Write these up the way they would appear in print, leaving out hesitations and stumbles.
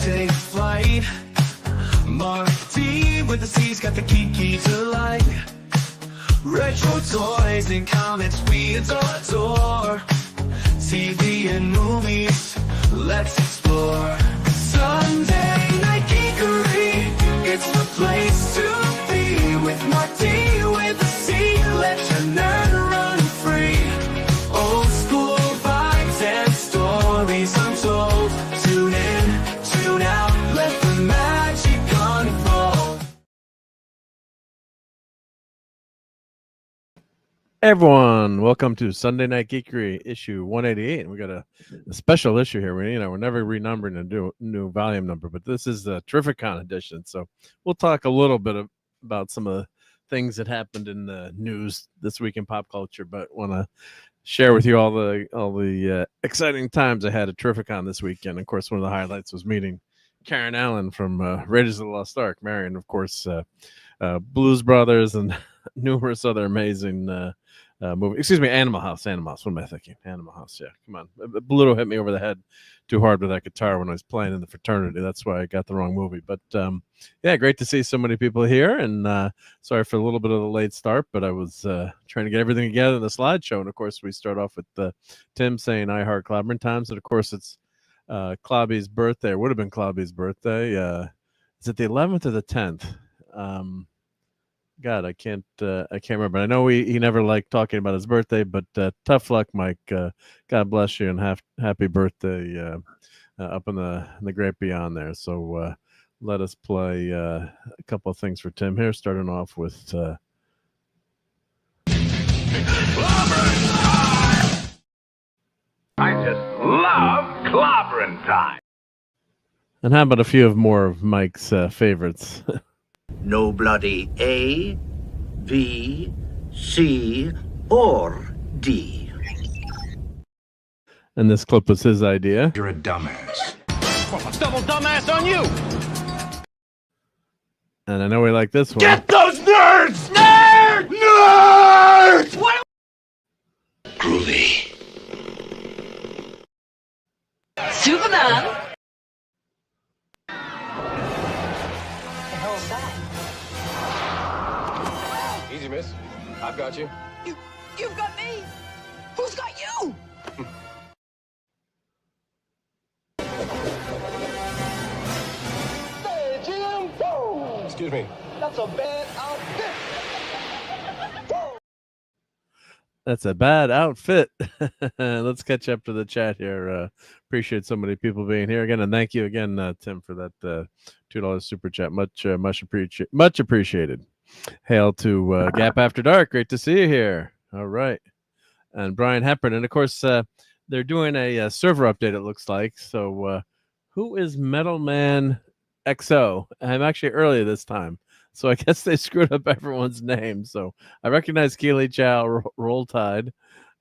take flight. Marc D with the C's got the key to life. Retro toys and comics we adore. TV and movies, let's explore. Sunday Night Geekery, it's the place to be. With Marc D with the C, let your nerd run free. Old school vibes and stories untold. Tune in, tune out, let the magic unfold. Hey everyone, welcome to Sunday Night Geekery issue 188. We got a special issue here. We're never renumbering a new volume number, but this is the Terrificon edition. So we'll talk a little bit about some of the things that happened in the news this week in pop culture, but want to share with you all the exciting times I had at Terrificon this weekend. Of course, one of the highlights was meeting Karen Allen from Raiders of the Lost Ark, Marion, of course, Blues Brothers, and numerous other amazing movie. Excuse me, Animal House. What am I thinking? Animal House. Yeah, come on. Bluto hit me over the head too hard with that guitar when I was playing in the fraternity. That's why I got the wrong movie. But yeah, great to see so many people here. And sorry for a little bit of the late start, but I was trying to get everything together in the slideshow. And of course, we start off with Tim saying "I heart Clobbering Times," and of course, it's Clobby's birthday. It would have been Clobby's birthday. Is it the 11th or the 10th? God, I can't remember. I know he never liked talking about his birthday, but tough luck, Mike. God bless you and happy birthday up in the great beyond there. So let us play a couple of things for Tim here, starting off with. I just love clobbering time. And how about a few more of Mike's favorites? No bloody A, B, C, or D. And this clip was his idea. You're a dumbass. Double dumbass on you! And I know we like this one. Get those nerds! Nerds! What? Groovy. Superman! Easy, miss. I've got you. You've got me! Who's got you? Hey, Jim! Whoa! Excuse me. That's a bad outfit. That's a bad outfit. Let's catch up to the chat here. Appreciate so many people being here again, and thank you again, Tim, for that $2 super chat. Much appreciated. Hail to Gap After Dark. Great to see you here. All right, and Brian Hepburn, and of course they're doing a server update. It looks like. So who is Metal Man XO? I'm actually early this time. So I guess they screwed up everyone's name. So I recognize Keely Chow, Roll Tide.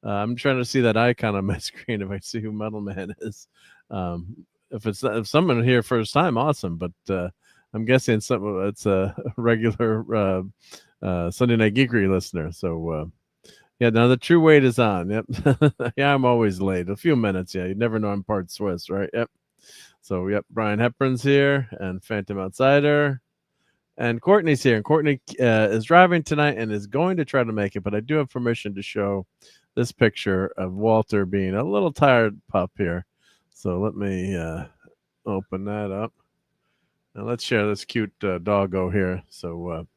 I'm trying to see that icon on my screen if I see who Metal Man is. If someone here first time, awesome. But I'm guessing it's a regular Sunday Night Geekery listener. So yeah, now the true wait is on. Yep. Yeah, I'm always late. A few minutes. Yeah, you never know I'm part Swiss, right? Yep. So yep, Brian Hepburn's here and Phantom Outsider. And Courtney's here, and Courtney is driving tonight and is going to try to make it, but I do have permission to show this picture of Walter being a little tired pup here. So let me open that up. And let's share this cute doggo here. So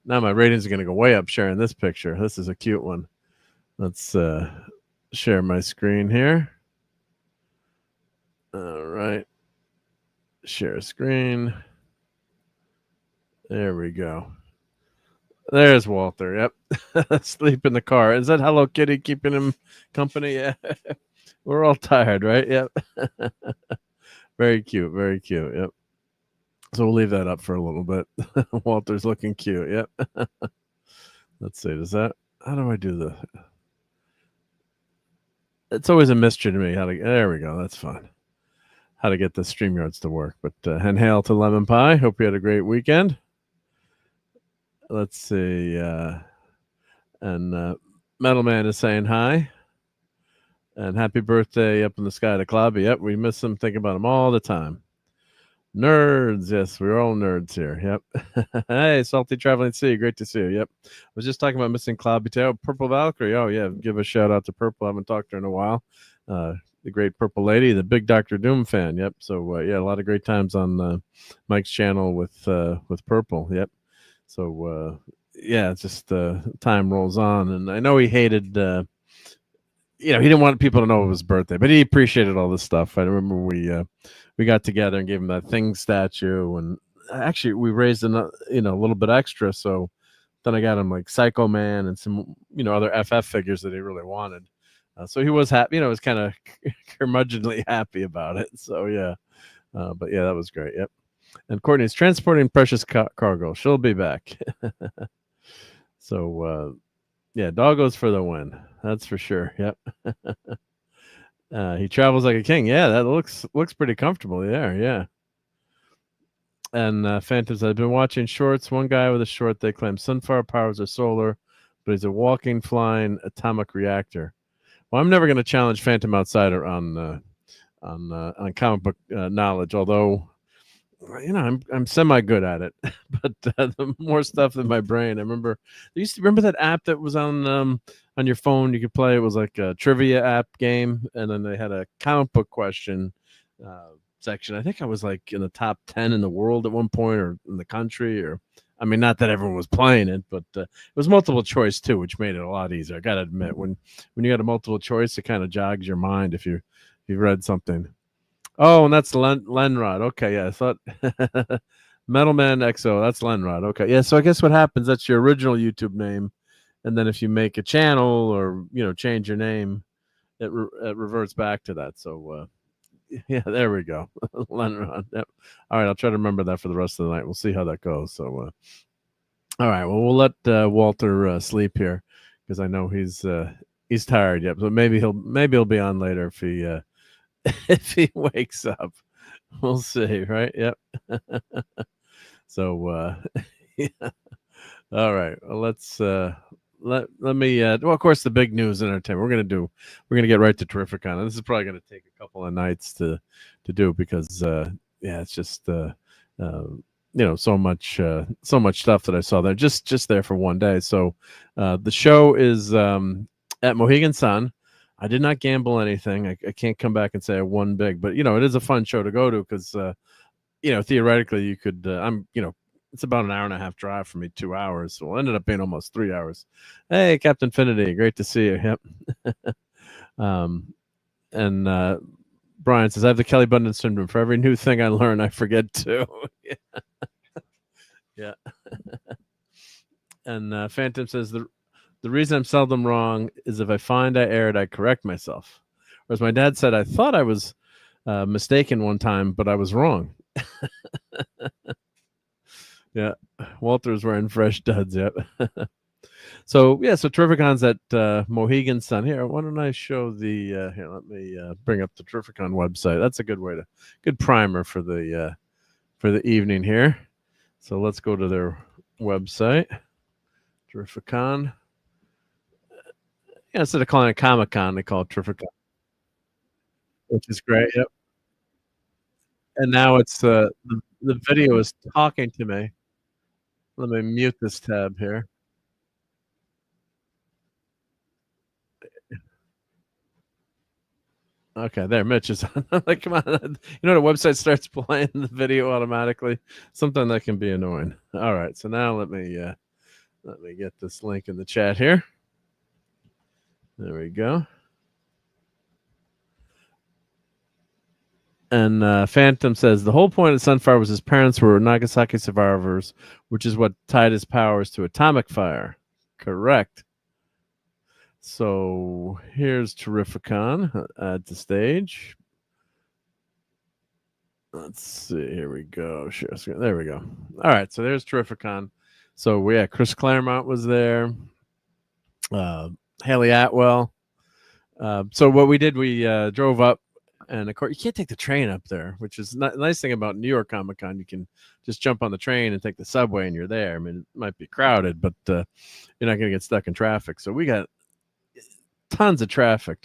now my ratings are going to go way up sharing this picture. This is a cute one. Let's share my screen here. All right. Share screen. There we go. There's Walter. Yep. Asleep in the car. Is that Hello Kitty keeping him company? Yeah. We're all tired, right? Yep. Very cute. Very cute. Yep. So we'll leave that up for a little bit. Walter's looking cute. Yep. Let's see. How do I do the? It's always a mystery to me. There we go. That's fine. How to get the StreamYards to work. But and hail to Lemon Pie. Hope you had a great weekend. Let's see. And Metal Man is saying hi. And happy birthday up in the sky to Clobby. Yep, we miss him. Think about him all the time. Nerds, yes, we're all nerds here. Yep. Hey, Salty Traveling Sea, great to see you. Yep. I was just talking about missing Cloud Potato. Purple Valkyrie. Oh yeah, give a shout out to Purple. I haven't talked to her in a while. The great Purple Lady, the big Doctor Doom fan. Yep. So yeah, a lot of great times on Mike's channel with Purple. Yep. So yeah, it's just time rolls on, and I know he hated. He didn't want people to know it was his birthday, but he appreciated all this stuff. I remember we got together and gave him that Thing statue, and actually we raised a little bit extra. So then I got him like Psycho Man and some other FF figures that he really wanted. So he was happy. Was kind of curmudgeonly happy about it. So yeah, but yeah, that was great. Yep. And Courtney's transporting precious cargo. She'll be back. So yeah, doggos for the win. That's for sure. Yep. He travels like a king. Yeah, that looks pretty comfortable there. Yeah. And Phantoms, I've been watching shorts. One guy with a short, they claim Sunfire powers are solar, but he's a walking, flying atomic reactor. Well, I'm never going to challenge Phantom Outsider on comic book knowledge, although I'm semi good at it. But the more stuff in my brain, I remember remember that app that was on your phone. You could play. It was like a trivia app game, and then they had a comic book question section. I think I was like in the top 10 in the world at one point, or in the country, or I mean, not that everyone was playing it, but it was multiple choice too, which made it a lot easier. I gotta admit, when you got a multiple choice, it kind of jogs your mind if you read something. Oh, and that's Lenrod. Okay, yeah, I thought Metalman XO. That's Lenrod. Okay, yeah. So I guess what happens? That's your original YouTube name, and then if you make a channel or change your name, it reverts back to that. So yeah, there we go. Lenrod. Yep. All right, I'll try to remember that for the rest of the night. We'll see how that goes. So all right, well, we'll let Walter sleep here because I know he's tired. Yep. So maybe he'll be on later if he if he wakes up. We'll see, right? Yep. So yeah. All right. Well, let's let me well, of course, the big news and entertainment. We're gonna get right to Terrificon. And this is probably gonna take a couple of nights to do because yeah, it's just so much stuff that I saw there just there for one day. So the show is at Mohegan Sun. I did not gamble anything. I can't come back and say I won big, but it is a fun show to go to because theoretically you could it's about an hour and a half drive for me, 2 hours. So it ended up being almost 3 hours. Hey, Captain Finity, great to see you. Yep. And Brian says, I have the Kelly Bundan syndrome. For every new thing I learn, I forget too. Yeah. And Phantom says, the reason I'm seldom wrong is if I find I erred, I correct myself. Whereas my dad said, I thought I was mistaken one time, but I was wrong. Yeah, Walter's wearing fresh duds. Yep. So Terrificon's at Mohegan Sun. Here, why don't I show the here? Let me bring up the Terrificon website. That's a good primer for the evening here. So let's go to their website, Terrificon. Yeah, instead of calling it Comic-Con, they call it Terrificon, which is great. Yep. And now it's the video is talking to me. Let me mute this tab here. Okay, there, Mitch is on. Like, come on. The website starts playing the video automatically. Something that can be annoying. All right, so now let me get this link in the chat here. There we go. And Phantom says the whole point of Sunfire was his parents were Nagasaki survivors, which is what tied his powers to atomic fire. Correct. So here's Terrificon at the stage. Let's see. Here we go. Share screen. There we go. All right. So there's Terrificon. So yeah, Chris Claremont was there. Haley Atwell. So what we did, we drove up. And of course, you can't take the train up there, which is the nice thing about New York Comic Con. You can just jump on the train and take the subway, and you're there. I mean, it might be crowded, but you're not going to get stuck in traffic. So we got tons of traffic.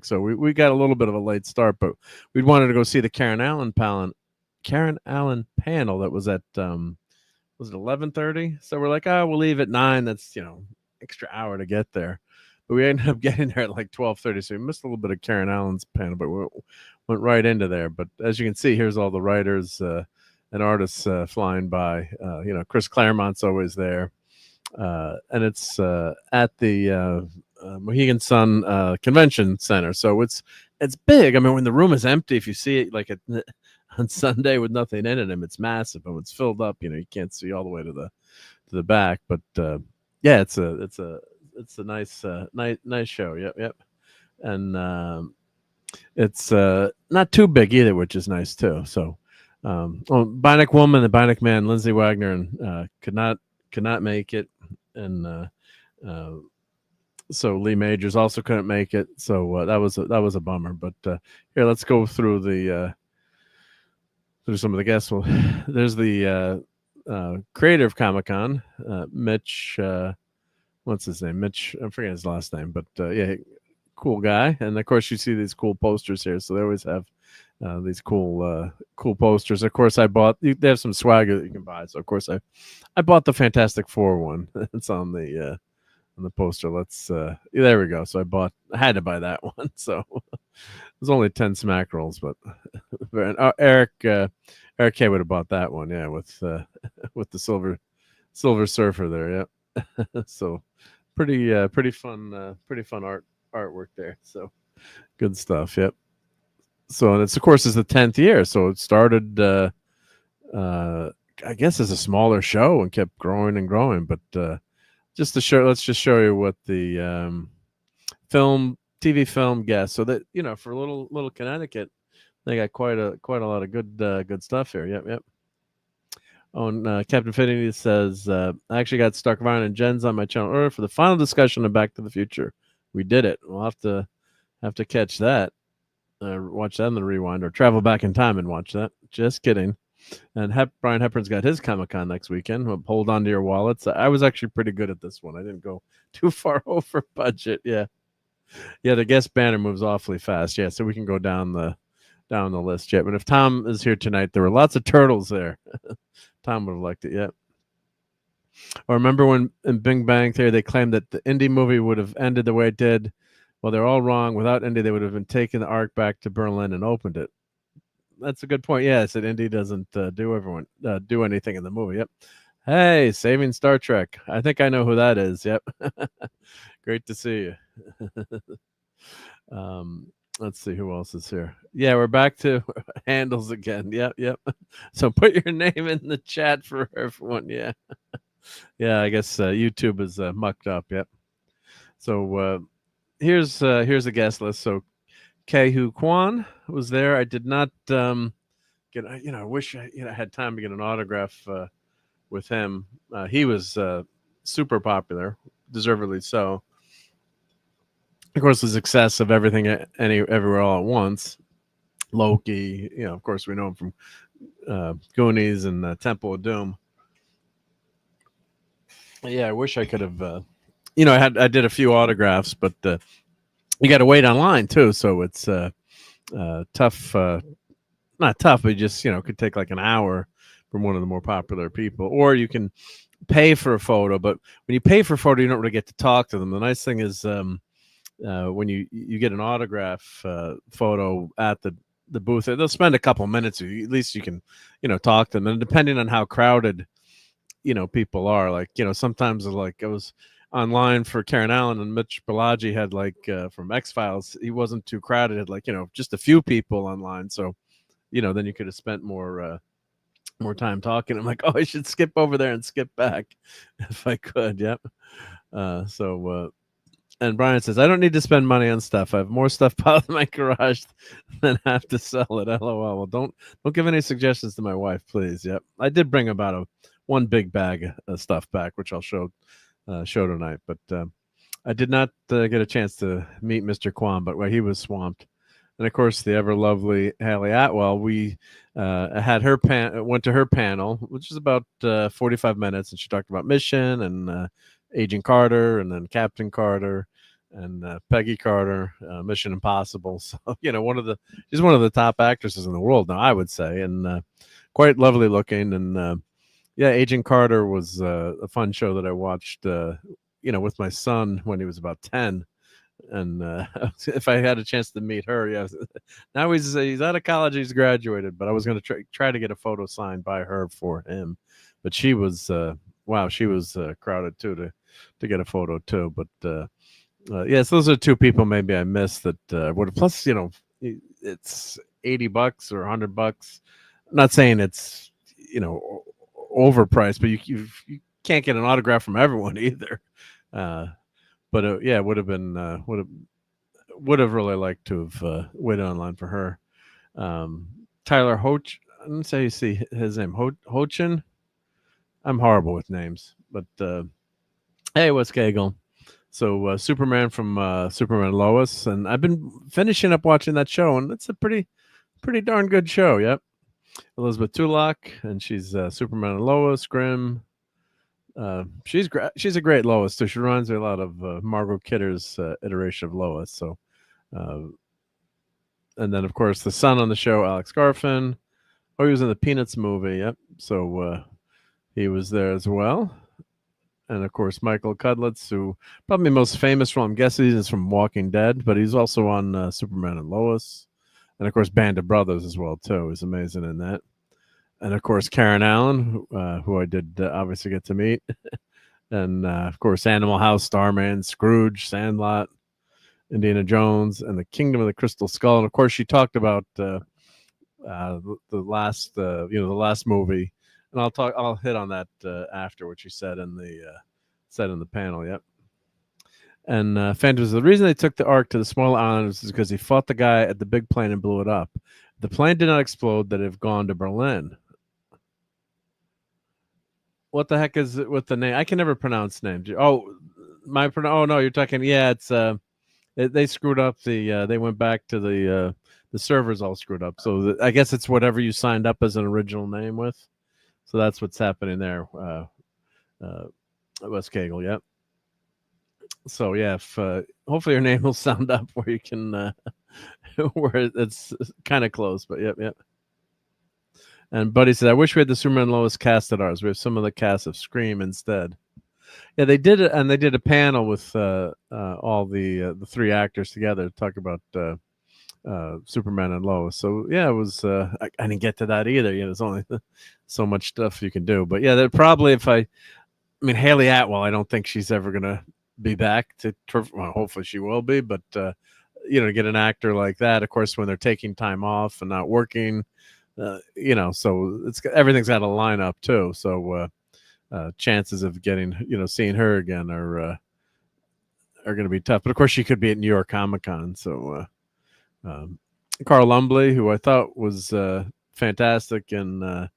So we got a little bit of a late start, but we wanted to go see the Karen Allen Karen Allen panel that was at was it 11:30? So we're like, oh, we'll leave at 9. That's extra hour to get there. But we ended up getting there at like 12:30, so we missed a little bit of Karen Allen's panel, but we went right into there. But as you can see, here's all the writers and artists flying by. Chris Claremont's always there, and it's at the Mohegan Sun Convention Center, so it's big. I mean, when the room is empty, if you see it like on Sunday with nothing in it, it's massive, and it's filled up. You can't see all the way to the back, but yeah, it's a nice nice show. Yep. And it's not too big either, which is nice too. So Bionic Woman and Bionic Man, Lindsay Wagner, and could not make it, and so Lee Majors also couldn't make it. So that was a bummer. But here, let's go through some of the guests. Well, there's the creator of Comic-Con, Mitch. What's his name? Mitch. I'm forgetting his last name, but yeah, cool guy. And of course, you see these cool posters here. So they always have these cool posters. Of course, they have some swagger that you can buy. So of course, I bought the Fantastic Four one. It's on the poster. There we go. So I had to buy that one. So it was only 10 smack rolls, but Eric K would have bought that one. Yeah, with the Silver Surfer there. Yeah. So pretty fun artwork there. So good stuff. Yep. So, and it's of course is the 10th year. So it started I guess as a smaller show and kept growing and growing. But let's just show you what the TV film guests. So that for little Connecticut, they got quite a lot of good stuff here. Yep. On Captain Infinity says, I actually got Stark Vine and Jen's on my channel earlier for the final discussion of Back to the Future. We did it. We'll have to catch that, watch that in the rewind, or travel back in time and watch that. Just kidding. And Brian Hepburn's got his Comic-Con next weekend. Hold on to your wallets. I was actually pretty good at this one. I didn't go too far over budget. Yeah. The guest banner moves awfully fast. Yeah, so we can go down the list. Yeah, but if Tom is here tonight, there were lots of turtles there. Tom would have liked it. Yeah. Or remember when in Big Bang Theory they claimed that the Indy movie would have ended the way it did? Well, they're all wrong. Without Indy, they would have been taking the arc back to Berlin and opened it. That's a good point. Yeah, I said Indy doesn't do anything in the movie. Yep. Hey, Saving Star Trek. I think I know who that is. Yep. Great to see you. Let's see who else is here. Yeah, we're back to handles again. Yep. So put your name in the chat for everyone. Yeah. Yeah, I guess YouTube is mucked up. Yep. So here's a guest list. So Kehu Kwan was there. I did not get. I wish I had time to get an autograph with him. He was super popular, deservedly so. Of course, the success of Everything Everywhere All at Once, Loki. Of course, we know him from Goonies and Temple of Doom. Yeah, I wish I could have. I did a few autographs, but you got to wait online too, so it's tough. Not tough, but just could take like an hour from one of the more popular people, or you can pay for a photo. But when you pay for a photo, you don't really get to talk to them. The nice thing is. When you get an autograph photo at the booth, they'll spend a couple minutes. At least you can, talk to them. And depending on how crowded, people are, like, sometimes like I was online for Karen Allen and Mitch Balaji had from X-Files. He wasn't too crowded, had just a few people online. So, then you could have spent more time talking. I'm like, oh, I should skip over there and skip back if I could. Yep. And Brian says, I don't need to spend money on stuff. I have more stuff piled in my garage than have to sell it. LOL. Well, don't give any suggestions to my wife, please. Yep. I did bring about one big bag of stuff back, which I'll show tonight. But I did not get a chance to meet Mr. Kwan, but he was swamped. And of course, the ever lovely Haley Atwell. We had her went to her panel, which is about 45 minutes, and she talked about Mission and Agent Carter, and then Captain Carter, and Peggy Carter, Mission Impossible. So she's one of the top actresses in the world now, I would say, and quite lovely looking. And yeah, Agent Carter was a fun show that I watched, with my son when he was about 10. And if I had a chance to meet her, yes. Now he's out of college, he's graduated, but I was going to try to get a photo signed by her for him. But she was wow, she was crowded too to get a photo too. But yes, those are two people maybe I missed that would have. Plus, it's $80 or $100. I'm not saying it's overpriced, but you can't get an autograph from everyone either. But yeah, it would have been would have really liked to have waited online for her. Tyler Hoach, I don't say you see his name, Hochin. I'm horrible with names, but hey, what's Kegel? So Superman from Superman Lois, and I've been finishing up watching that show, and it's a pretty darn good show. Yep, Elizabeth Tulloch, and she's Superman and Lois, Grimm. She's a great Lois too. She reminds me a lot of Margot Kidder's iteration of Lois. So, and then of course the son on the show, Alex Garfin. Oh, he was in the Peanuts movie. Yep. So he was there as well. And of course Michael Cudlitz, who probably most famous from, I'm guessing, is from Walking Dead, but he's also on Superman and Lois, and of course Band of Brothers as well too. He's amazing in that. And of course, Karen Allen, who I did obviously get to meet. And of course, Animal House, Starman, Scrooge, Sandlot, Indiana Jones, and the Kingdom of the Crystal Skull. And of course, she talked about the last movie. And I'll hit on that after what she said in the panel. Yep. And Phantom was the reason they took the Ark to the small island is because he fought the guy at the big plane and blew it up. The plane did not explode. That have gone to Berlin. What the heck is it with the name? I can never pronounce names. Oh, oh no, you're talking. Yeah, it's they screwed up the. They went back to the servers all screwed up. So I guess it's whatever you signed up as an original name with. So that's what's happening there. Wes Kegel, yep. So yeah, if, hopefully your name will sound up where you can where it's kind of close, but yep. And Buddy said, I wish we had the Superman Lois cast at ours. We have some of the cast of Scream instead. Yeah, they did it, and they did a panel with all the three actors together to talk about Superman and Lois. So yeah, it was. I didn't get to that either. There's only so much stuff you can do. But yeah, that probably I mean, Haley Atwell, I don't think she's ever gonna be back to. Well, hopefully she will be, but to get an actor like that, of course, when they're taking time off and not working. So everything's got to line up too. So chances of getting seeing her again are going to be tough. But of course, she could be at New York Comic Con. So Carl Lumbly, who I thought was fantastic in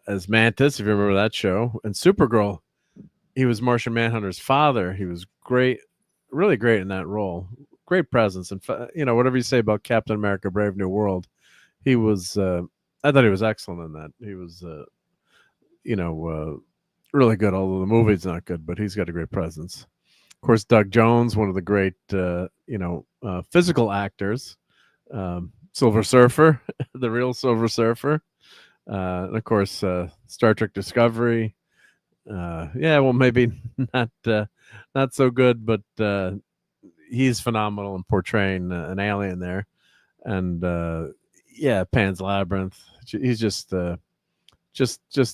as Mantis, if you remember that show, and Supergirl, he was Martian Manhunter's father. He was great, really great in that role. Great presence, and whatever you say about Captain America: Brave New World, he was. I thought he was excellent in that. He was, really good. Although the movie's not good, but he's got a great presence. Of course, Doug Jones, one of the great, physical actors. Silver Surfer, the real Silver Surfer, and of course, Star Trek Discovery. Well, maybe not so good, but he's phenomenal in portraying an alien there, and Pan's Labyrinth. He's just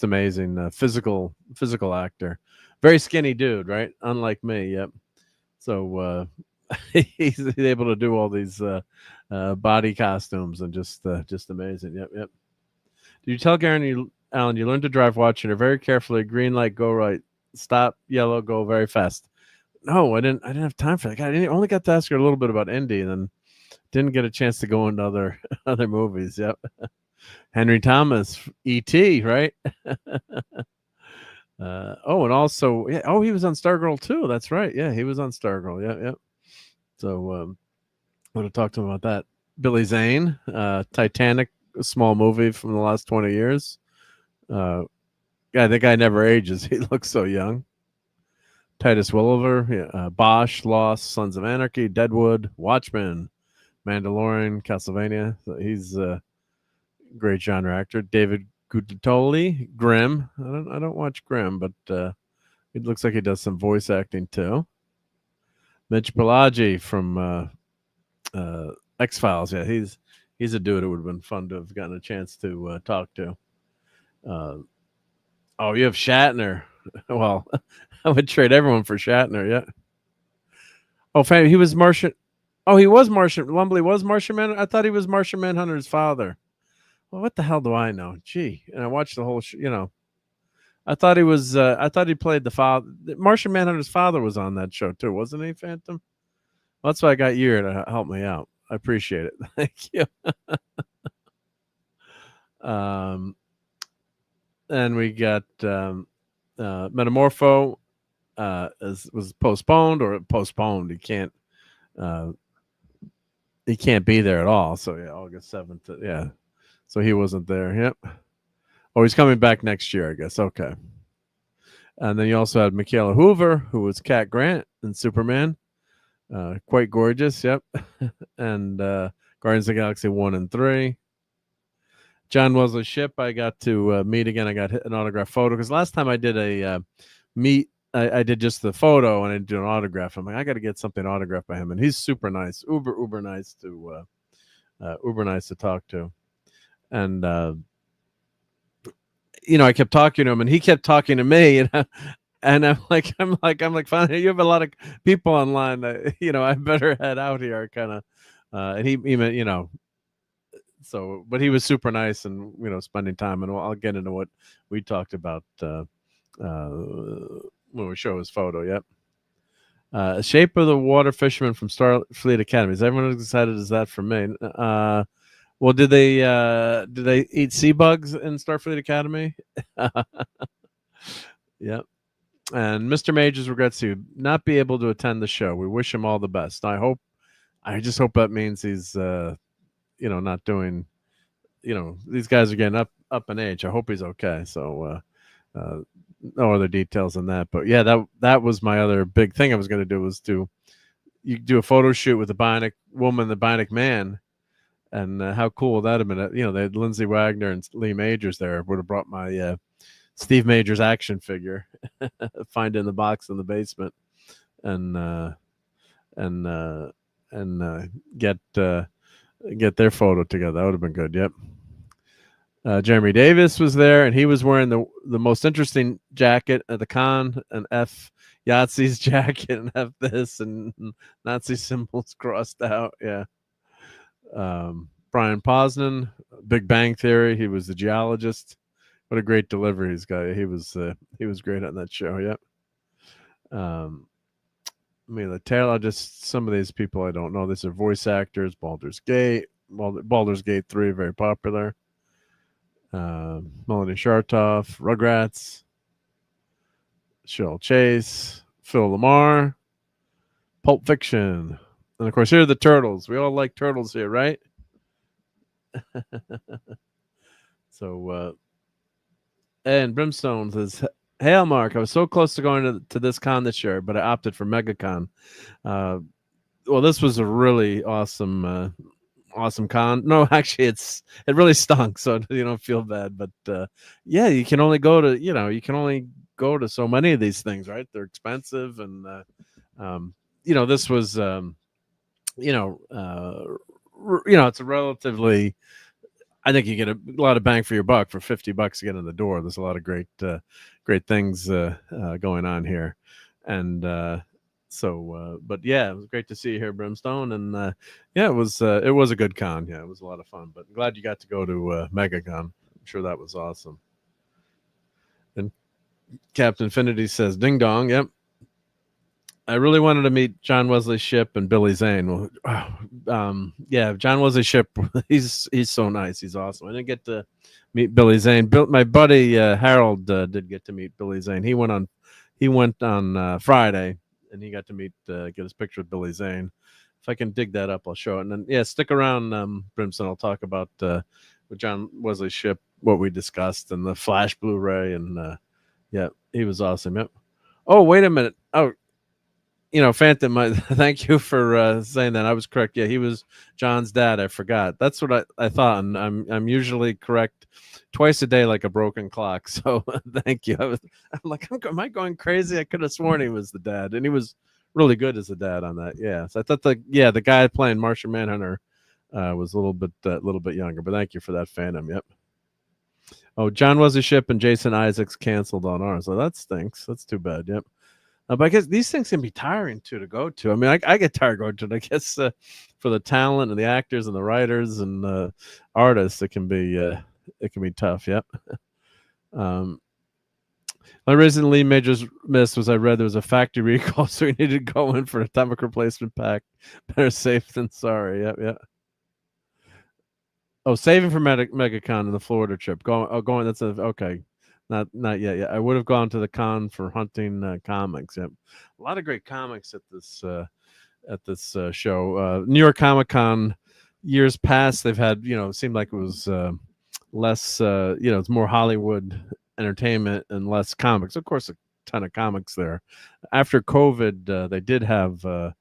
amazing. Physical actor, very skinny dude, right? Unlike me. Yep. So he's able to do all these body costumes and just amazing. Yep. Did you tell Alan you learned to drive watching her very carefully? Green light, go right. Stop. Yellow, go very fast. No, I didn't have time for that. I only got to ask her a little bit about Indy, and then didn't get a chance to go into other movies. Yep. Henry Thomas, E.T., right? And also, he was on Stargirl too. That's right. Yeah, he was on Stargirl. Yep. So I want to talk to him about that. Billy Zane, Titanic, a small movie from the last 20 years. The guy never ages. He looks so young. Titus Welliver, Bosch, Lost, Sons of Anarchy, Deadwood, Watchmen, Mandalorian, Castlevania. So he's a great genre actor. David Gutoli, Grimm. I don't watch Grimm, but it looks like he does some voice acting too. Mitch Pileggi from X-Files. Yeah, he's a dude. It would have been fun to have gotten a chance to talk to. Oh, you have Shatner. Well, I would trade everyone for Shatner. Yeah. Oh, he was Martian. Oh, he was Martian. Lumley was Martian Man. I thought he was Martian Manhunter's father. Well, what the hell do I know? Gee, and I watched the whole. I thought he was. I thought he played the father. Martian Manhunter's father was on that show too, wasn't he, Phantom? Well, that's why I got you to help me out. I appreciate it. Thank you. And we got Metamorpho was postponed or postponed. He can't be there at all. So yeah, August 7th. Yeah. So he wasn't there. Yep. Oh, he's coming back next year, I guess. Okay. And then you also had Michaela Hoover, who was Cat Grant in Superman. Quite gorgeous. Yep. And Guardians of the Galaxy 1 and 3. John Wesley Shipp, I got to meet again. I got an autograph photo because last time I did a meet, I did just the photo and I didn't do an autograph. I'm like, I got to get something autographed by him, and he's super nice, uber nice to talk to, and I kept talking to him, and he kept talking to me, and I'm like, finally, you have a lot of people online. I better head out here, kind of, and he meant, So, but he was super nice and, spending time, and I'll get into what we talked about when we show his photo. Yep. Shape of the Water Fisherman from Starfleet Academy. Is everyone as excited as that for me? Well, did they eat sea bugs in Starfleet Academy? Yep. And Mr. Majors regrets to not be able to attend the show. We wish him all the best. I just hope that means he's not doing, these guys are getting up in age. I hope he's okay. So no other details on that, but yeah, that was my other big thing I was going to do, was do a photo shoot with the Bionic Woman, the Bionic Man, and how cool would that have been? They had Lindsay Wagner and Lee Majors there. Would have brought my Steve Majors action figure, find in the box in the basement, and get their photo together. That would have been good. Yep. Jeremy Davis was there, and he was wearing the most interesting jacket at the con, an F Yahtzee's jacket, and F this, and Nazi symbols crossed out. Yeah. Brian Posnan, Big Bang Theory. He was the geologist. What a great delivery he's got. He was great on that show. Yep. Mila Taylor, just some of these people I don't know. These are voice actors. Baldur's Gate 3, very popular. Melanie Shartoff, Rugrats, Cheryl Chase, Phil Lamar, Pulp Fiction, and of course here are the Turtles. We all like Turtles here, right? So, and Brimstone says, "Hail, Mark! I was so close to going to this con this year, but I opted for MegaCon. Well, this was a really awesome con. No, actually, it really stunk, so you don't feel bad. But yeah, you can only go to so many of these things, right? They're expensive, and this was it's a relatively. I think you get a lot of bang for your buck for $50 to get in the door. There's a lot of great things going on here, and but yeah, it was great to see you here, Brimstone, and yeah, it was a good con. Yeah, it was a lot of fun. But I'm glad you got to go to MegaCon. I'm sure that was awesome. And Captain Infinity says, "Ding dong." Yep. I really wanted to meet John Wesley Shipp and Billy Zane. Well, yeah, John Wesley Shipp, he's so nice. He's awesome. I didn't get to meet Billy Zane. My buddy Harold did get to meet Billy Zane. He went on Friday, and he got to get his picture with Billy Zane. If I can dig that up, I'll show it. And then yeah, stick around, Brimson. I'll talk about with John Wesley Shipp what we discussed and the Flash Blu-ray, and yeah, he was awesome. Yep. Oh, wait a minute. Oh, Phantom, thank you for saying that. I was correct. Yeah, he was John's dad. I forgot. That's what I thought, and I'm usually correct twice a day like a broken clock. So thank you. I'm like, am I going crazy? I could have sworn he was the dad, and he was really good as a dad on that. Yeah. So I thought the guy playing Martian Manhunter was a little bit younger. But thank you for that, Phantom. Yep. Oh, John was a ship, and Jason Isaacs canceled on ours. So that stinks. That's too bad. Yep. But I guess these things can be tiring too to go to. I mean, I get tired going to it. I guess for the talent and the actors and the writers and artists, it can be tough. Yep. My reason Lee Majors missed was I read there was a factory recall, so he needed to go in for an atomic replacement pack. Better safe than sorry. Yep. Yep. Oh, saving for MegaCon and the Florida trip. Going. That's okay. Not yet. Yeah, I would have gone to the con for hunting comics. Yep. A lot of great comics at this show. New York Comic Con years past, they've had seemed like it was less. It's more Hollywood entertainment and less comics. Of course, a ton of comics there. After COVID, they did have the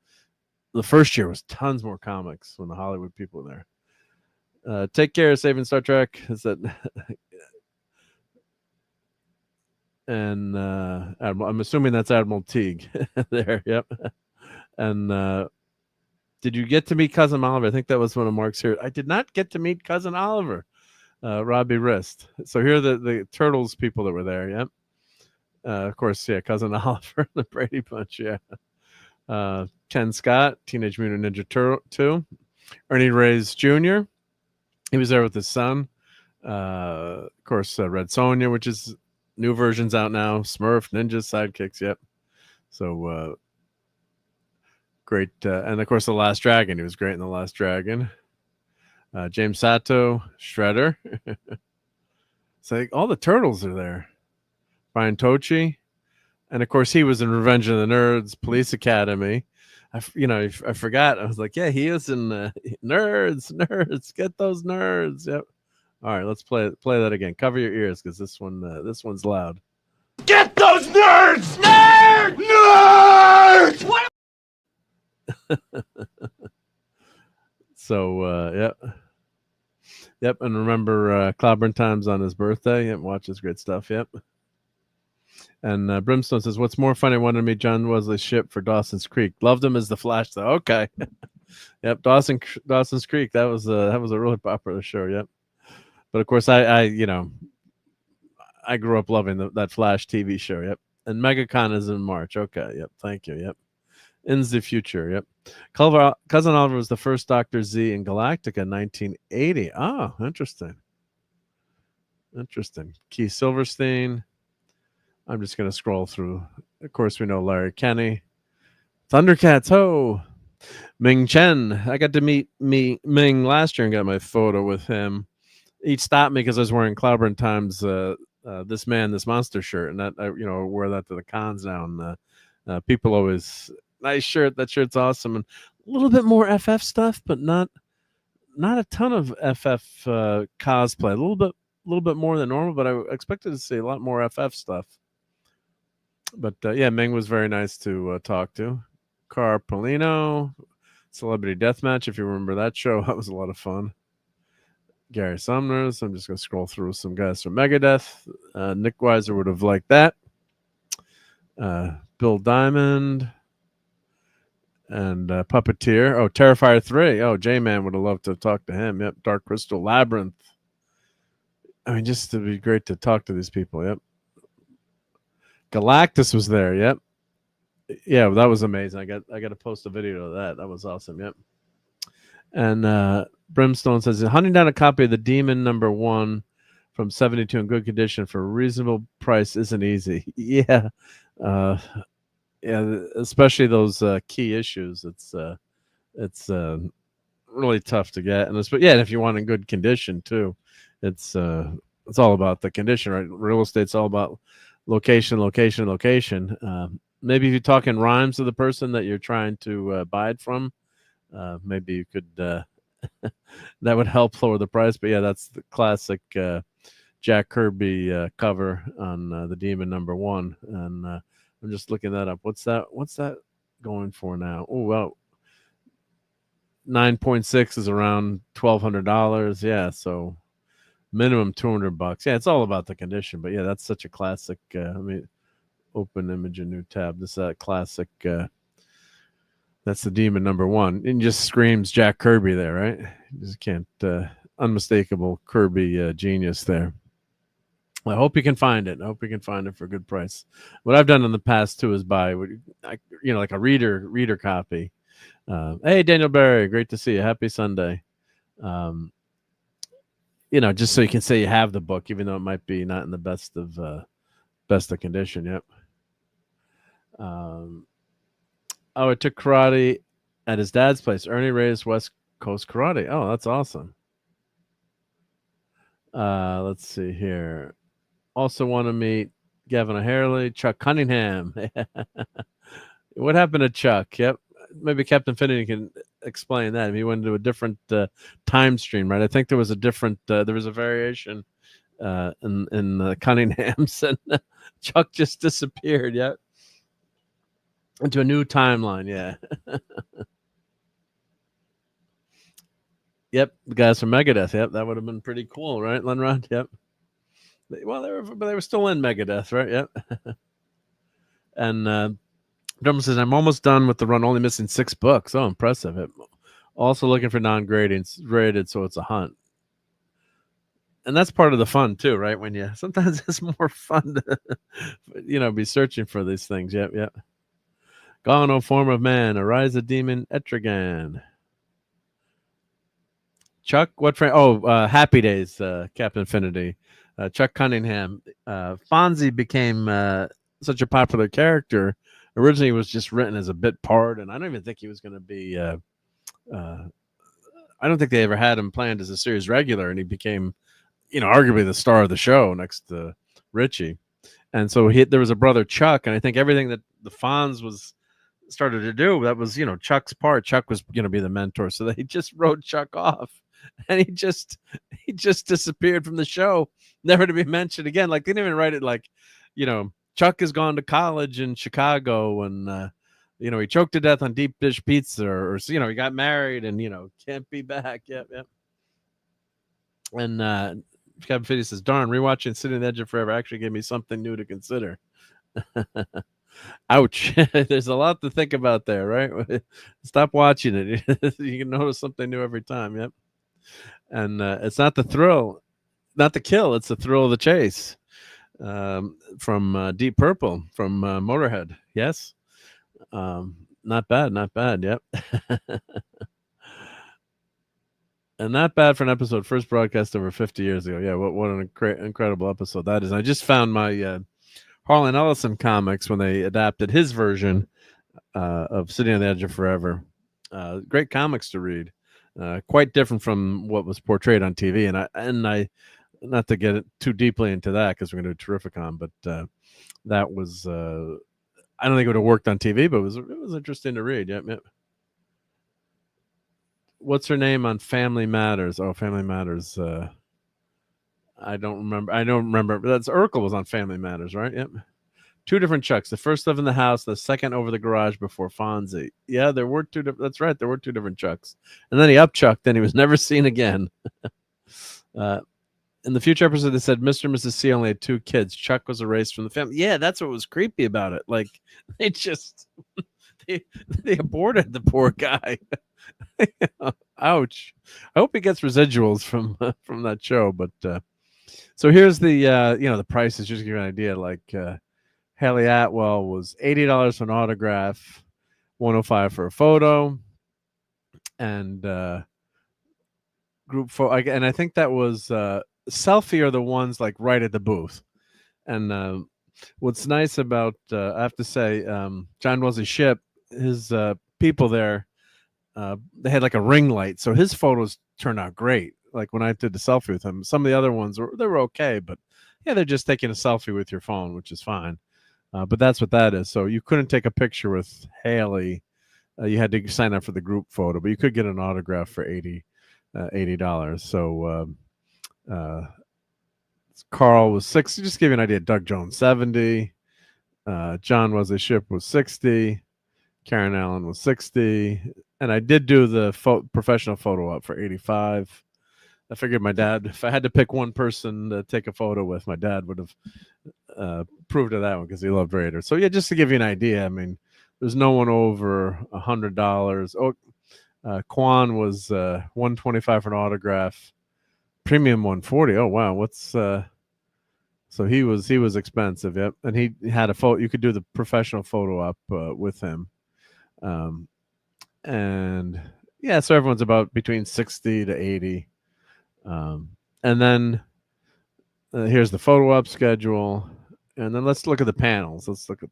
first year was tons more comics when the Hollywood people were there. Take care, saving Star Trek. Is that? And I'm assuming that's Admiral Teague there. Yep. And did you get to meet Cousin Oliver? I think that was one of Mark's here. I did not get to meet Cousin Oliver, Robbie Wrist. So here are the Turtles people that were there. Yep. Of course, yeah, Cousin Oliver, the Brady Bunch. Yeah. Ken Scott, Teenage Mutant Ninja Turtle 2. Ernie Reyes Jr. He was there with his son. Of course, Red Sonja, which is new versions out now. Smurf, Ninja, Sidekicks. Yep. So great. And of course, The Last Dragon. He was great in The Last Dragon. James Sato, Shredder. It's like all the Turtles are there. Brian Tochi. And of course, he was in Revenge of the Nerds, Police Academy. I forgot. I was like, yeah, he is in Nerds. Get those nerds. Yep. All right, let's play that again. Cover your ears because this one's loud. Get those nerds! Nerds! So, yep. And remember, Clobberin Time's on his birthday. Yep, watch his great stuff. Yep. And Brimstone says, "What's more funny? I wanted to meet John Wesley's ship for Dawson's Creek. Loved him as the Flash, though. Okay, yep. Dawson's Creek. That was a really popular show. Yep. But of course, I grew up loving that Flash TV show. Yep. And MegaCon is in March. Okay. Yep. Thank you. Yep. In the future. Yep. Cousin Oliver was the first Dr. Z in Galactica, 1980. Oh, interesting. Keith Silverstein. I'm just going to scroll through. Of course, we know Larry Kenny. Thundercats, ho! Ming Chen. I got to meet Ming last year and got my photo with him. He stopped me because I was wearing Clobberin Times This Monster shirt, and that I wear that to the cons now. And people always, nice shirt. That shirt's awesome, and a little bit more FF stuff, but not a ton of FF cosplay. A little bit more than normal, but I expected to see a lot more FF stuff. But yeah, Ming was very nice to talk to. Car Polino, Celebrity Deathmatch, if you remember that show, that was a lot of fun. Gary Sumners. I'm just going to scroll through some guys from Megadeth. Nick Weiser would have liked that. Bill Diamond. And Puppeteer. Oh, Terrifier 3. Oh, J-Man would have loved to talk to him. Yep. Dark Crystal Labyrinth. I mean, just to be great to talk to these people. Yep. Galactus was there. Yep. Yeah, that was amazing. I got to post a video of that. That was awesome. Yep. And Brimstone says, hunting down a copy of the Demon #1 from 72 in good condition for a reasonable price isn't easy. Yeah. Yeah, especially those key issues. It's really tough to get. And if you want in good condition too, it's all about the condition, right? Real estate's all about location. Maybe if you talk in rhymes to the person that you're trying to buy it from, maybe you could that would help lower the price. But yeah, that's the classic Jack Kirby cover on the Demon #1, and I'm just looking that up. What's that going for now? Oh, well, 9.6 is around $1,200. Yeah, so minimum $200. Yeah, it's all about the condition. But yeah, that's such a classic. I mean, open image, a new tab. This is that classic. That's the Demon #1. It just screams Jack Kirby there, right? You just can't. Unmistakable Kirby genius there. I hope you can find it. I hope you can find it for a good price. What I've done in the past too is buy, like a reader copy. Hey, Daniel Barry, great to see you. Happy Sunday. Just so you can say you have the book, even though it might be not in the best of condition. Yep. It took karate at his dad's place. Ernie Reyes West Coast Karate. Oh, that's awesome. Let's see here. Also want to meet Gavin O'Harley, Chuck Cunningham. What happened to Chuck? Yep. Maybe Captain Finnegan can explain that. He went into a different time stream, right? I think there was a variation in Cunningham's, and Chuck just disappeared. Yep. Into a new timeline. Yeah. Yep. The guys from Megadeth. Yep. That would have been pretty cool, right, Lenrod? Yep. Well, they were still in Megadeth, right? Yep. And Drummer says, I'm almost done with the run, only missing 6 books. Oh, impressive. Also looking for non-graded, so it's a hunt. And that's part of the fun too, right? Sometimes it's more fun to, be searching for these things. Yep, yep. Gone, O form of man, arise a demon, Etrigan. Chuck, what friend? Oh, Happy Days, Captain Infinity. Chuck Cunningham. Fonzie became such a popular character. Originally, it was just written as a bit part, and I don't even think he was going to be. I don't think they ever had him planned as a series regular, and he became, arguably the star of the show next to Richie. And so there was a brother Chuck, and I think everything that the Fonz started to do, that was Chuck's part. Chuck was going to be the mentor, so they just wrote Chuck off, and he just disappeared from the show, never to be mentioned again. Like they didn't even write it like, Chuck has gone to college in Chicago, and he choked to death on deep dish pizza, or he got married, and can't be back. Yep, yep. And Captain Fiddy says, "Darn, rewatching Sitting on the Edge of Forever actually gave me something new to consider." Ouch! There's a lot to think about there, right? Stop watching it. You can notice something new every time. Yep. And it's not the thrill, not the kill. It's the thrill of the chase. From Deep Purple, from Motorhead. Yes. Not bad. Yep. And not bad for an episode first broadcast over 50 years ago. Yeah, what an incredible episode that is. I just found my Harlan Ellison comics when they adapted his version of Sitting on the Edge of Forever. Great comics to read. Quite different from what was portrayed on TV. And I not to get too deeply into that because we're going to do Terrificon, but that was I don't think it would have worked on TV, but it was interesting to read. Yep, yep. What's her name on Family Matters? Oh, Family Matters. I don't remember. That's Urkel was on Family Matters, right? Yep. 2 different Chucks. The first lived in the house, the second over the garage before Fonzie. Yeah, there were 2 different. That's right. There were 2 different Chucks. And then he up-chucked, and he was never seen again. In the future episode, they said Mr. and Mrs. C only had 2 kids. Chuck was erased from the family. Yeah, that's what was creepy about it. Like they just they aborted the poor guy. Ouch. I hope he gets residuals from that show. But so here's the the prices just to give you an idea. Like Haley Atwell was $80 for an autograph, $105 for a photo, and group photo. And I think that was selfie are the ones like right at the booth. And what's nice about I have to say John Wesley Shipp, his people there, they had like a ring light, so his photos turned out great. Like when I did the selfie with him, some of the other ones they were okay, but yeah, they're just taking a selfie with your phone, which is fine. But that's what that is. So you couldn't take a picture with Haley. You had to sign up for the group photo, but you could get an autograph for $80. So Carl was $60. Just to give you an idea. Doug Jones $70. John Wesley Shipp was 60. Karen Allen was 60. And I did do the professional photo op for 85. I figured my dad, if I had to pick one person to take a photo with, my dad would have proved to that one because he loved Raiders. So, yeah, just to give you an idea, I mean, there's no one over $100. Oh, Quan was $125 for an autograph. Premium $140. Oh, wow. What's so he was expensive. Yep. And he had a photo. You could do the professional photo op with him. And yeah, so everyone's about between 60 to 80. And then here's the photo op schedule. And then let's look at the panels. Let's look at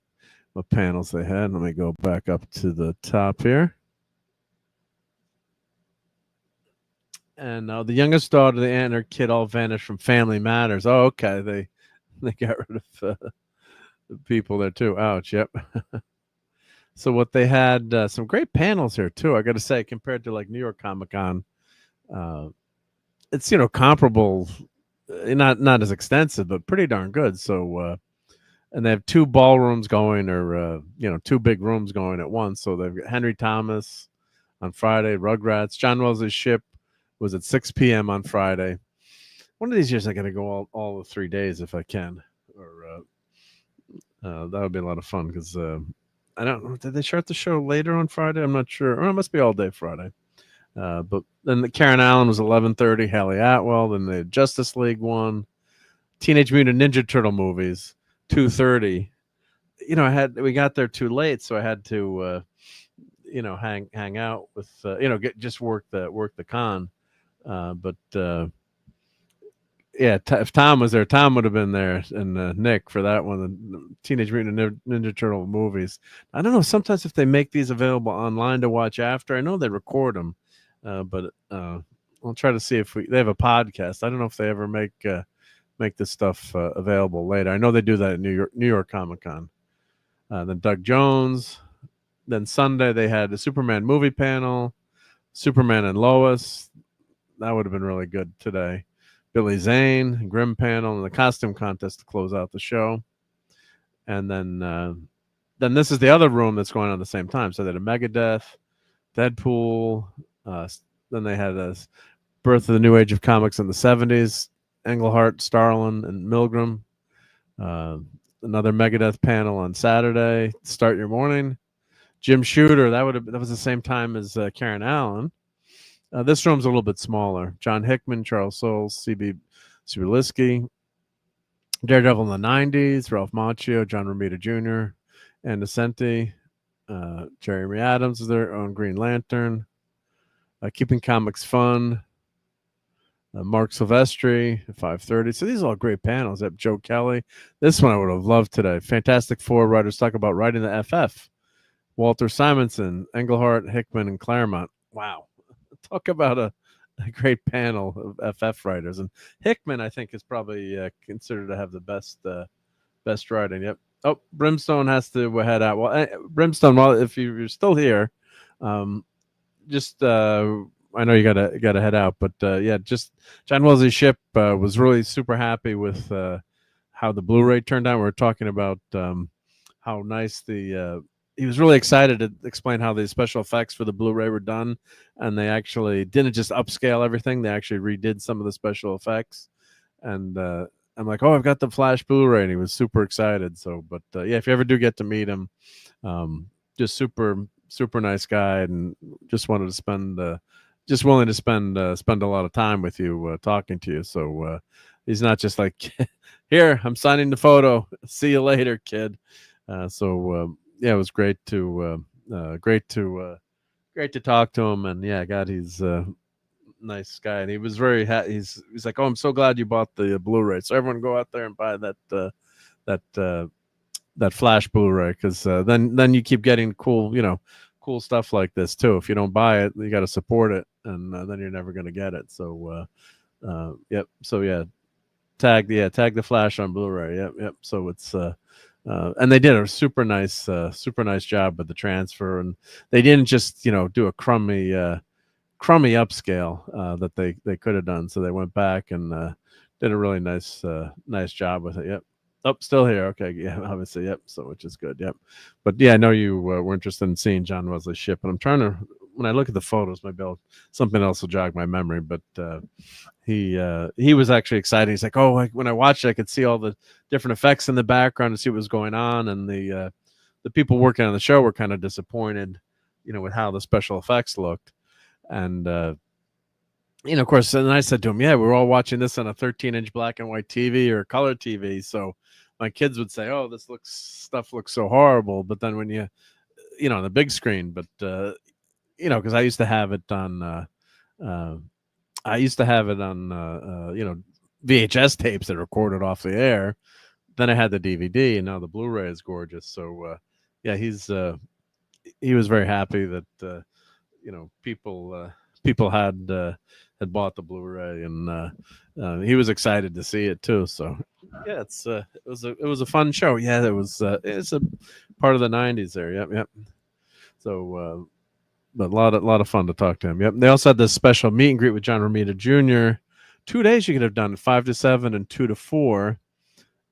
what panels they had. Let me go back up to the top here. And the youngest daughter, the aunt, and her kid all vanished from Family Matters. Oh, okay. They got rid of the people there too. Ouch. Yep. So what they had, some great panels here too. I got to say, compared to like New York Comic Con, it's comparable, not as extensive, but pretty darn good. So, and they have two ballrooms going, or two big rooms going at once. So they've got Henry Thomas on Friday, Rugrats, John Wesley Shipp was at 6 p.m. on Friday. One of these years I got to go all the 3 days if I can, or that would be a lot of fun because I don't know. Did they start the show later on Friday? I'm not sure. Or it must be all day Friday. But then the Karen Allen was 11:30. Hallie Atwell. Then the Justice League one. Teenage Mutant Ninja Turtle movies 2:30. We got there too late, so I had to hang out with work the con. If Tom was there, Tom would have been there, and Nick for that one, the Teenage Mutant Ninja Turtle movies. I don't know. Sometimes if they make these available online to watch after, I know they record them, but I'll try to see if they have a podcast. I don't know if they ever make this stuff available later. I know they do that at New York Comic Con. Then Doug Jones. Then Sunday they had the Superman movie panel, Superman and Lois. That would have been really good today. Billy Zane, Grimm panel, and the costume contest to close out the show. And then this is the other room that's going on at the same time. So they had a Megadeth, Deadpool. Then they had a Birth of the New Age of Comics in the 70s, Englehart, Starlin, and Milgram. Another Megadeth panel on Saturday. Start Your Morning. Jim Shooter, that was the same time as Karen Allen. This room's a little bit smaller. John Hickman, Charles Soules, C.B. Suberlisky, Daredevil in the 90s, Ralph Macchio, John Romita Jr., and Vicente, Jeremy Adams is there on Green Lantern, Keeping Comics Fun, Mark Silvestri at 5:30. So these are all great panels. Joe Kelly. This one I would have loved today. Fantastic Four writers talk about writing the FF. Walter Simonson, Englehart, Hickman, and Claremont. Wow. Talk about a great panel of FF writers. And Hickman, I think, is probably considered to have the best writing. Yep. Oh, Brimstone has to head out. Well, Brimstone, if you're still here, I know you gotta head out, but just John Wesley Shipp was really super happy with how the Blu-ray turned out. We were talking about how nice he was really excited to explain how the special effects for the Blu-ray were done, and they actually didn't just upscale everything; they actually redid some of the special effects. And I'm like, "Oh, I've got the Flash Blu-ray," and he was super excited. So, but if you ever do get to meet him, just super nice guy, and just wanted to spend, just willing to spend a lot of time with you, talking to you. So he's not just like, "Here, I'm signing the photo. See you later, kid." It was great to talk to him, and God, he's a nice guy, and he was very he's like, "Oh, I'm so glad you bought the Blu-ray." So everyone go out there and buy that Flash Blu-ray, because then you keep getting cool stuff like this too. If you don't buy it, you got to support it, and then you're never going to get it. So tag the Flash on Blu-ray. Yep. So it's and they did a super nice job with the transfer, and they didn't just do a crummy upscale that they could have done. So they went back and did a really nice job with it. Yep. Oh, still here. Okay, yeah, obviously, yep. So, which is good, yep. But yeah, I know you were interested in seeing John Wesley's ship, and I'm trying to. When I look at the photos, maybe something else will jog my memory. But he was actually excited. He's like, oh, when I watched it, I could see all the different effects in the background and see what was going on, and the people working on the show were kind of disappointed, with how the special effects looked, and. Of course, and I said to him, yeah, we were all watching this on a 13-inch black and white TV or color TV. So my kids would say, oh, stuff looks so horrible. But then when on the big screen, but, because I used to have it on, VHS tapes that recorded off the air. Then I had the DVD, and now the Blu-ray is gorgeous. So, yeah, he was very happy that, people had bought the Blu-ray, and he was excited to see it too. So yeah, it was a fun show. Yeah, it's a part of the '90s there. Yep. So, but a lot of fun to talk to him. Yep. They also had this special meet and greet with John Romita Jr. 2 days you could have done 5 to 7 and 2 to 4,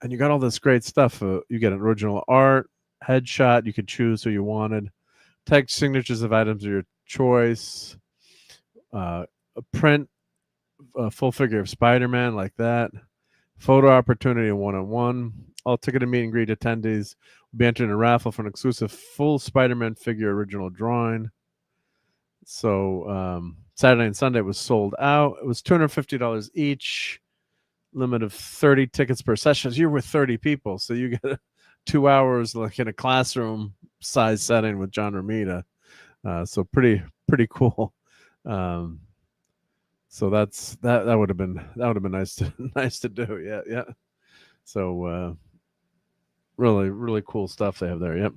and you got all this great stuff. You get an original art, headshot. You could choose who you wanted, text signatures of items of your choice. A print, a full figure of Spider-Man like that, photo opportunity 1-on-1. All ticketed meet and greet attendees will be entered in a raffle for an exclusive full Spider-Man figure original drawing. So Saturday and Sunday was sold out. It was $250 each, limit of 30 tickets per session. You're with 30 people, so you get 2 hours like in a classroom size setting with John Romita. So pretty cool. So that would have been nice to do. Yeah. So really cool stuff they have there. Yep.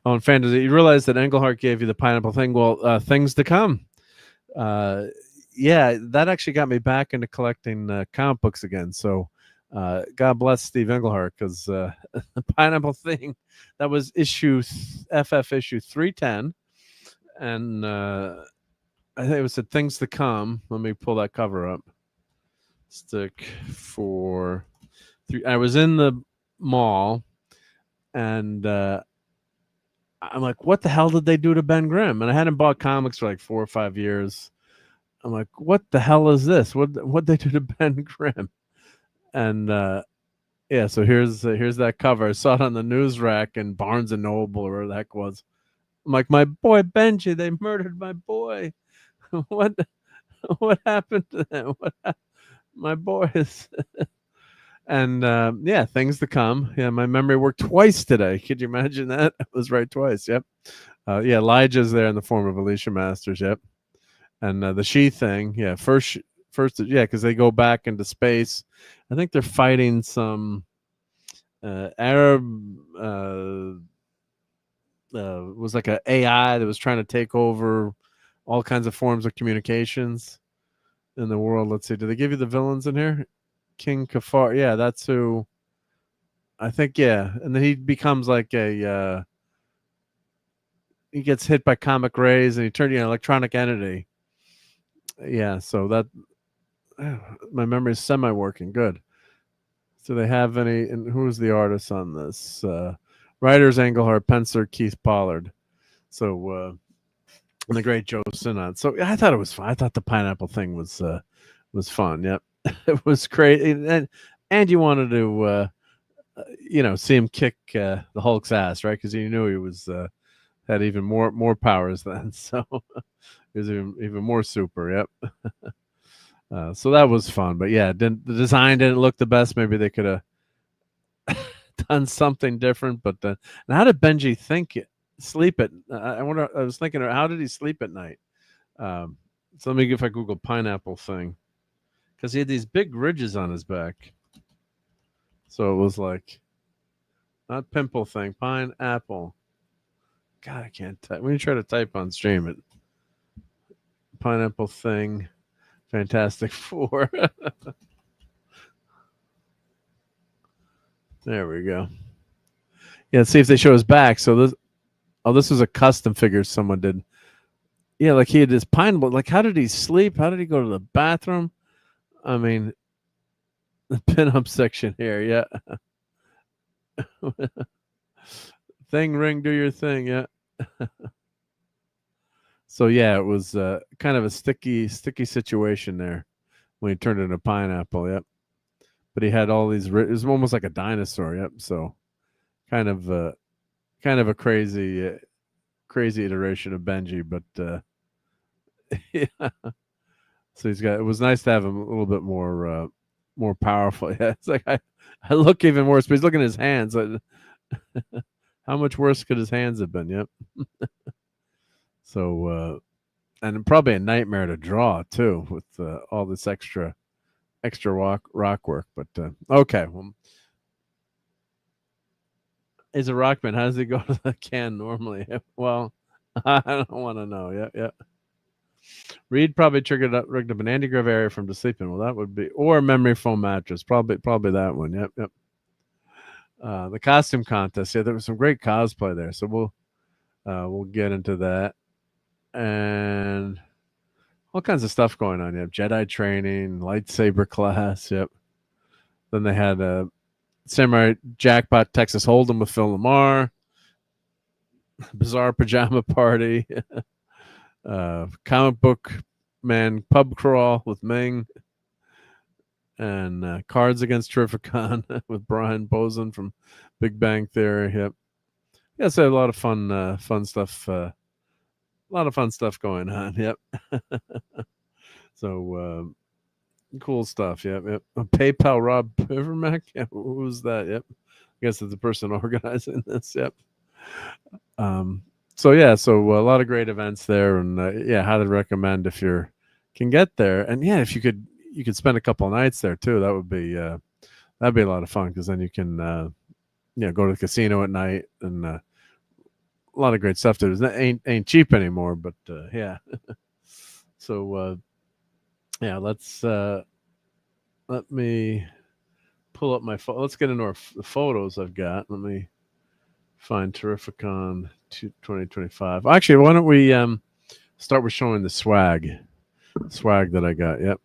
On Fantasy, you realize that Englehart gave you the pineapple thing. Well, things to come. Yeah, that actually got me back into collecting comic books again. So God bless Steve Englehart, because the pineapple thing, that was FF issue 310, and I think it was Things to Come. Let me pull that cover up. Stick for 3. I was in the mall, and I'm like, what the hell did they do to Ben Grimm? And I hadn't bought comics for like 4 or 5 years. I'm like, what the hell is this? What they do to Ben Grimm? And yeah, so here's that cover. I saw it on the news rack in Barnes and Noble or where the heck was. I'm like, my boy Benji, they murdered my boy. What happened to them? My boys. And yeah, things to come. Yeah, my memory worked twice today. Could you imagine that? It was right twice. Yep. Yeah, Elijah's there in the form of Alicia Masters. Yep. And the she thing. Yeah, first. Yeah, because they go back into space. I think they're fighting some Arab. Was like an AI that was trying to take over all kinds of forms of communications in the world. Let's see. Do they give you the villains in here? King Kafar. Yeah, that's who. I think, yeah. And then he becomes like he gets hit by comic rays and he turns an electronic entity. Yeah, so that my memory is semi-working. Good. So they have any, and who's the artist on this? Writers Englehart, penciler Keith Pollard. So and the great Joe Sinnott. So I thought it was fun. I thought the pineapple thing was fun. Yep. It was great. And you wanted to see him kick the Hulk's ass, right? Because you knew he was had even more powers then. So he was even more super. Yep. So that was fun. But yeah, the design didn't look the best. Maybe they could have done something different. But and how did Benji sleep at? I wonder. I was thinking, how did he sleep at night? So let me if I Google pineapple thing, because he had these big ridges on his back. So it was like, not pimple thing, pineapple. God, I can't type. When you try to type on stream it, pineapple thing, Fantastic Four. There we go. Yeah, let's see if they show his back. So this was a custom figure someone did. Yeah, like he had this pineapple. Like, how did he sleep? How did he go to the bathroom? I mean, the pinup section here, yeah. Thing ring, do your thing, yeah. So yeah, it was kind of a sticky situation there when he turned into pineapple. Yep. But he had all these. It was almost like a dinosaur. Yep. So kind of a crazy iteration of Benji, but yeah. So he's got. It was nice to have him a little bit more powerful. Yeah. It's like I look even worse, but he's looking at his hands. How much worse could his hands have been? Yep. So and probably a nightmare to draw too with all this extra rock work. But okay, well, he's a rockman. How does he go to the can normally? Well, I don't want to know. Yeah. Reed probably rigged up an anti-grav area from to sleep in. Well, that would be, or a memory foam mattress. Probably that one. Yep. The costume contest. Yeah, there was some great cosplay there. So we'll get into that. And all kinds of stuff going on. You have Jedi training, lightsaber class. Yep. Then they had a Samurai Jackpot Texas Hold'em with Phil Lamar, Bizarre Pajama Party, Comic Book Man Pub Crawl with Ming, and Cards Against Terrificon with Brian Bozen from Big Bang Theory. Yep. Yeah, so a lot of fun stuff. A lot of fun stuff going on. Yep. So cool stuff. Yep. PayPal Rob Pivermack. Yeah, who was that? Yep. I guess it's the person organizing this. Yep. So a lot of great events there, and highly recommend if you can get there. And yeah, if you could spend a couple of nights there too. That would be that'd be a lot of fun, because then you can go to the casino at night, and a lot of great stuff. Ain't cheap anymore, but yeah. So let me pull up my let's get into the photos I've got. Let me find Terrificon 2025. Actually, why don't we start with showing the swag that I got. Yep.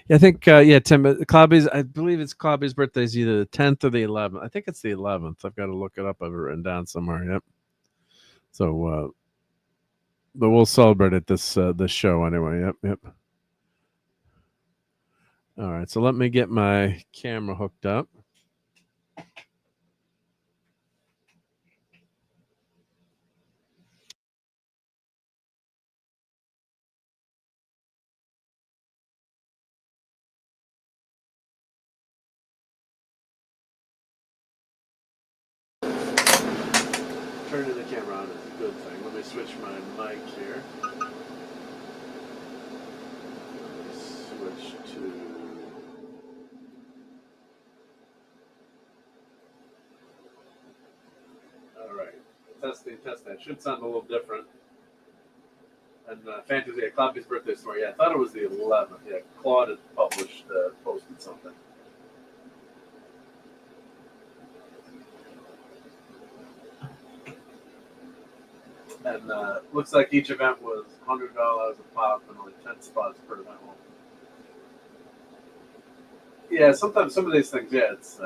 Yeah, I think Tim, Clobby's, I believe it's Clobby's birthday is either the 10th or the 11th. I think it's the 11th. I've got to look it up. I've written down somewhere. Yep. So but we'll celebrate it this show anyway. Yep. All right, so let me get my camera hooked up. Turning the camera on is a good thing. Let me switch my mic here. Let me switch to... All right. Testing. It should sound a little different. And Fantasy, Cloppy's birthday story. Yeah, I thought it was the 11th. Yeah, Claude had posted something. And looks like each event was $100 a pop, and only 10 spots per event. Yeah, sometimes some of these things, it's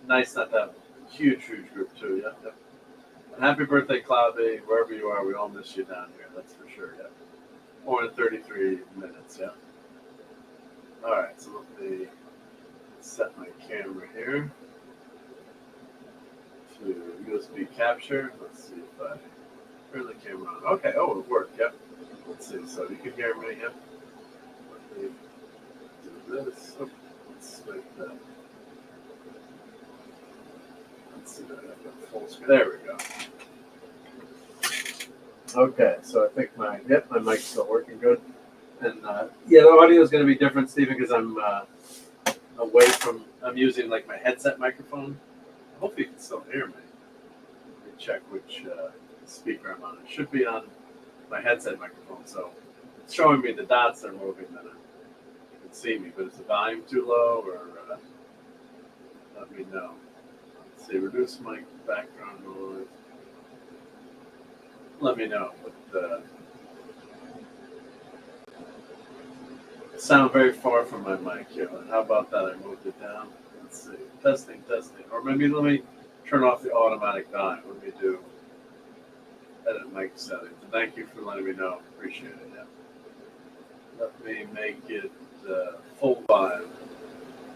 nice not to have a huge group too. Yeah. And happy birthday, Cloudy, wherever you are. We all miss you down here. That's for sure. Yeah. More than 33 minutes. Yeah. All right. So let me set my camera here to USB capture. Let's see if I turn the camera on. Okay. Oh, it worked. Yep. Let's see. So you can hear me. Yep. Let me do this. Oh, let's make that. Let's see that I've got full screen. There we go. Okay, so I think my mic's still working good. And the audio is going to be different, Stephen, because I'm I'm using like my headset microphone. Hopefully you can still hear me. Let me check which speaker I'm on. It should be on my headset microphone. So it's showing me the dots are moving, then you can see me. But is the volume too low, or let me know. Let's see, reduce mic background noise. Let me know. But sound very far from my mic here. How about that? I moved it down. let's see. Testing. Or maybe let me turn off the automatic dying. Let me do edit mic settings. Thank you for letting me know. Appreciate it. Yeah. Let me make it full volume.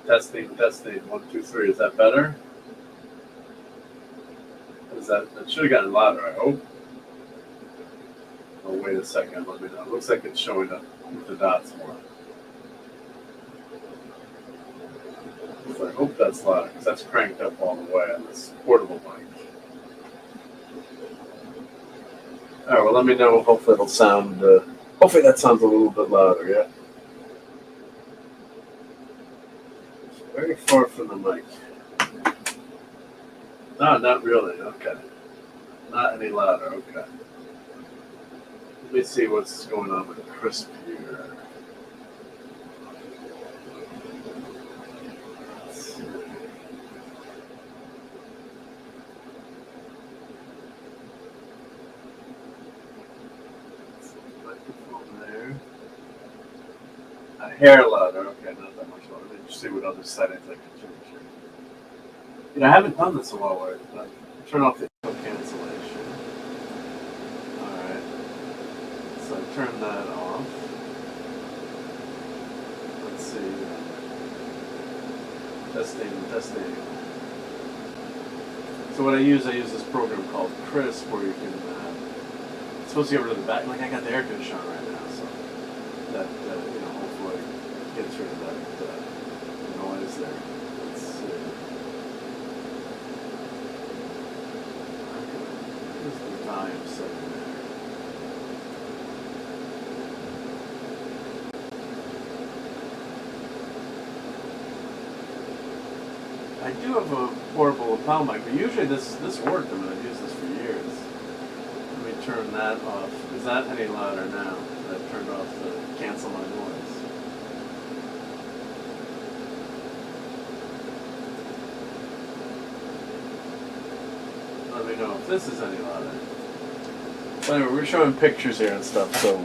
Testing. 1, 2, 3. Is that better? That should have gotten louder, I hope. Oh, wait a second. Let me know. It looks like it's showing up with the dots more. So I hope that's louder because that's cranked up all the way on this portable mic. All right, well, let me know. Hopefully it'll sound, hopefully that sounds a little bit louder, yeah? It's very far from the mic. No, not really, okay. Not any louder, okay. Let me see what's going on with the crisp here. A hair louder, okay, not that much louder. Let me just see what other settings I can change here. You know, I haven't done this in a while where I turn off the cancellation. Alright. So I turn that off. Let's see. Testing. So what I use this program called Crisp where you can, it's supposed to get rid of the back, like I got the air conditioner on right now, so that, hopefully gets rid of that noise there. Let's see. Where's the time setting there? I do have a portable lapel mic, but usually this worked. I mean, I've used this for years. Let me turn that off. Is that any louder now? I've turned off to cancel my noise. Let me know if this is any louder. Well, anyway, we're showing pictures here and stuff, so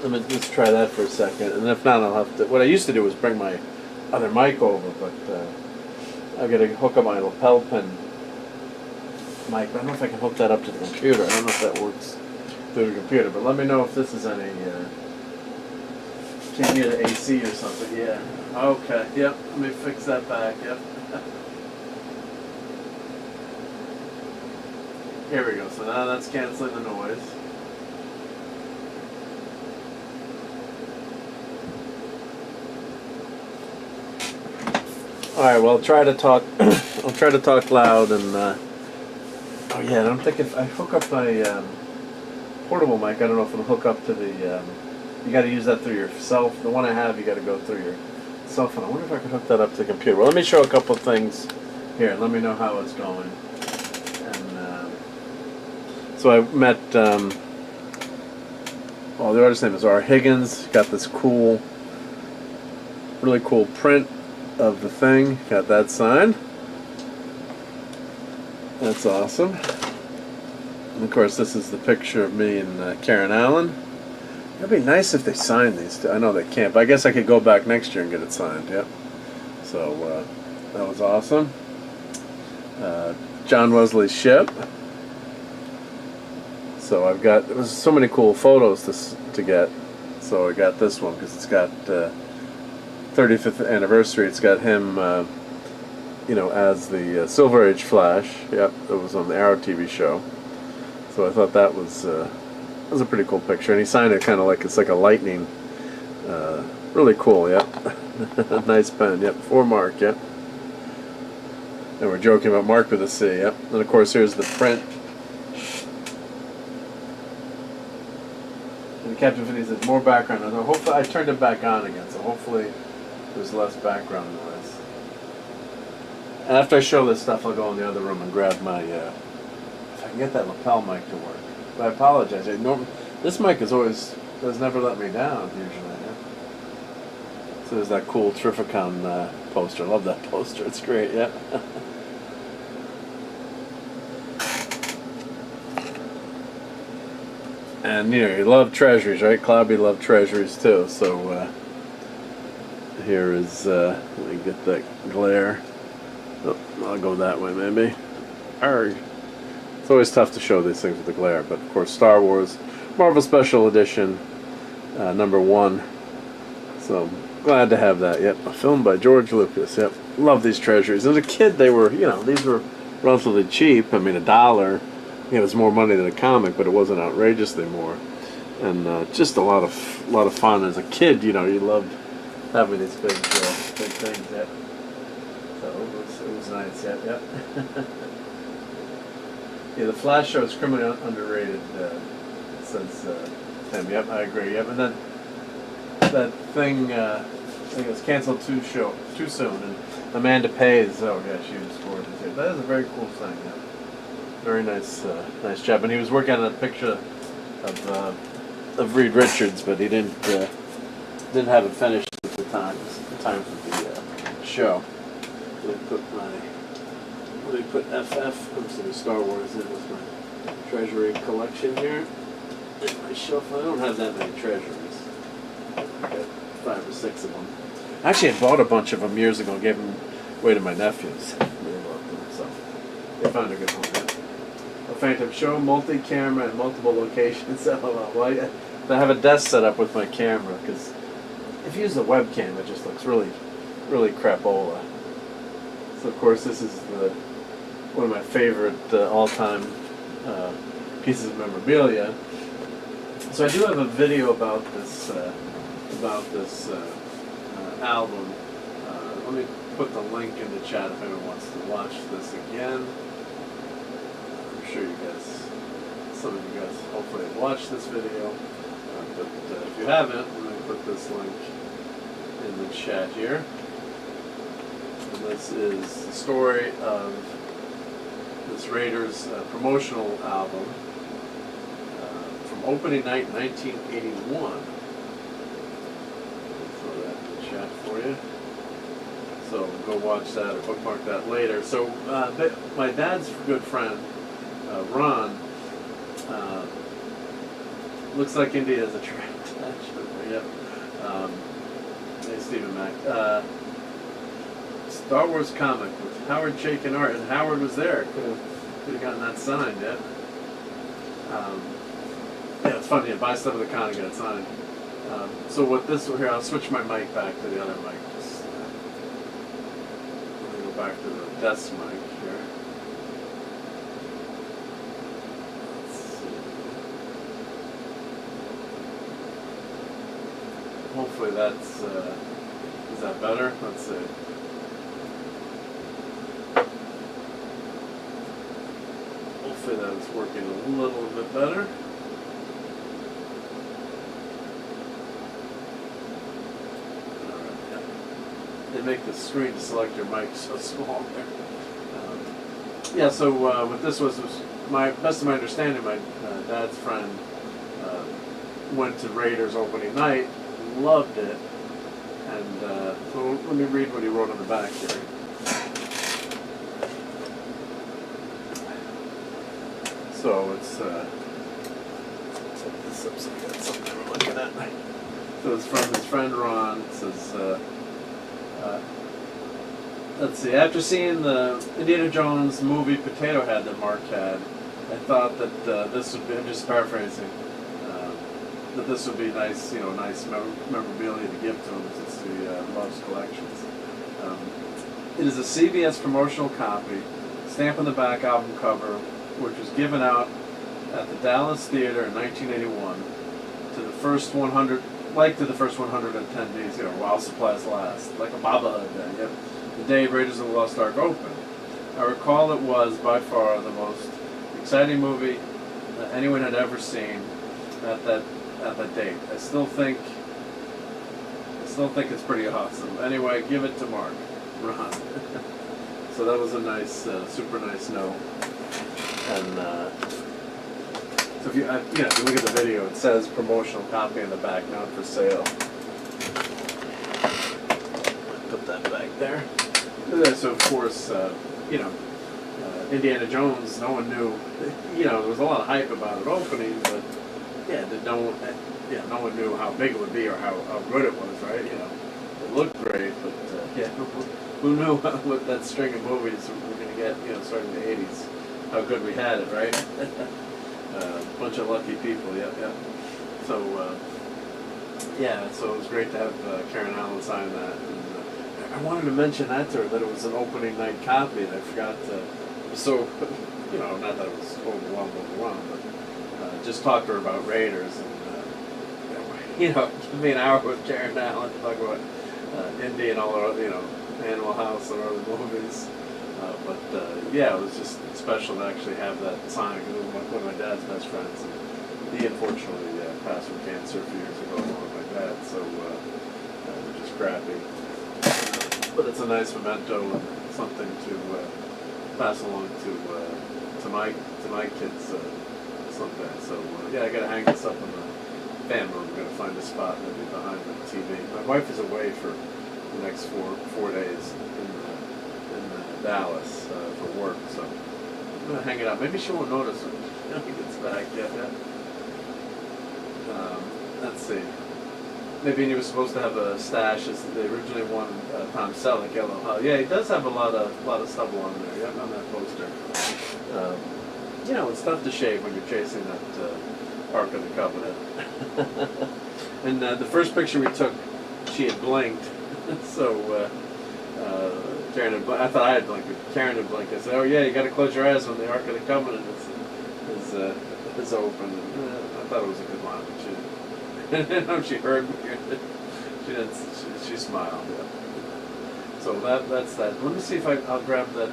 let me just try that for a second. And if not, I'll have to. What I used to do was bring my other mic over, but I've got to hook up my lapel pin mic. I don't know if I can hook that up to the computer. I don't know if that works through the computer, but let me know if this is any. Can't hear the AC or something. Yeah. Okay. Yep. Let me fix that back. Yep. Here we go. So now that's canceling the noise. All right. Well, I'll try to talk. I'll try to talk loud and. Oh yeah, I don't think if I hook up my portable mic, I don't know if it'll hook up to the. You got to use that through your cell. The one I have, you got to go through your cell phone. I wonder if I can hook that up to the computer. Well, let me show a couple of things here. Let me know how it's going. And so I met. The artist's name is R. Higgins. Got this cool, really cool print of the thing. Got that signed. That's awesome. And of course, this is the picture of me and Karen Allen. It'd be nice if they signed these. I know they can't, but I guess I could go back next year and get it signed. Yep. So that was awesome. John Wesley Ship. So I've got, there was so many cool photos to get. So I got this one because it's got 35th anniversary. It's got him, as the Silver Age Flash. Yep, it was on the Arrow TV show. So I thought that was a pretty cool picture. And he signed it kind of like it's like a lightning. Really cool, yep. Nice pen, yep. For Marc, yep. And we're joking about Marc with a C, yep. And of course here's the print. And Captain Finney says more background noise. Hopefully I turned it back on again, so hopefully there's less background noise. And after I show this stuff, I'll go in the other room and grab my, if I can get that lapel mic to work. But I apologize. This mic has never let me down, usually. Yeah? So there's that cool Terrificon poster. I love that poster. It's great, yeah. And, you love treasuries, right? Clobby loved treasuries, too. So here is, let me get that glare. Oh, I'll go that way, maybe. Arrgh. It's always tough to show these things with the glare, but of course, Star Wars, Marvel Special Edition, #1. So glad to have that. Yep, a film by George Lucas. Yep, love these treasuries. As a kid, they were, these were relatively cheap. I mean, $1. It was more money than a comic, but it wasn't outrageously more. And just a lot of fun as a kid. You loved having these big things. Yep. So it was nice. Yep. Yeah, the Flash show is criminally underrated, says Tim. Yep, I agree. Yep, and then that thing, I think it was canceled too soon, and Amanda Pays, she was gorgeous. Yeah, that is a very cool thing. Yeah. Very nice job. And he was working on a picture of Reed Richards, but he didn't have it finished at the time for the show. Let me put FF, I'm sorry, Star Wars in with my treasury collection here. In my shelf, I don't have that many treasuries. I've got 5 or 6 of them. Actually, I bought a bunch of them years ago and gave them away to my nephews. They loved them, so they found a good home. A Phantom Show, multi-camera and multiple locations. Well, I have a desk set up with my camera because if you use the webcam, it just looks really, really crapola. So of course, this is one of my favorite all-time pieces of memorabilia. So I do have a video about this album. Let me put the link in the chat if anyone wants to watch this again. I'm sure some of you guys hopefully have watched this video, but if you haven't, let me put this link in the chat here. And this is the story of this Raiders promotional album from opening night 1981. I'll throw that in the chat for you. So go watch that or bookmark that later. So my dad's good friend, Ron, looks like India has a track attached. Yep. Hey, Stephen Mack. Star Wars comic with Howard, Jake, and Art, and Howard was there. Could have gotten that signed, yeah. Yeah, it's funny. Buy stuff at the con and get it signed. So what this here, I'll switch my mic back to the other mic. Just, let me go back to the desk mic here. Let's see. Hopefully that's is that better? Let's see. Hopefully that's working a little bit better. Alright, yeah. They make the screen to select your mic so small there. Yeah, so what this was my best of my understanding, my dad's friend went to Raiders opening night, loved it, and so let me read what he wrote on the back here. So it's set this up so we got something we're looking at. So it's from his friend Ron. It says, let's see. After seeing the Indiana Jones movie Potato Head that Mark had, I thought that this would be. I'm just paraphrasing. That this would be nice, nice memorabilia to give to him since he loves collections. It is a CBS promotional copy, stamp on the back album cover, which was given out at the Dallas Theater in 1981 to the first 100 attendees, while supplies last, like a Baba day. Yep. The day Raiders of the Lost Ark opened. I recall it was by far the most exciting movie that anyone had ever seen at that date. I still think it's pretty awesome. Anyway, give it to Mark, Ron. So that was a nice, super nice note. And so if you look at the video, it says promotional copy in the back, not for sale. Put that back there. So of course, Indiana Jones. No one knew. There was a lot of hype about it opening, but no one knew how big it would be or how good it was, right? looked great, but yeah, who knew what that string of movies we were gonna get, starting in the '80s? How good we had it, right? Bunch of lucky people, yeah. So yeah, so it was great to have Karen Allen sign that. And, I wanted to mention that to her, that it was an opening night copy, and I forgot to. So, not that it was overwhelmed, but just talk to her about Raiders, and be an hour with Karen Allen, talk about Indy and all our, Animal House and other movies. But yeah, it was just special to actually have that sign. It was one of my dad's best friends, and he unfortunately passed from cancer a few years ago along with my dad, so which is crappy. But it's a nice memento and something to pass along to my kids someday. So yeah, I got to hang this up in the fan room. I'm gonna find a spot maybe behind the TV. My wife is away for the next four days in Dallas for work, so I'm gonna hang it up. Maybe she won't notice when she gets back. Yeah. Let's see. Maybe he was supposed to have a stash. As they originally wanted Tom Selleck, Yellow Hell. Yeah, he does have a lot of stubble on there. Yeah, on that poster. It's tough to shave when you're chasing that Ark of the Covenant. And the first picture we took, she had blinked, so Karen had I thought I had blinked, but Karen had blinked. I said, "Oh yeah, you got to close your eyes when the Ark of the Covenant is open." And, I thought it was a good line, but she heard me. She smiled. Yeah. So that's that. Let me see if I'll grab that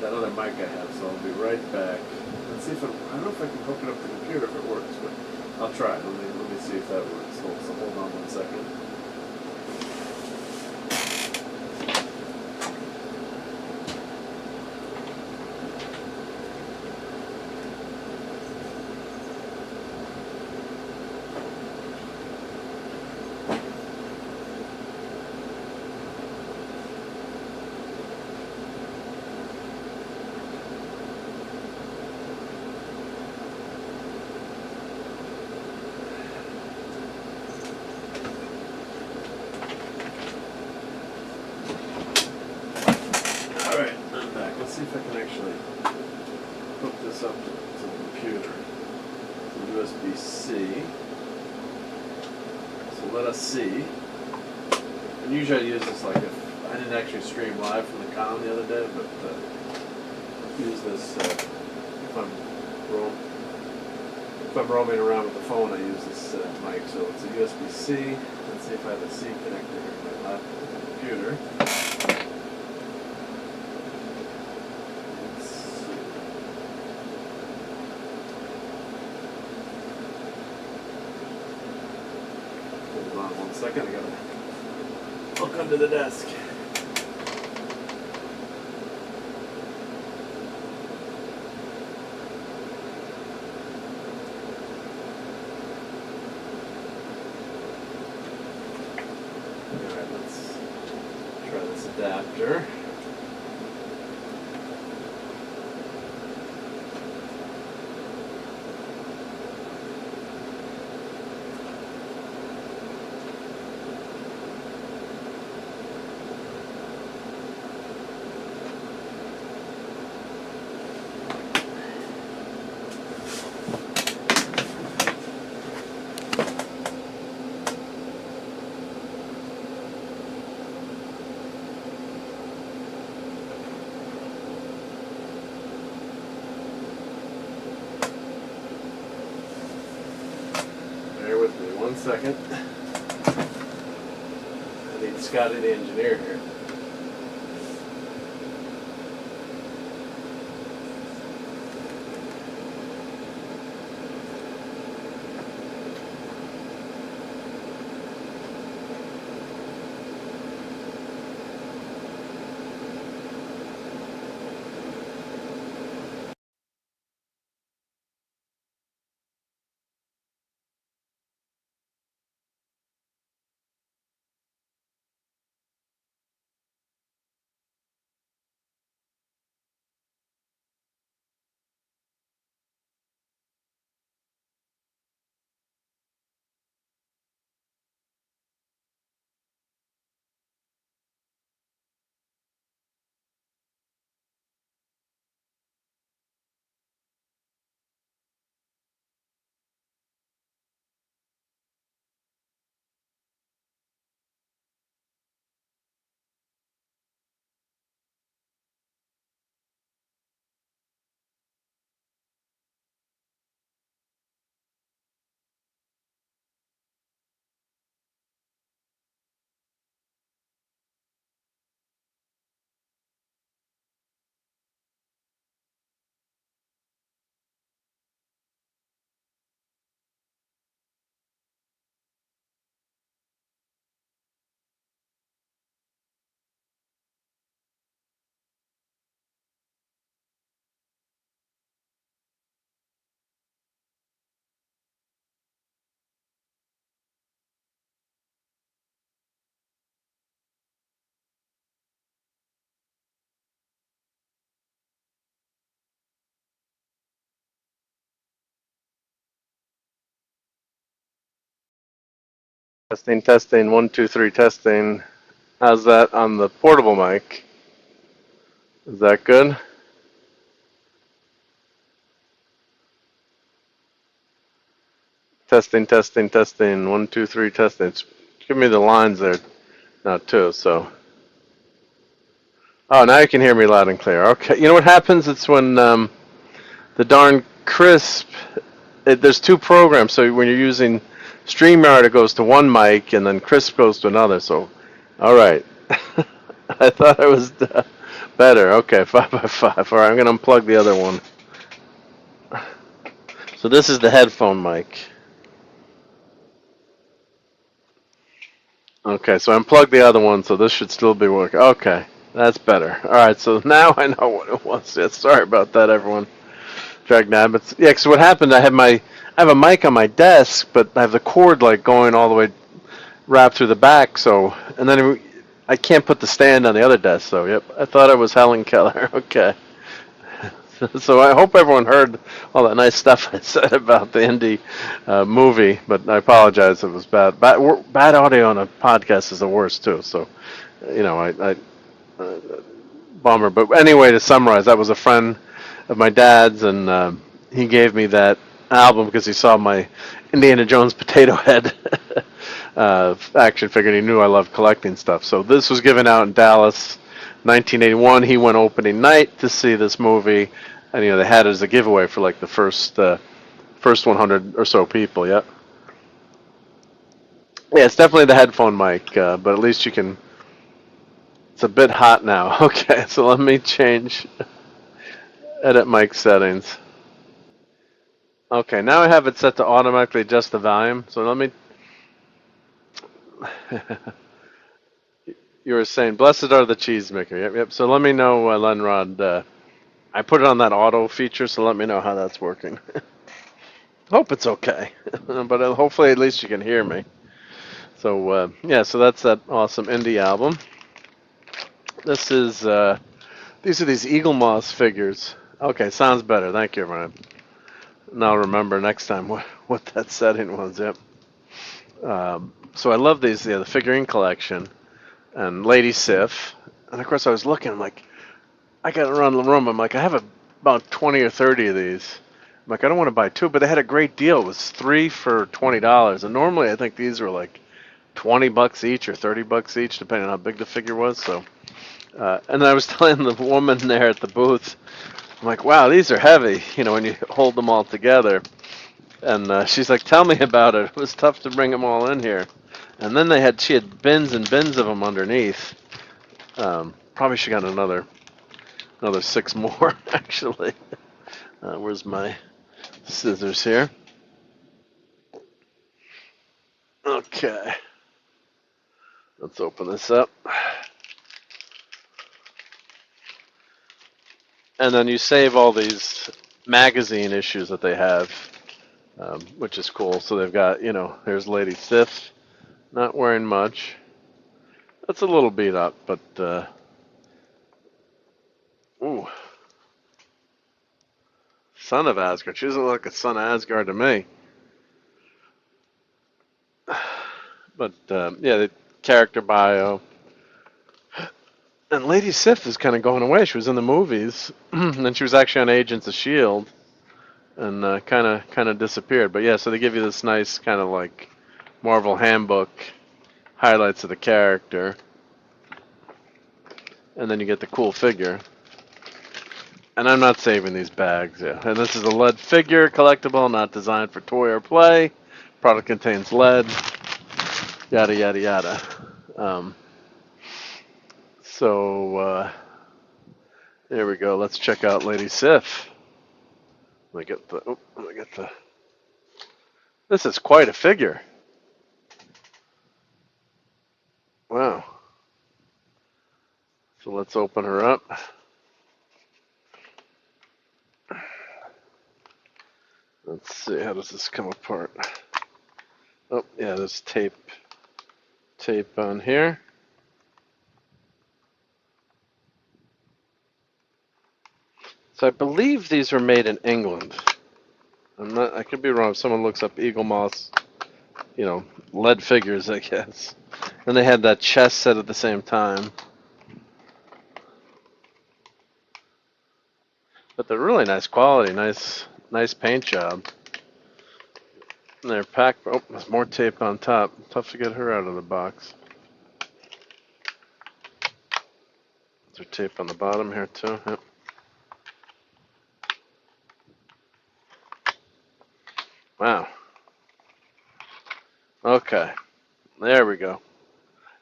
other mic I have. So I'll be right back. Let's see if I don't know if I can hook it up to the computer if it works, but I'll try. Let me see if that works. So hold on 1 second. Alright, I'm back. Let's see if I can actually hook this up to the computer. USB-C. So let us see. And usually I use this like if I didn't actually stream live from the con the other day, but use this if I'm roaming around with the phone. I use this mic. So it's a USB-C. Let's see if I have a C connector here in my computer. Hold on 1 second, I gotta hook under the desk. Alright, let's try this adapter. Bear with me 1 second. I need Scotty the engineer here. Testing, testing, 1, 2, 3, testing. How's that on the portable mic? Is that good? Testing, testing, testing, 1, 2, 3, testing. Give me the lines there now too, so. Oh, now you can hear me loud and clear. Okay, you know what happens? It's when the darn crisp, there's two programs, so when you're using StreamYard, it goes to one mic, and then crisp goes to another, so, all right. I thought it was better. Okay, 5 by 5. All right, I'm going to unplug the other one. So this is the headphone mic. Okay, so I unplugged the other one, so this should still be working. Okay, that's better. All right, so now I know what it was. Yeah, sorry about that, everyone. Dragnet, but yeah, so what happened? I have a mic on my desk, but I have the cord like going all the way wrapped through the back. So, and then I can't put the stand on the other desk. So, yep, I thought it was Helen Keller. Okay. So I hope everyone heard all that nice stuff I said about the indie movie, but I apologize. It was bad. Bad audio on a podcast is the worst too. So, you know, bummer. But anyway, to summarize, that was a friend of my dad's, and he gave me that album because he saw my Indiana Jones potato head action figure, and he knew I loved collecting stuff. So this was given out in Dallas, 1981. He went opening night to see this movie, and you know they had it as a giveaway for like the first 100 or so people. Yeah, yeah, it's definitely the headphone mic, but at least you can. It's a bit hot now. Okay, so let me change. Edit mic settings. Okay, now I have it set to automatically adjust the volume. So let me. You were saying, blessed are the cheesemaker. Yep, yep. So let me know, Lenrod. I put it on that auto feature, so let me know how that's working. Hope it's okay, but hopefully at least you can hear me. So yeah, so that's that awesome indie album. This is these are these Eagle Moss figures. Okay, sounds better. Thank you, Ryan. And I'll remember next time what that setting was. Yep. So I love these. Yeah, the figurine collection and Lady Sif. And of course, I was looking. I'm like, I got around the room. I'm like, I have about 20 or 30 of these. I'm like, I don't want to buy two, but they had a great deal. It was 3 for $20. And normally, I think these were like $20 each or $30 each, depending on how big the figure was. So, and I was telling the woman there at the booth, I'm like, wow, these are heavy, you know, when you hold them all together. And she's like, tell me about it. It was tough to bring them all in here. And then she had bins and bins of them underneath. Probably she got another 6 more, actually. Where's my scissors here? Okay. Let's open this up. And then you save all these magazine issues that they have, which is cool. So they've got, you know, here's Lady Sif, not wearing much. That's a little beat up, but, ooh. Son of Asgard. She doesn't look like a son of Asgard to me. But, yeah, the character bio. And Lady Sif is kind of going away. She was in the movies, and then she was actually on Agents of S.H.I.E.L.D., and kind of disappeared. But yeah, so they give you this nice kind of like Marvel handbook highlights of the character, and then you get the cool figure. And I'm not saving these bags, yeah. And this is a lead figure, collectible, not designed for toy or play. Product contains lead, yada, yada, yada. So, there we go. Let's check out Lady Sif. Let me get the, this is quite a figure. Wow. So let's open her up. Let's see, how does this come apart? Oh, yeah, there's tape on here. So I believe these were made in England. I could be wrong. If someone looks up Eagle Moss you know, lead figures, I guess. And they had that chest set at the same time. But they're really nice quality, nice paint job. And they're packed. Oh, there's more tape on top. Tough to get her out of the box. Is there tape on the bottom here too? Yep. Wow. Okay. There we go.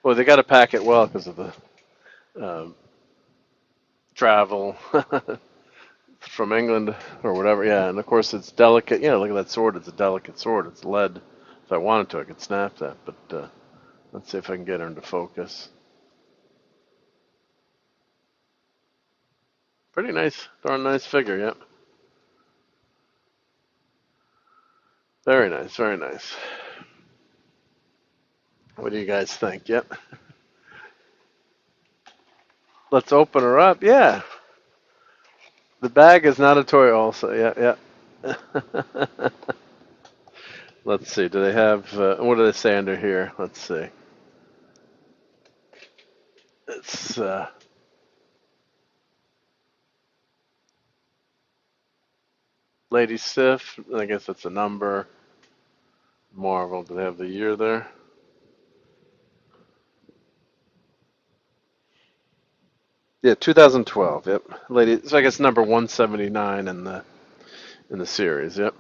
Well, they got to pack it well because of the travel from England or whatever. Yeah, and of course it's delicate. Yeah, look at that sword. It's a delicate sword. It's lead. If I wanted to, I could snap that. But let's see if I can get her into focus. Pretty nice, darn nice figure. Yep. Very nice, very nice. What do you guys think? Yep. Let's open her up. Yeah. The bag is not a toy also. Yeah, yeah. Let's see. Do they have, what do they say under here? Let's see. It's, Lady Sif. I guess it's a number. Marvel. Do they have the year there? Yeah, 2012. Yep, lady. So I guess number 179 in the series. Yep.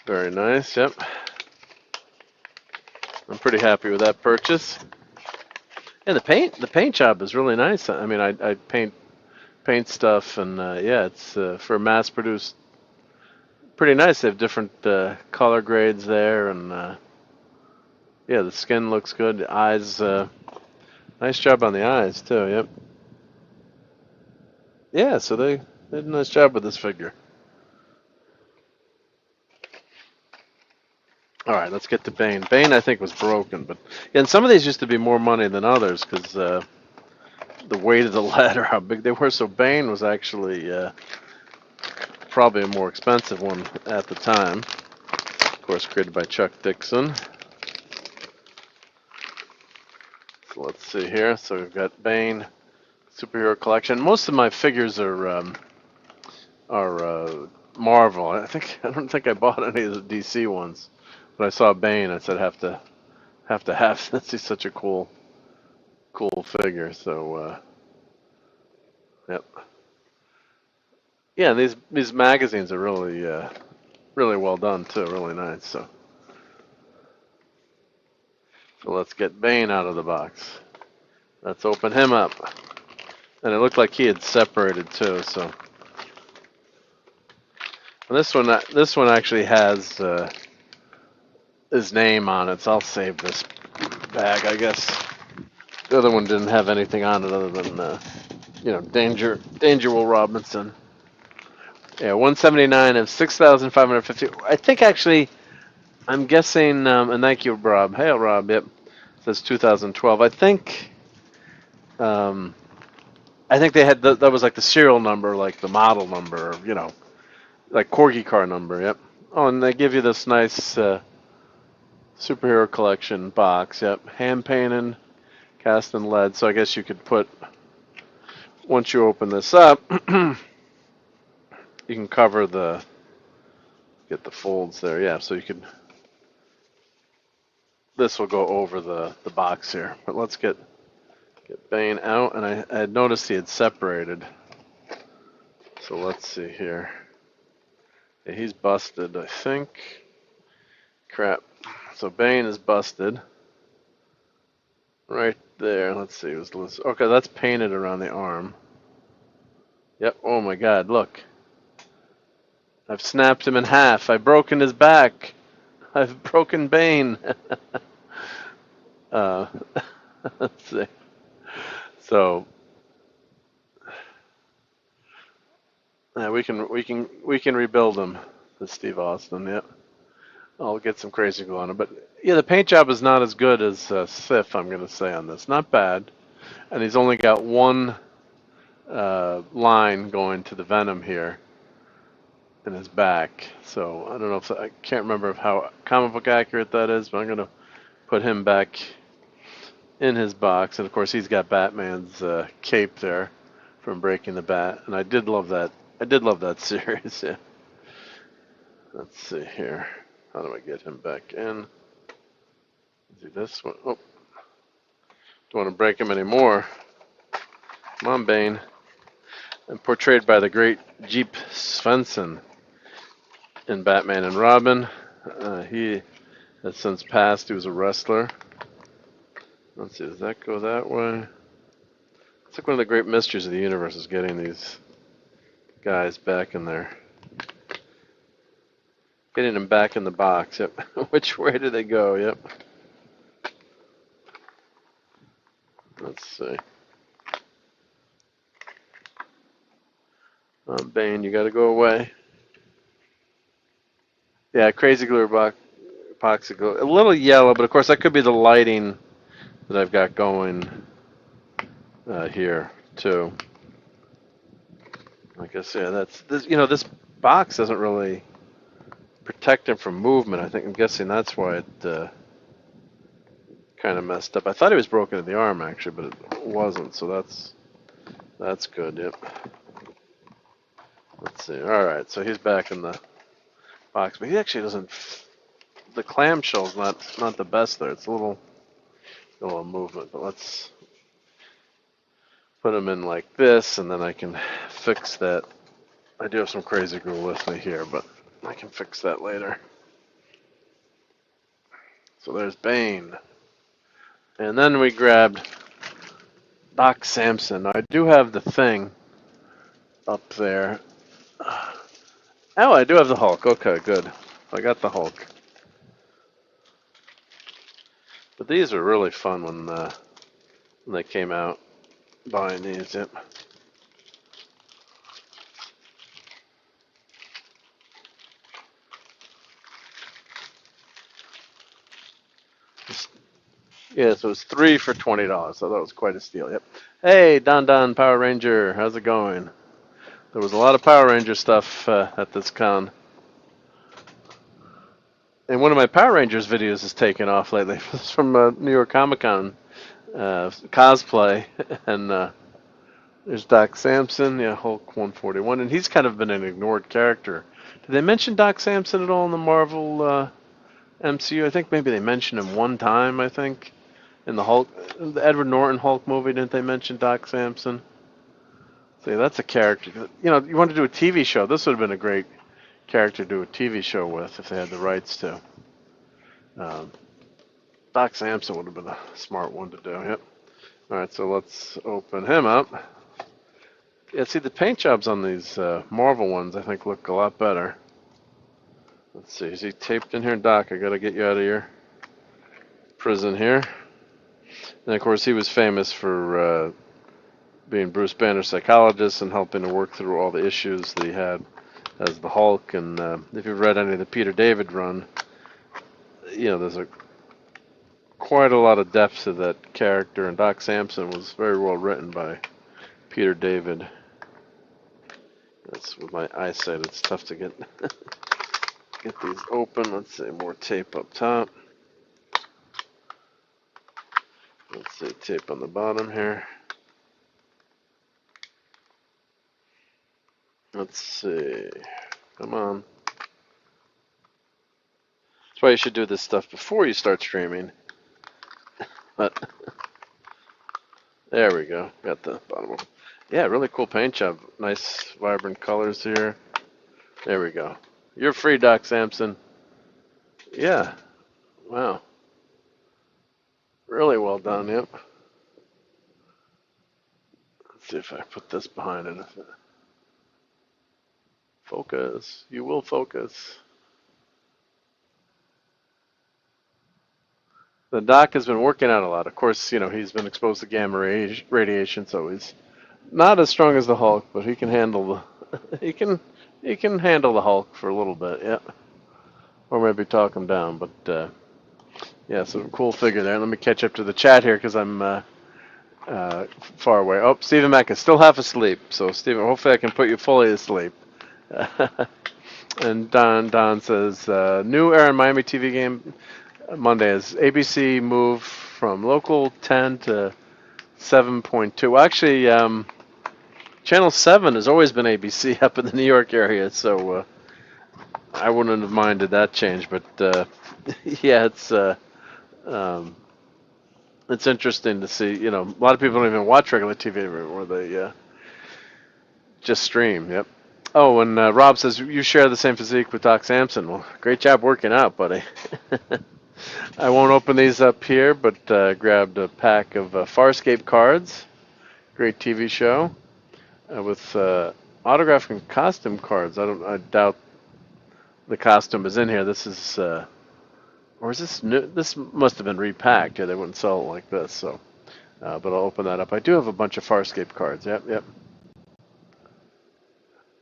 Very nice. Yep. I'm pretty happy with that purchase. And the paint job is really nice. I mean, I paint stuff, and yeah, it's for mass produced. Pretty nice. They have different color grades there, and yeah, the skin looks good. The eyes. Nice job on the eyes too. Yep. Yeah, so they did a nice job with this figure. All right, let's get to Bane. Bane, I think, was broken, but yeah, and some of these used to be more money than others because the weight of the lead or how big they were. So Bane was actually probably a more expensive one at the time. Of course, created by Chuck Dixon. So let's see here. So we've got Bane superhero collection. Most of my figures are Marvel. I don't think I bought any of the DC ones. When I saw Bane, I said have to have this. He's such a cool figure. So yep. Yeah, these magazines are really really well done too. Really nice. So let's get Bane out of the box. Let's open him up. And it looked like he had separated too. So and this one actually has his name on it. So I'll save this bag, I guess. The other one didn't have anything on it other than you know, Danger Will Robinson. Yeah, 179 of 6,550. I think actually, I'm guessing. And thank you, Rob. Hey, Rob. Yep, it says 2012. I think they had that was like the serial number, like the model number, you know, like Corgi car number. Yep. Oh, and they give you this nice superhero collection box. Yep, hand painted, cast in lead. So I guess you could put, once you open this up, you can cover get the folds there. Yeah, so you could. This will go over the box here. But let's get Bane out, and I had noticed he had separated. So let's see here. Yeah, he's busted, I think. Crap. So Bane is busted. Right there. Let's see. Okay, that's painted around the arm. Yep. Oh my God! Look. I've snapped him in half. I've broken his back. I've broken Bane. Let's see. So we can rebuild him. This Steve Austin. Yep. I'll get some crazy glue on it, but yeah, the paint job is not as good as Sif. I'm gonna say on this. Not bad, and he's only got one line going to the Venom here. in his back. So I don't know if I can't remember how comic book accurate that is, but I'm gonna put him back in his box, and of course he's got Batman's cape there from Breaking the Bat, and I did love that. I did love that series. Yeah. Let's see here. How do I get him back in? Do this one. Oh, don't want to break him anymore. Come on, Bane. And portrayed by the great Jeep Svensson in Batman and Robin. He has since passed. He was a wrestler. Let's see, does that go that way? It's like one of the great mysteries of the universe is getting these guys back in there. Getting them back in the box, yep. Which way did they go, yep. Let's see. Bane, you gotta go away. Yeah, crazy glue epoxy glue. A little yellow, but of course that could be the lighting that I've got going here too. I guess yeah, that's this. You know, this box doesn't really protect him from movement. I'm guessing that's why it kind of messed up. I thought he was broken in the arm actually, but it wasn't. So that's good. Yep. Let's see. All right, so he's back in the box, but he actually doesn't. The clamshell's not the best there. It's a little movement, but let's put him in like this, and then I can fix that. I do have some crazy glue with me here, but I can fix that later. So there's Bane. And then we grabbed Doc Samson. Now, I do have the thing up there. Oh, I do have the Hulk. Okay, good. I got the Hulk. But these were really fun when they came out. Buying these, yep. Yeah, so it was 3 for $20, so that was quite a steal. Yep. Hey, Don Power Ranger, how's it going? There was a lot of Power Ranger stuff at this con. And one of my Power Rangers videos has taken off lately. It's from New York Comic Con cosplay, and there's Doc Samson, yeah, Hulk 141, and he's kind of been an ignored character. Did they mention Doc Samson at all in the Marvel MCU? I think maybe they mentioned him one time. I think in the Edward Norton Hulk movie, didn't they mention Doc Samson? See, that's a character. You know, you want to do a TV show. This would have been a great character to do a TV show with if they had the rights to. Doc Samson would have been a smart one to do. Yep. All right, so let's open him up. Yeah, see the paint jobs on these Marvel ones, I think, look a lot better. Let's see, is he taped in here? Doc, I gotta get you out of your prison here. And of course, he was famous for being Bruce Banner's psychologist and helping to work through all the issues that he had as the Hulk. And if you've read any of the Peter David run, you know, there's quite a lot of depth to that character, and Doc Samson was very well written by Peter David. That's with my eyesight, it's tough to get these open. Let's see, more tape up top. Let's see, tape on the bottom here. Let's see. Come on. That's why you should do this stuff before you start streaming. But there we go. Got the bottom one. Yeah, really cool paint job. Nice, vibrant colors here. There we go. You're free, Doc Samson. Yeah. Wow. Really well done, yep. Let's see if I put this behind it. Focus. You will focus. The Doc has been working out a lot. Of course, you know, he's been exposed to gamma radiation, so he's not as strong as the Hulk, but he can handle the he can handle the Hulk for a little bit, yeah. Or maybe talk him down, but yeah, so cool figure there. Let me catch up to the chat here because I'm far away. Oh, Stephen Mack is still half asleep, so Stephen, hopefully I can put you fully asleep. And Don says, new air in Miami TV game Monday is ABC moved from local 10 to 7.2. Well, actually, Channel 7 has always been ABC up in the New York area, so I wouldn't have minded that change. But yeah, it's interesting to see. You know, a lot of people don't even watch regular TV anymore. They just stream. Yep. Oh, and Rob says you share the same physique with Doc Samson. Well, great job working out, buddy. I won't open these up here, but grabbed a pack of Farscape cards. Great TV show with autograph and costume cards. I doubt the costume is in here. This is, or is this new? This must have been repacked. Yeah, they wouldn't sell it like this. So, but I'll open that up. I do have a bunch of Farscape cards. Yep.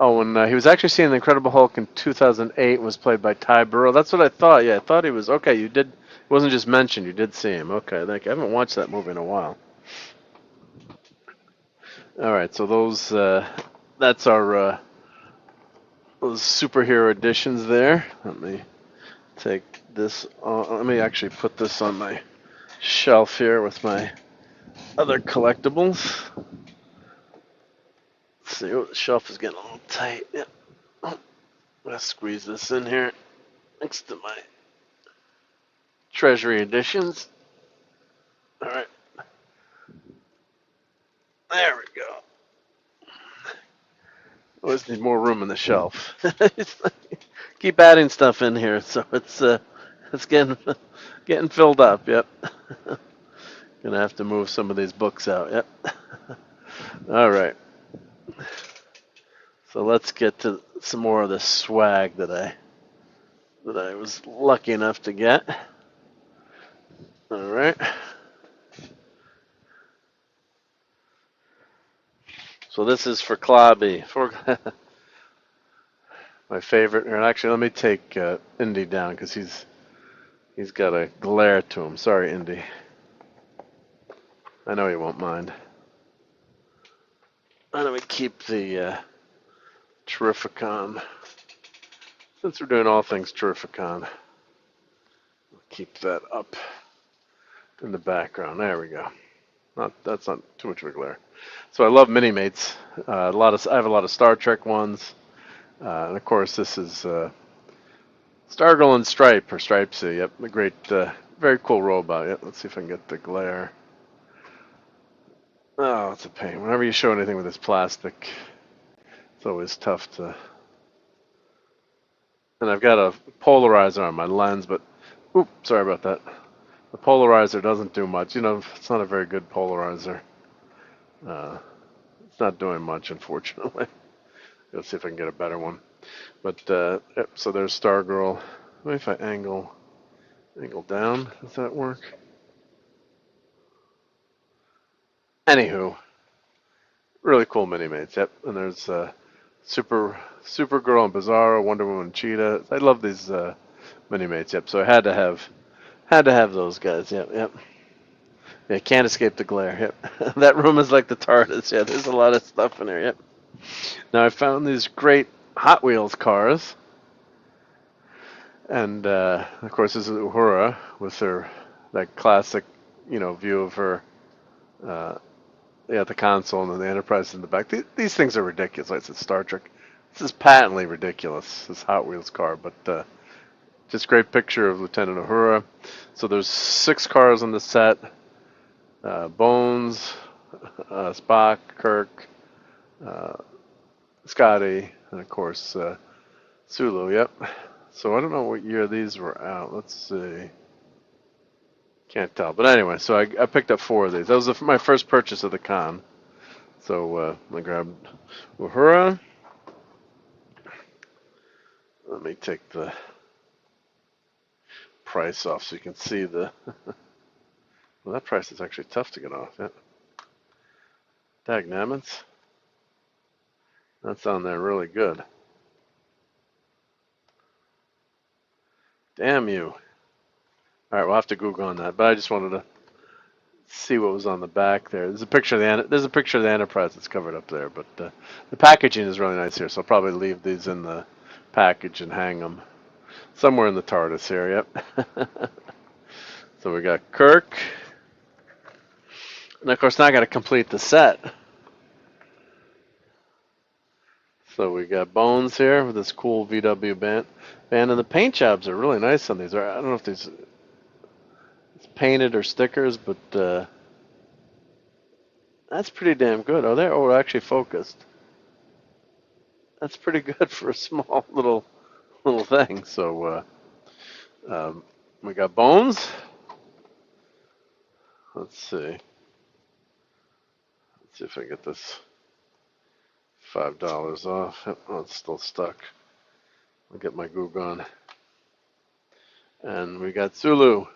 Oh, and he was actually seeing the Incredible Hulk in 2008. Was played by Ty Burrell. That's what I thought. Yeah, I thought he was okay. You did. It wasn't just mentioned. You did see him. Okay, thank you. I haven't watched that movie in a while. All right, so those that's our those superhero editions there. Let me take this. Let me actually put this on my shelf here with my other collectibles. Let's see, the shelf is getting a little tight. Yep. I'm gonna squeeze this in here next to my Treasury editions. All right. There we go. Always need more room in the shelf. Keep adding stuff in here, so it's getting filled up. Yep. Gonna have to move some of these books out. Yep. All right. So let's get to some more of the swag that I was lucky enough to get. All right. So this is for Klobby. For my favorite. And actually, let me take Indy down because he's got a glare to him. Sorry, Indy. I know he won't mind. And let me keep the Terrificon. Since we're doing all things Terrificon, we'll keep that up in the background. There we go. That's not too much of a glare. So I love Mini-Mates. I have a lot of Star Trek ones. And of course, this is Stargirl and Stripe, or Stripesy. Yep, a great, very cool robot. Yep, let's see if I can get the glare. Oh, it's a pain. Whenever you show anything with this plastic, it's always tough to. And I've got a polarizer on my lens, but, oops, sorry about that. The polarizer doesn't do much. You know, it's not a very good polarizer. It's not doing much, unfortunately. Let's see if I can get a better one. But, yep, so there's Stargirl. Maybe if I angle down, does that work? Anywho, really cool Mini-Mates, yep. And there's Supergirl and Bizarro, Wonder Woman and Cheetah. I love these Mini-Mates, yep. So I had to have those guys, yep. Yeah, can't escape the glare, yep. That room is like the TARDIS, yeah. There's a lot of stuff in there, yep. Now I found these great Hot Wheels cars. And, of course, this is Uhura with that classic, view of her at the console and then the Enterprise in the back. These things are ridiculous. Like I said, Star Trek. This is patently ridiculous, this Hot Wheels car. But just great picture of Lieutenant Uhura. So there's 6 cars on the set. Bones, Spock, Kirk, Scotty, and, of course, Sulu. Yep. So I don't know what year these were out. Let's see. Can't tell. But anyway, so I picked up 4 of these. That was my first purchase of the con. So I grabbed Uhura. Let me take the price off so you can see the... Well, that price is actually tough to get off. Yeah. Dagnammits. That's on there really good. Damn you. All right, we'll have to Google on that, but I just wanted to see what was on the back there. There's a picture of the Enterprise that's covered up there, but the packaging is really nice here, so I'll probably leave these in the package and hang them somewhere in the TARDIS here. Yep. So we got Kirk, and of course now I got to complete the set. So we got Bones here with this cool VW band, and the paint jobs are really nice on these. I don't know if these it's painted or stickers, but that's pretty damn good. Oh, they're actually focused. That's pretty good for a small little thing. So we got Bones. Let's see. Let's see if I get this $5 off. Oh, it's still stuck. I'll get my Goog on. And we got Zulu.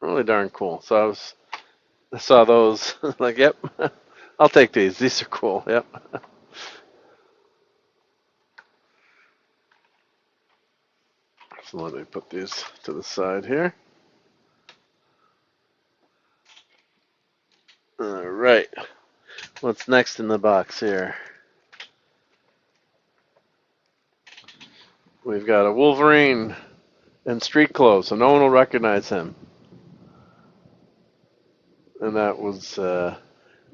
Really darn cool. So I saw those, like, yep, I'll take these. These are cool. Yep. So let me put these to the side here. All right. What's next in the box here? We've got a Wolverine in street clothes, so no one will recognize him. And that was,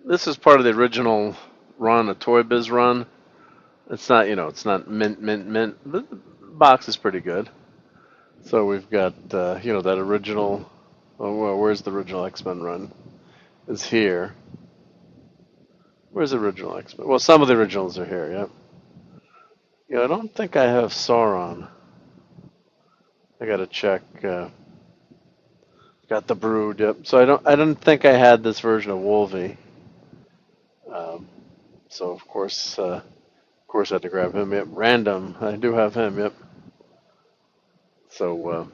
this is part of the original run, a Toy Biz run. It's not, it's not mint. The box is pretty good. So we've got, that original, well, where's the original X-Men run? Is here. Where's the original X-Men? Well, some of the originals are here, yep. Yeah, I don't think I have Sauron. I gotta check. Got the Brood, yep. So I don't think I had this version of Wolvie. So of course I had to grab him. Yep, random. I do have him. Yep. So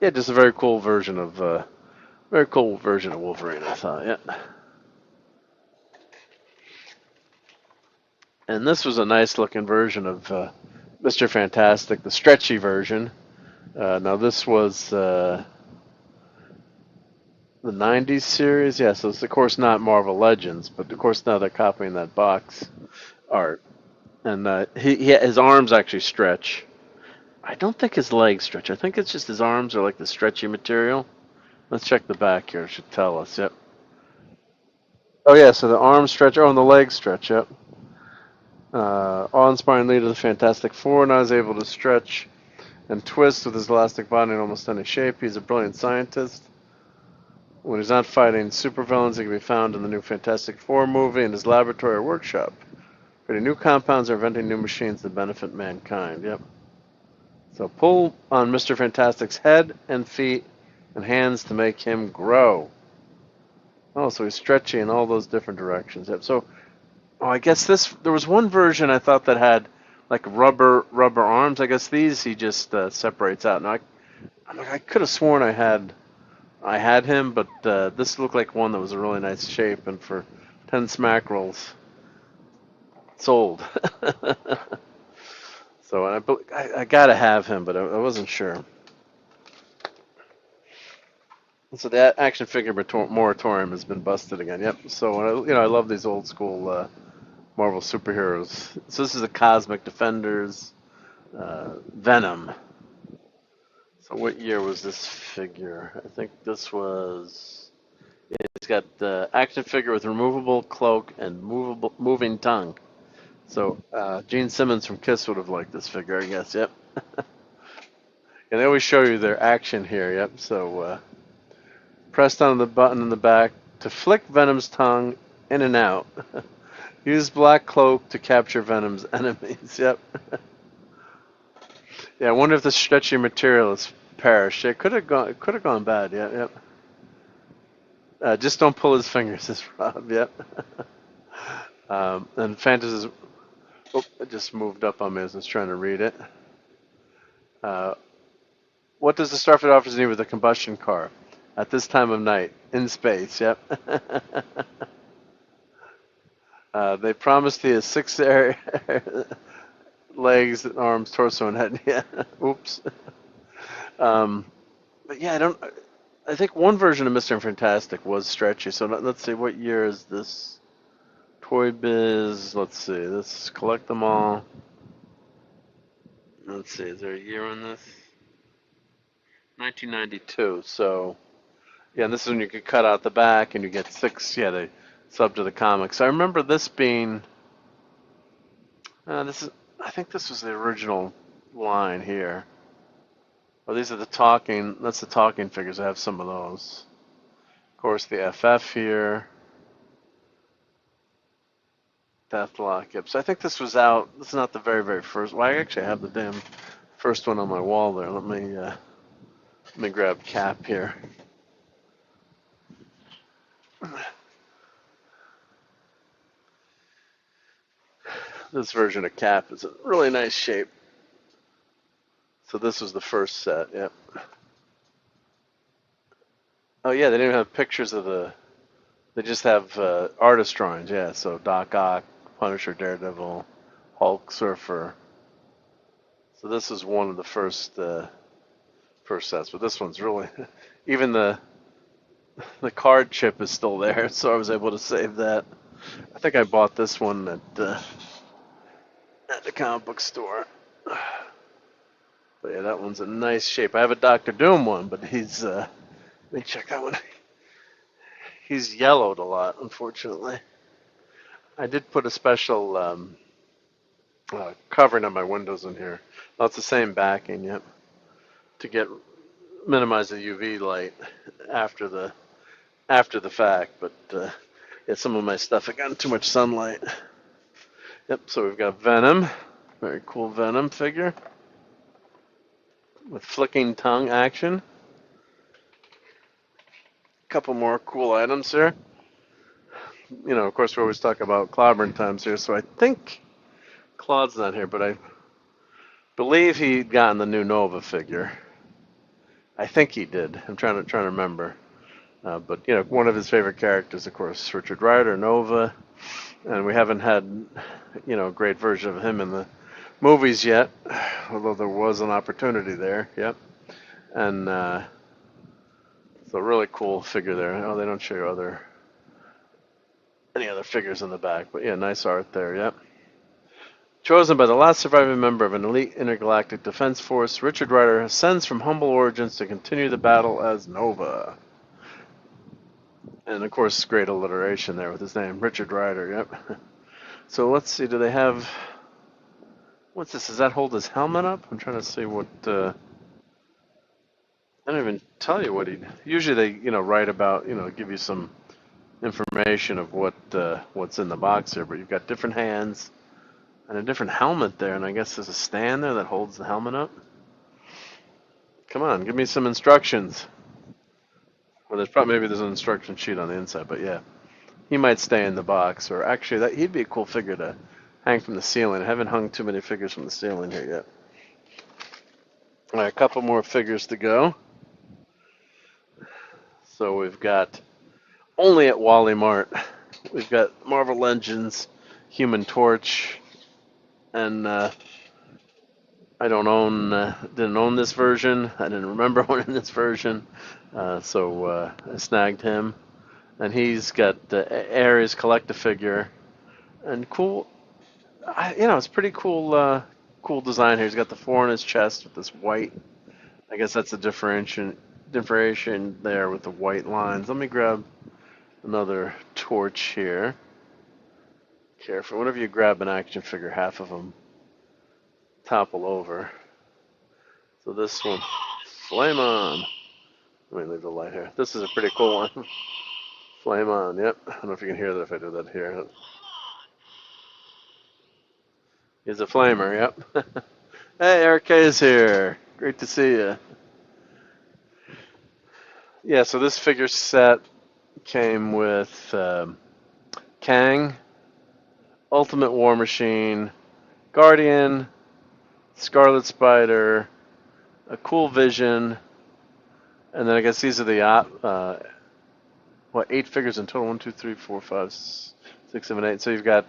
yeah, just a very cool version of Wolverine. I thought, yeah. And this was a nice looking version of Mr. Fantastic, the stretchy version. Now this was the 90s series, yeah, so it's of course not Marvel Legends, but of course now they're copying that box art. And his arms actually stretch. I don't think his legs stretch. I think it's just his arms are like the stretchy material. Let's check the back here. It should tell us, yep. Oh yeah, so the arms stretch, and the legs stretch, yep. Awe-inspiring leader of the Fantastic Four, now is able to stretch and twist with his elastic body in almost any shape. He's a brilliant scientist. When he's not fighting supervillains, he can be found in the new Fantastic Four movie in his laboratory or workshop, creating new compounds or inventing new machines that benefit mankind. Yep. So pull on Mr. Fantastic's head and feet and hands to make him grow. Oh, so he's stretchy in all those different directions. Yep. So, I guess there was one version I thought that had like rubber arms. I guess these he just separates out. Now I could have sworn I had him, but this looked like one that was a really nice shape, and for 10 smackrels, sold. So I gotta have him, but I wasn't sure. So that action figure moratorium has been busted again. Yep. So I love these old school Marvel superheroes. So this is the Cosmic Defenders, Venom. So what year was this figure? I think this was. It's got the action figure with removable cloak and moving tongue. So Gene Simmons from Kiss would have liked this figure, I guess. Yep. And they always show you their action here. Yep. So press down the button in the back to flick Venom's tongue in and out. Use black cloak to capture Venom's enemies. Yep. Yeah, I wonder if the stretchy material is perished. It could have gone bad. Yeah, yep. Just don't pull his fingers, says Rob. Yep. And Fantasy. Oh, it just moved up on me as I was trying to read it. What does the Starfleet officers need with a combustion car at this time of night in space? Yep. They promised he has 6 legs, arms, torso, and head. Yeah. Oops. But yeah, I think one version of Mr. Fantastic was stretchy. So let's see, what year is this? Toy Biz. Let's see. This collect them all. Let's see. Is there a year on this? 1992. So yeah, and this is when you could cut out the back and you get 6. Yeah, they sub to the comics. I remember this being. This is. I think this was the original line here. Well, these are the talking. That's the talking figures. I have some of those. Of course, the FF here. Deathlock. Yep. So I think this was out. This is not the very, very first. Well, I actually have the damn first one on my wall there. Let me grab Cap here. This version of Cap is in really nice shape. So this was the first set. Yep. Oh yeah, they didn't even have pictures of the. They just have artist drawings. Yeah. So Doc Ock, Punisher, Daredevil, Hulk, Surfer. So this is one of the first sets, but this one's really even the card chip is still there, so I was able to save that. I think I bought this one at the comic book store. But yeah, that one's in nice shape. I have a Doctor Doom one, but he's let me check that one. He's yellowed a lot, unfortunately. I did put a special covering on my windows in here. Well, it's the same backing, yep, to minimize the UV light after the fact. But yeah, some of my stuff had gotten too much sunlight. Yep. So we've got Venom, very cool Venom figure with flicking tongue action. A couple more cool items here. You know, of course, we always talk about Clobberin' times here, so I think Claude's not here, but I believe he'd gotten the new Nova figure. I think he did. I'm trying to remember. But you know, one of his favorite characters, of course, Richard Rider, Nova, and we haven't had, you know, a great version of him in the movies yet, although there was an opportunity there. Yep. And it's a really cool figure there. Oh, they don't show you any other figures in the back, but yeah, nice art there. Yep. Chosen by the last surviving member of an elite intergalactic defense force, Richard Rider ascends from humble origins to continue the battle as Nova. And of course, great alliteration there with his name, Richard Rider. Yep. So let's see. Do they have? What's this? Does that hold his helmet up? I'm trying to see what. I don't even tell you what he. Usually they, you know, write about, you know, give you some information of what's in the box here. But you've got different hands and a different helmet there, and I guess there's a stand there that holds the helmet up. Come on, give me some instructions. Well, maybe there's an instruction sheet on the inside, but yeah, he might stay in the box, or actually, he'd be a cool figure to hang from the ceiling. I haven't hung too many figures from the ceiling here yet. All right, a couple more figures to go. So we've got, only at Wally Mart, we've got Marvel Legends, Human Torch, and I didn't own this version. I didn't remember owning this version, so I snagged him. And he's got the Ares collector figure, and cool. You know, it's pretty cool. Cool design here. He's got the 4 on his chest with this white. I guess that's a differentiation there with the white lines. Let me grab another torch here. Careful. Whenever you grab an action figure, half of them topple over. So this one, flame on. Let me leave the light here. This is a pretty cool one. Flame on. Yep. I don't know if you can hear that if I do that here. He's a flamer. Yep. Hey, Eric K is here. Great to see you. Yeah. So this figure set came with Kang, Ultimate War Machine, Guardian, Scarlet Spider, a cool Vision, and then I guess these are the 8 figures in total? 1, 2, 3, 4, 5, 6, 7, 8. So you've got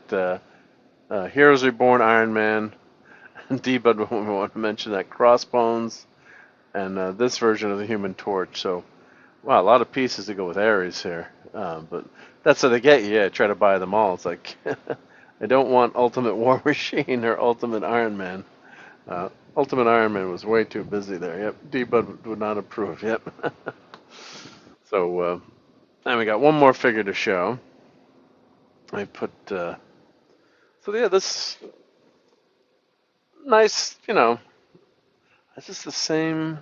Heroes Reborn, Iron Man, and D-Bud, we want to mention that, Crossbones, and this version of the Human Torch. So Wow, a lot of pieces to go with Ares here. But that's what they get you. Yeah, try to buy them all. It's like, I don't want Ultimate War Machine or Ultimate Iron Man. Ultimate Iron Man was way too busy there. Yep, D-Bud would not approve. Yep. So, and we got one more figure to show. I put, so yeah, this nice, you know, is this the same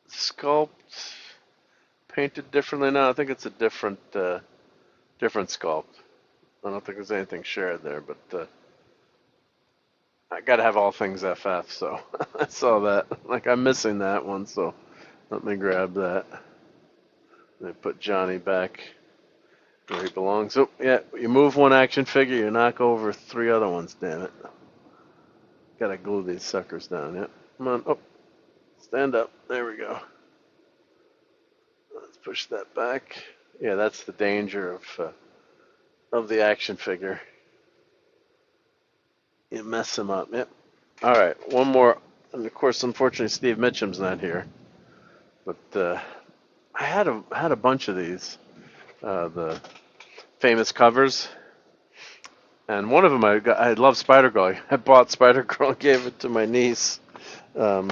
sculpt, painted differently? No, I think it's a different, different sculpt. I don't think there's anything shared there, but I gotta have all things FF, so I saw that. Like, I'm missing that one, so let me grab that. They put Johnny back where he belongs. Oh, yeah, you move one action figure, you knock over 3 other ones, damn it. Gotta glue these suckers down, yep. Come on, oh, stand up, there we go. Let's push that back. Yeah, that's the danger of the action figure. You mess them up, yep. All right, one more. And of course, unfortunately, Steve Mitchum's not here. But I had a bunch of these, the famous covers, and one of them I love Spider Girl. I bought Spider Girl and gave it to my niece. I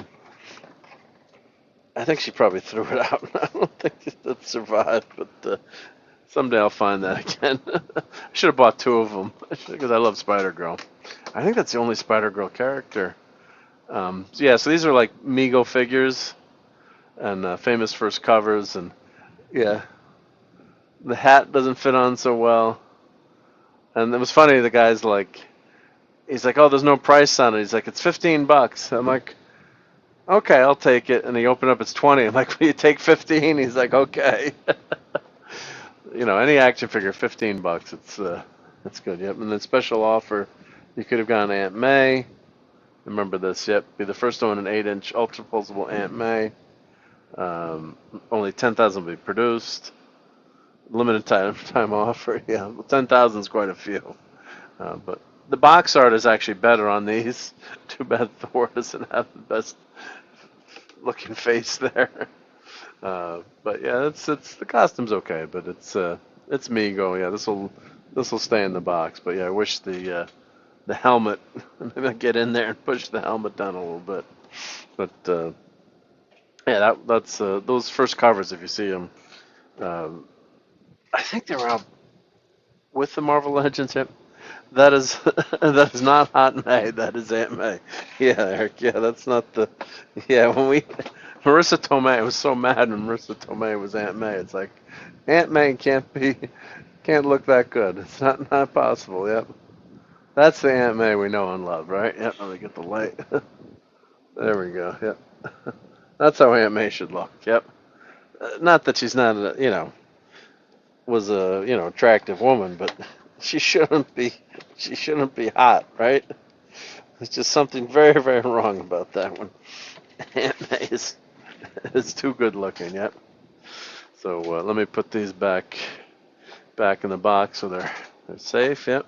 think she probably threw it out. I don't think it survived, but someday I'll find that again. I should have bought 2 of them because I love Spider Girl. I think that's the only Spider Girl character. So yeah, so these are like Mego figures and famous first covers, and yeah, the hat doesn't fit on so well. And it was funny, the guy's like, he's like, oh, there's no price on it. He's like, it's $15. I'm like, okay, I'll take it. And he opened up, it's 20. I'm like, will you take 15? He's like, okay. You know, any action figure, $15. It's good. Yep. And then special offer, you could have gone Aunt May. Remember this? Yep. Be the first one, an 8-inch ultra pulsable Aunt May. Only 10,000 will be produced. Limited time offer. Yeah, well, 10,000 is quite a few. But the box art is actually better on these. Too bad Thor doesn't have the best looking face there. But yeah, it's the costume's okay, but it's Mego. Yeah, this will stay in the box. But yeah, I wish the helmet. Maybe I'll get in there and push the helmet down a little bit. But yeah, that's those first covers. If you see them, I think they were out with the Marvel Legends. Yep. That is that is not Aunt May. That is Aunt May. Yeah, Eric. Yeah, that's not the. Yeah, when Marissa Tomei was so mad when Marissa Tomei was Aunt May. It's like Aunt May can't look that good. It's not possible. Yep. That's the Aunt May we know and love, right? Yep. Let me get the light. There we go. Yep. That's how Aunt May should look. Yep. Not that she's not, was a attractive woman, but she shouldn't be hot, right? There's just something very, very wrong about that one. Aunt May is too good looking. Yep. So let me put these back in the box so they're safe. Yep.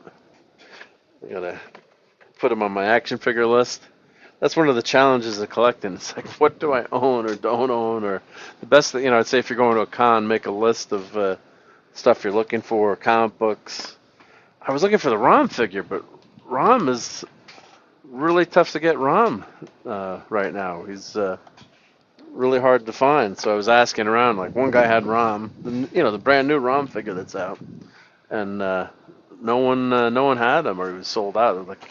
I gotta put them on my action figure list. That's one of the challenges of collecting. It's like, what do I own or don't own? Or the best that, I'd say if you're going to a con, make a list of stuff you're looking for, comic books. I was looking for the Rom figure, but Rom is really tough to get Rom right now. He's really hard to find. So I was asking around, like one guy had Rom, the brand new Rom figure that's out, and no one had him, or he was sold out. I'm like,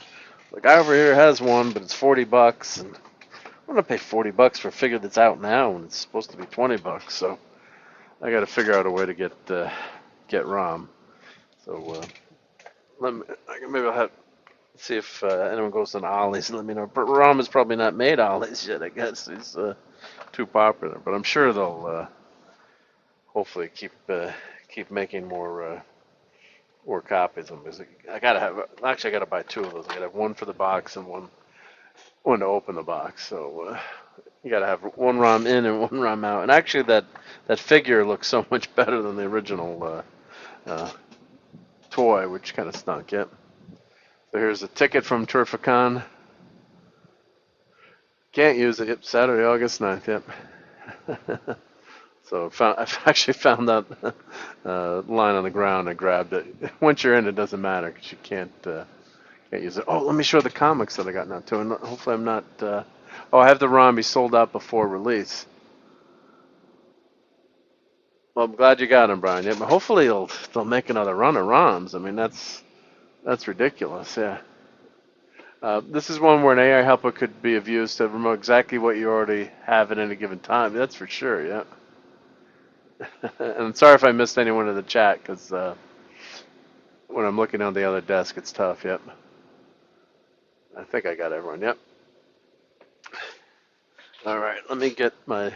the guy over here has one, but it's $40, and I'm gonna pay $40 for a figure that's out now when it's supposed to be $20. So I got to figure out a way to get Rom. So maybe I'll see if anyone goes to Ollie's and let me know. But Rom has probably not made Ollie's yet. I guess he's too popular, but I'm sure they'll hopefully keep making more copies of them. I gotta buy 2 of those. I gotta have one for the box and one to open the box. So you gotta have one ROM in and one ROM out. And actually, that figure looks so much better than the original toy, which kind of stunk. Yep. So here's a ticket from Terrificon. Can't use it. Yep. Saturday, August 9th. Yep. So I've actually found that line on the ground and grabbed it. Once you're in, it doesn't matter because you can't use it. Oh, let me show the comics that I got now too. And hopefully I'm not. Oh, I have the ROM. He sold out before release. Well, I'm glad you got him, Brian. Yeah, but hopefully they'll make another run of ROMs. I mean, that's ridiculous. Yeah. This is one where an AI helper could be of use to remote exactly what you already have at any given time. That's for sure. Yeah. And I'm sorry if I missed anyone in the chat because when I'm looking on the other desk, it's tough. Yep. I think I got everyone. Yep. All right. Let me get my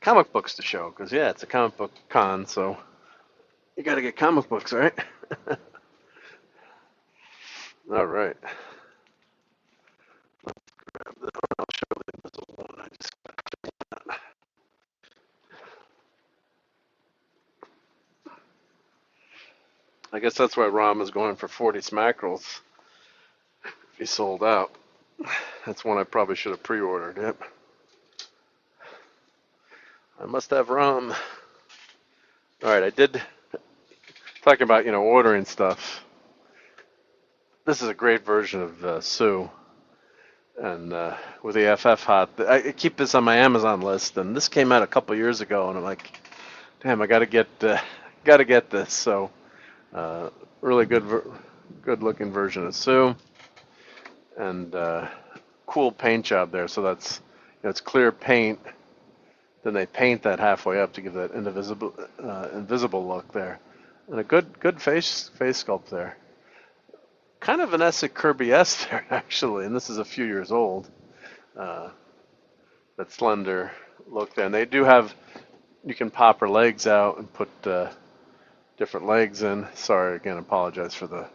comic books to show because, yeah, it's a comic book con, so you got to get comic books, right? All right. Let's grab this one. I'll show the invisible one. I just got that. I guess that's why Rom is going for 40 smackerels if he sold out. That's one I probably should have pre-ordered. Yep. I must have Rom. All right, I did talking about ordering stuff. This is a great version of Sue, and with the FF hot, I keep this on my Amazon list, and this came out a couple years ago, and I'm like, damn, I gotta get this. So. Really good looking version of Sue, and cool paint job there. So that's it's clear paint. Then they paint that halfway up to give that invisible look there, and a good face sculpt there. Kind of an Essex Kirby-esque there actually, and this is a few years old. That slender look there, and they do have. You can pop her legs out and put. Different legs in. Sorry again, apologize for the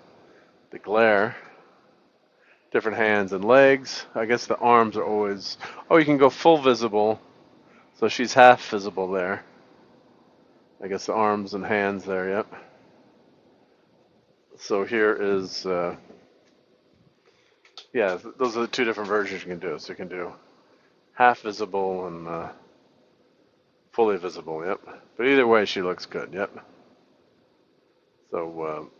glare. Different hands and legs. I guess the arms are always. Oh, you can go full visible. So she's half visible there. I guess the arms and hands there, yep. So here is, yeah, those are the two different versions you can do. So you can do half visible and fully visible, yep. But either way, she looks good, yep. So,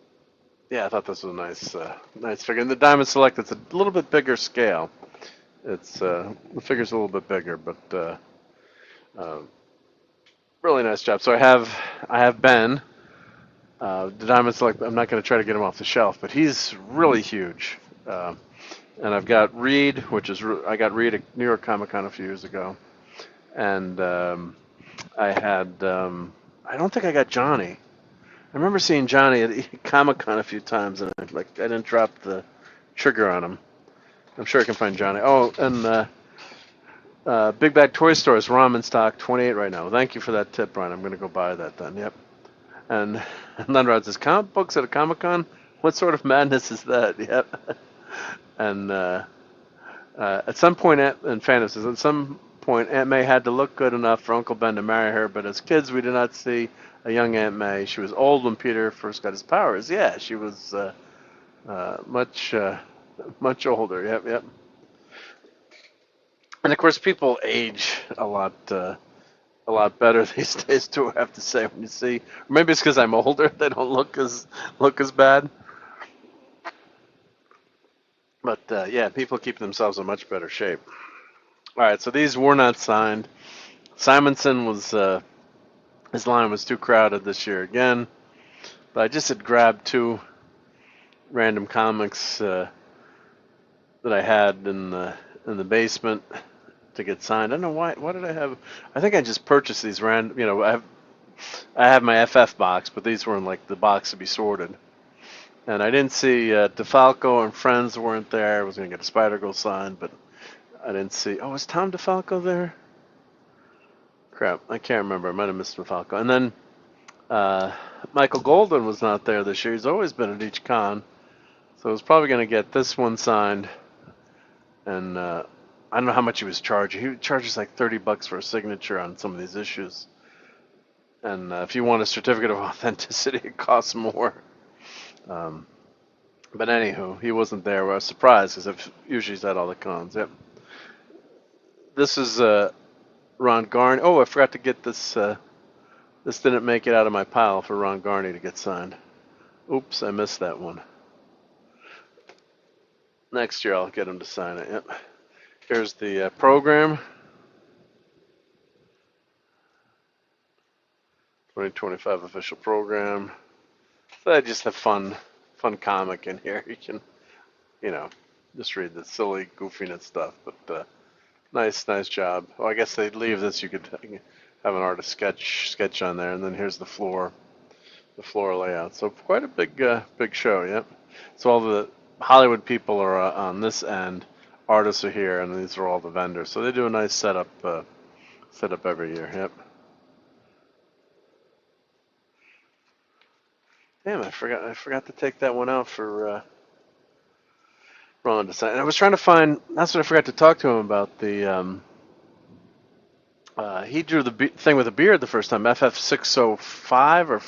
yeah, I thought this was a nice figure. And the Diamond Select, it's a little bit bigger scale. It's the figure's a little bit bigger, but really nice job. So I have Ben, the Diamond Select. I'm not going to try to get him off the shelf, but he's really huge. And I've got Reed, I got Reed at New York Comic Con a few years ago, and I had I don't think I got Johnny. I remember seeing Johnny at Comic-Con a few times, and I didn't drop the trigger on him. I'm sure I can find Johnny. Oh, and Big Bag Toy Store is ROM in stock, 28 right now. Thank you for that tip, Brian. I'm going to go buy that then. Yep. And Lenrod says, comic books at a Comic-Con? What sort of madness is that? Yep. And at some point, and Phantom says, at some point, Aunt May had to look good enough for Uncle Ben to marry her, but as kids, we did not see a young Aunt May. She was old when Peter first got his powers. Yeah, she was much older. Yep. And of course, people age a lot better these days too. I have to say, when you see, or maybe it's because I'm older, they don't look as bad. But yeah, people keep themselves in much better shape. All right, so these were not signed. Simonson was. His line was too crowded this year again, but I just had grabbed two random comics that I had in the basement to get signed. I don't know why. What did I have? I think I just purchased these random. I have my FF box, but these were in like the box to be sorted, and I didn't see DeFalco and friends weren't there. I was gonna get a Spider-Girl signed, but I didn't see. Oh, was Tom DeFalco there? Crap, I can't remember. I might have missed DeFalco. And then Michael Golden was not there this year. He's always been at each con. So I was probably going to get this one signed. And I don't know how much he was charging. He charges like $30 for a signature on some of these issues. And if you want a certificate of authenticity, it costs more. But anywho, he wasn't there. I was surprised because usually he's at all the cons. Yep. This is Ron Garn. Oh, I forgot to get this This didn't make it out of my pile for Ron Garney to get signed. Oops, I missed that one. Next year I'll get him to sign it. Yep. Here's the program. 2025 official program. So I just have fun comic in here. You can, just read the silly goofiness stuff. But nice job. Well, I guess they'd leave this. You could have an artist sketch on there, and then here's the floor layout. So quite a big show. Yep. So all the Hollywood people are on this end. Artists are here, and these are all the vendors. So they do a nice setup every year. Yep. Damn, I forgot to take that one out for Ron to sign. And I was trying to find. That's what I forgot to talk to him about. The he drew the thing with a beard the first time. FF605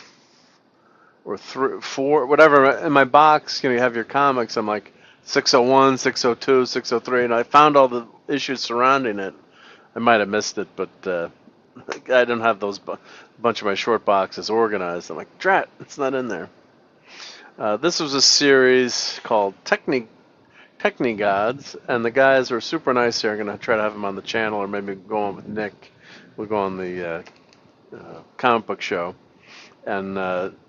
or 4, whatever. In my box, you have your comics. I'm like 601, 602, 603, and I found all the issues surrounding it. I might have missed it, but I don't have those bunch of my short boxes organized. I'm like, drat, it's not in there. This was a series called Techni Gods, and the guys are super nice here. I'm going to try to have them on the channel, or maybe go on with Nick. We'll go on the comic book show. And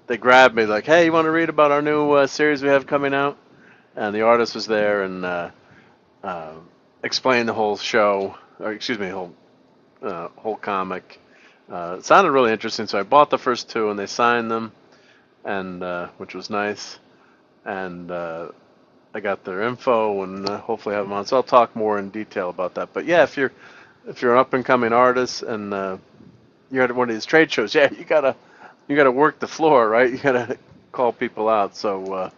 they grabbed me like, hey, you want to read about our new series we have coming out? And the artist was there and explained the whole show, or excuse me, whole comic. It sounded really interesting, so I bought the first 2, and they signed them, and which was nice. And I got their info, and hopefully have them on. So I'll talk more in detail about that. But yeah, if you're an up and coming artist and you're at one of these trade shows, yeah, you gotta work the floor, right? You gotta call people out. So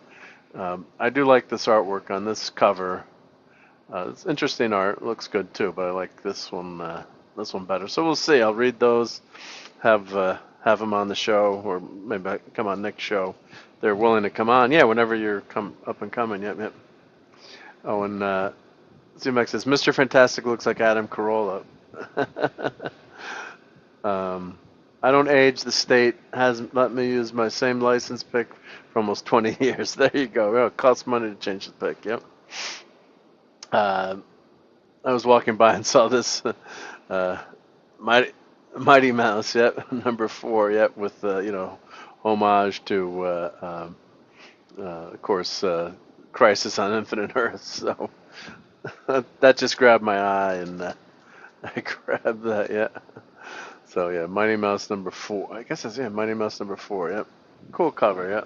I do like this artwork on this cover. It's interesting art. It looks good too, but I like this one better. So we'll see. I'll read those, have them on the show, or maybe I can come on Nick's show. They're willing to come on. Yeah, whenever you're up and coming. Yep. Oh, and Zumek says Mr. Fantastic looks like Adam Carolla. I don't age. The state hasn't let me use my same license pick for almost 20 years. There you go. Oh, it costs money to change the pick. Yep. I was walking by and saw this Mighty Mouse. Yep, number 4. Yep, with homage to of course Crisis on Infinite Earths. So that just grabbed my eye, and I grabbed that. Yeah. So yeah, Mighty Mouse number 4. I guess that's Mighty Mouse number 4. Yep. Cool cover. Yeah.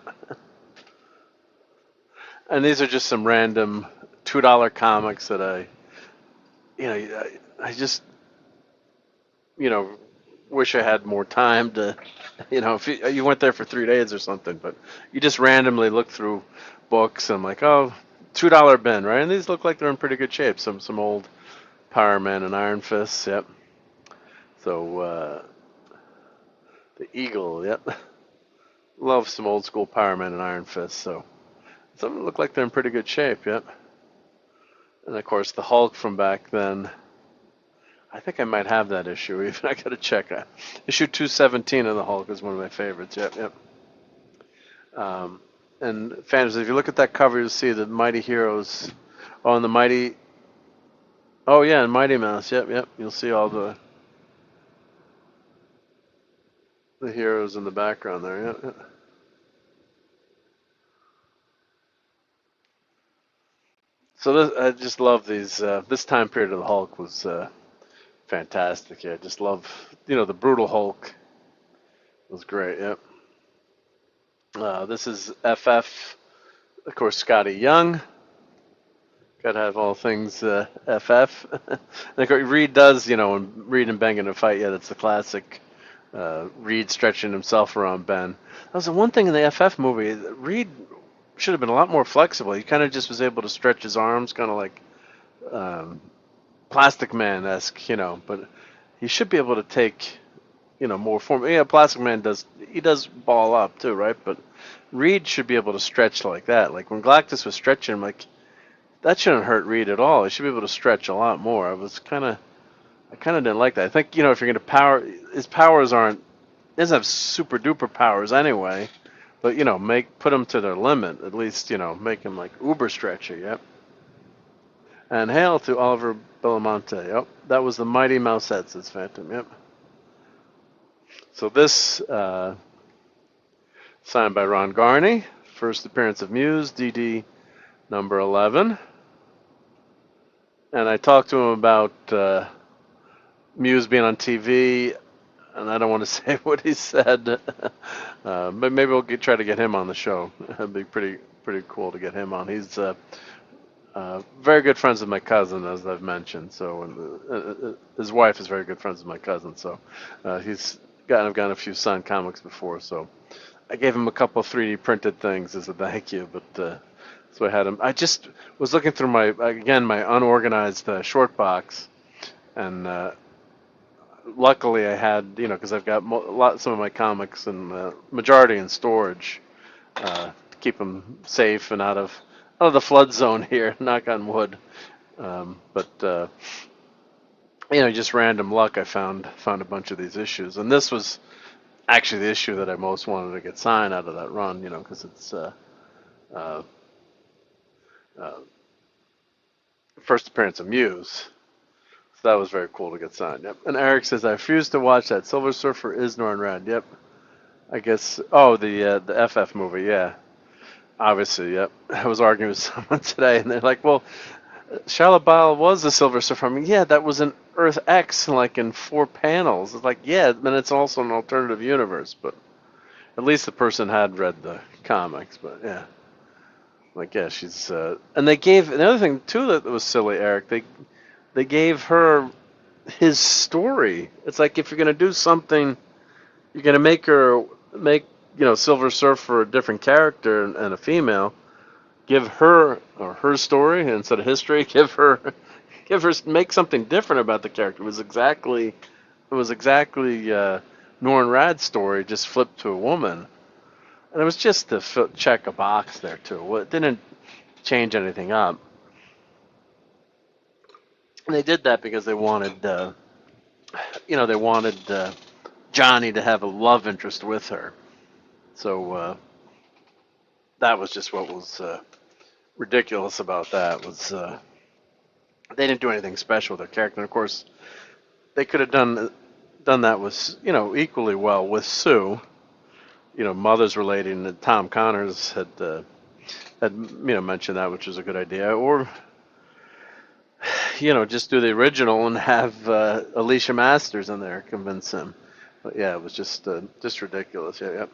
And these are just some random $2 comics that I just wish I had more time to, if you went there for 3 days or something, but you just randomly look through books and I'm like, oh, $2 bin, right? And these look like they're in pretty good shape. Some old Power Man and Iron Fists. Yep. So the Eagle. Yep. Love some old school Power Man and Iron Fists. So some of them look like they're in pretty good shape. Yep. And of course the Hulk from back then. I think I might have that issue. Even I gotta check. Issue 217 of the Hulk is one of my favorites. Yep. And fans, if you look at that cover, you'll see the Mighty Heroes. Oh, and the Mighty. Oh yeah, and Mighty Mouse. Yep. You'll see all the heroes in the background there. Yep. So I just love these. This time period of the Hulk was fantastic. Yeah, I just love the brutal Hulk. It was great. Yep. This is FF, of course, Scotty Young. Got to have all things FF. And of course, Reed does, when Reed and Ben get in a fight, yeah, that's the classic Reed stretching himself around Ben. That was the one thing in the FF movie. Reed should have been a lot more flexible. He kind of just was able to stretch his arms, kind of like Plastic Man-esque, but he should be able to take, more form. Yeah, Plastic Man does ball up too, right? But Reed should be able to stretch like that. Like when Galactus was stretching him, like that shouldn't hurt Reed at all. He should be able to stretch a lot more. I kind of didn't like that. I think, if you're going to his powers aren't doesn't have super duper powers anyway, but you know, put them to their limit at least. You know, make him like uber stretchy. Yep. And hail to Oliver Belamonte. Yep, that was the Mighty Mousehead, says Phantom. Yep. So this signed by Ron Garney. First appearance of Muse, DD number 11. And I talked to him about Muse being on TV, and I don't want to say what he said, but maybe we'll try to get him on the show. It'd be pretty cool to get him on. He's very good friends with my cousin, as I've mentioned. So his wife is very good friends with my cousin. So he's gotten a few signed comics before. So I gave him a couple 3D printed things as a thank you. But so I had him. I just was looking through my unorganized short box, and luckily I had, you know, because I've got some of my comics and majority in storage to keep them safe and out of the flood zone here. Knock on wood. But you know, just random luck, I found a bunch of these issues, and this was actually the issue that I most wanted to get signed out of that run. You know, because it's first appearance of Muse. So that was very cool to get signed. Yep. And Eric says, I refuse to watch that. Silver Surfer is Norrin Rad. Yep. I guess. Oh, the FF movie. Yeah. Obviously. Yep. I was arguing with someone today, and they're like, "Well, Shia LaBeouf was the Silver Surfer." I mean, yeah, that was in Earth X, like in 4 panels. It's like, yeah, then it's also an alternative universe. But at least the person had read the comics. But yeah. Like, yeah, she's and they gave another thing too that was silly, Eric. They gave her his story. It's like, if you're gonna do something, you're gonna make Silver Surfer a different character and a female. Give her her story instead of history. Make something different about the character. It was exactly Norrin Rad's story, just flipped to a woman. And it was just to check a box there too. It didn't change anything up. And they did that because they wanted, Johnny to have a love interest with her. So that was just what was ridiculous about that. Was they didn't do anything special with their character. And of course, they could have done that with, you know, equally well with Sue. You know, mothers relating to Tom Connors had mentioned that, which was a good idea. Or, you know, just do the original and have Alicia Masters in there, convince him. But yeah, it was just ridiculous. Yeah, yep.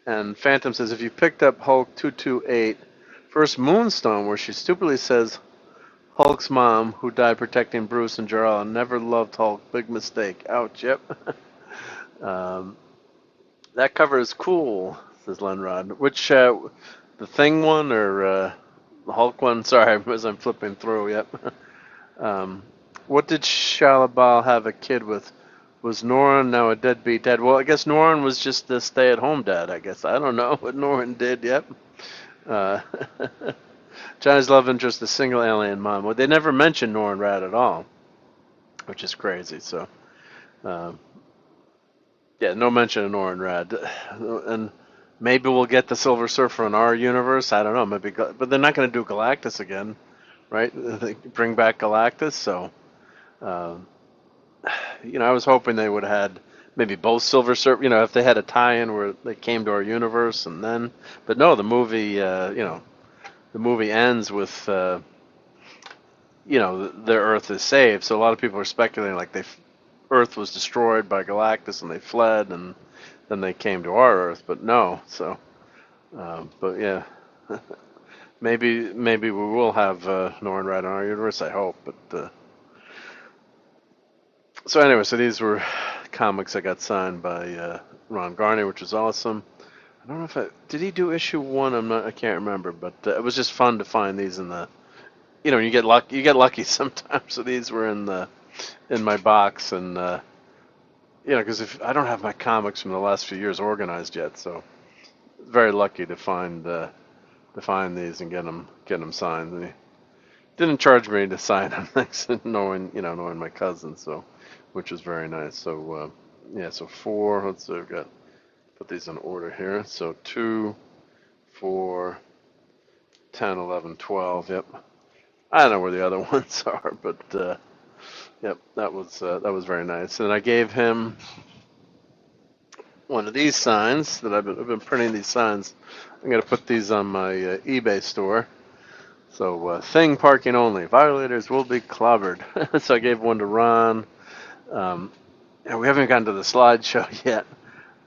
And Phantom says, if you picked up Hulk 228, first Moonstone, where she stupidly says Hulk's mom, who died protecting Bruce and Jarrell, never loved Hulk. Big mistake. Ouch. Yep. That cover is cool, says Lenrod. Which, the Thing one or the Hulk one? Sorry, as I'm flipping through. Yep. What did Shia LaBeouf have a kid with? Was Norrin now a deadbeat dad? Well, I guess Norrin was just the stay-at-home dad, I guess. I don't know what Norrin did. Yep. Johnny's love interest, the single alien mom. Well, they never mentioned Norrin Rad at all, which is crazy. So, yeah, no mention of Norrin Rad. And maybe we'll get the Silver Surfer in our universe. I don't know. Maybe, but they're not going to do Galactus again, right? They bring back Galactus. So, you know, I was hoping they would have had maybe both Silver Surfer. You know, if they had a tie-in where they came to our universe and then. But no, the movie. The movie ends with. You know, their Earth is saved. So a lot of people are speculating like Earth was destroyed by Galactus and they fled and then they came to our Earth, but no. So, but yeah, maybe we will have Norrin Rad in our universe. I hope. But so anyway, so these were comics I got signed by Ron Garney, which was awesome. I don't know if did he do issue 1? I can't remember, but it was just fun to find these in the. You know, you get lucky sometimes. So these were in my box, and you know, because if I don't have my comics from the last few years organized yet, so very lucky to find these and get them signed. They didn't charge me to sign them, thanks to knowing my cousin, so which was very nice. So Yeah, so 4. Let's see, I've got put these in order here. So 2, 4, 10, 11, 12. Yep. I don't know where the other ones are, but yep, that was very nice. And I gave him one of these signs that I've been printing these signs. I'm gonna put these on my eBay store. So thing parking only. Violators will be clobbered. So I gave one to Ron. And we haven't gotten to the slideshow yet.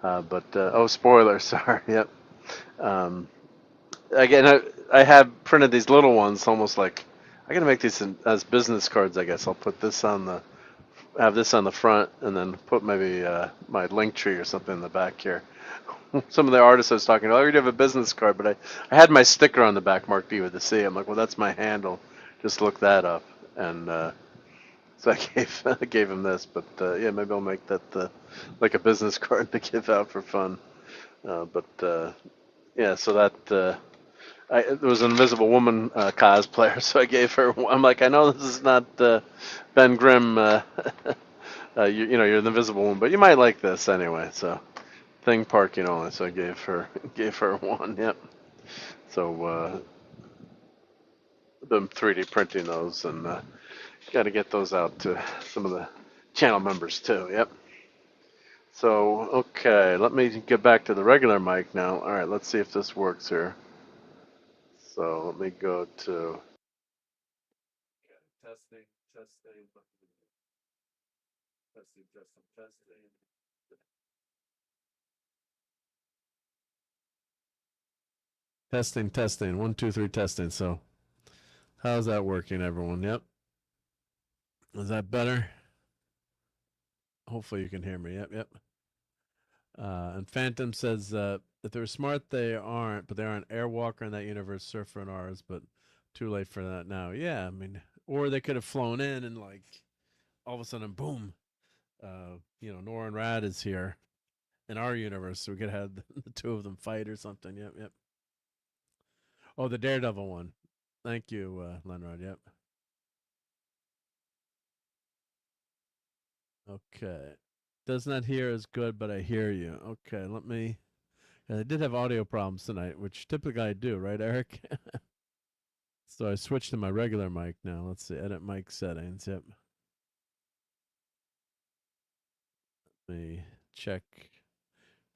But oh, spoiler! Sorry. Yep. Again, I have printed these little ones, almost like I gotta make these as business cards. I guess I'll put this on the have this on the front, and then put maybe my link tree or something in the back here. Some of the artists I was talking to, I already have a business card, but I had my sticker on the back, Marc D with the C. I'm like, well, that's my handle. Just look that up. And so I gave him this. But yeah, maybe I'll make that like a business card to give out for fun. But yeah, so that there was an Invisible Woman cosplayer, so I gave her. I'm like, I know this is not Ben Grimm. You know, you're the Invisible Woman, but you might like this anyway. So. Thing parking only, so I gave her one. Yep. So been 3D printing those, and got to get those out to some of the channel members too. Yep. So okay, let me get back to the regular mic now. All right, let's see if this works here. So let me go to testing. Testing. 1, 2, 3, testing. So, how's that working, everyone? Yep. Is that better? Hopefully you can hear me. Yep. And Phantom says if they're smart, they aren't, but they are an Airwalker in that universe, Surfer in ours, but too late for that now. Yeah, I mean, or they could have flown in and like all of a sudden, boom, you know, Nora and Rad is here in our universe, so we could have the two of them fight or something. Yep. Oh, the Daredevil one. Thank you, Lenrod. Yep. Okay. Does not hear as good, but I hear you. Okay, let me. I did have audio problems tonight, which typically I do, right, Eric? So I switched to my regular mic now. Let's see. Edit mic settings. Yep. Let me check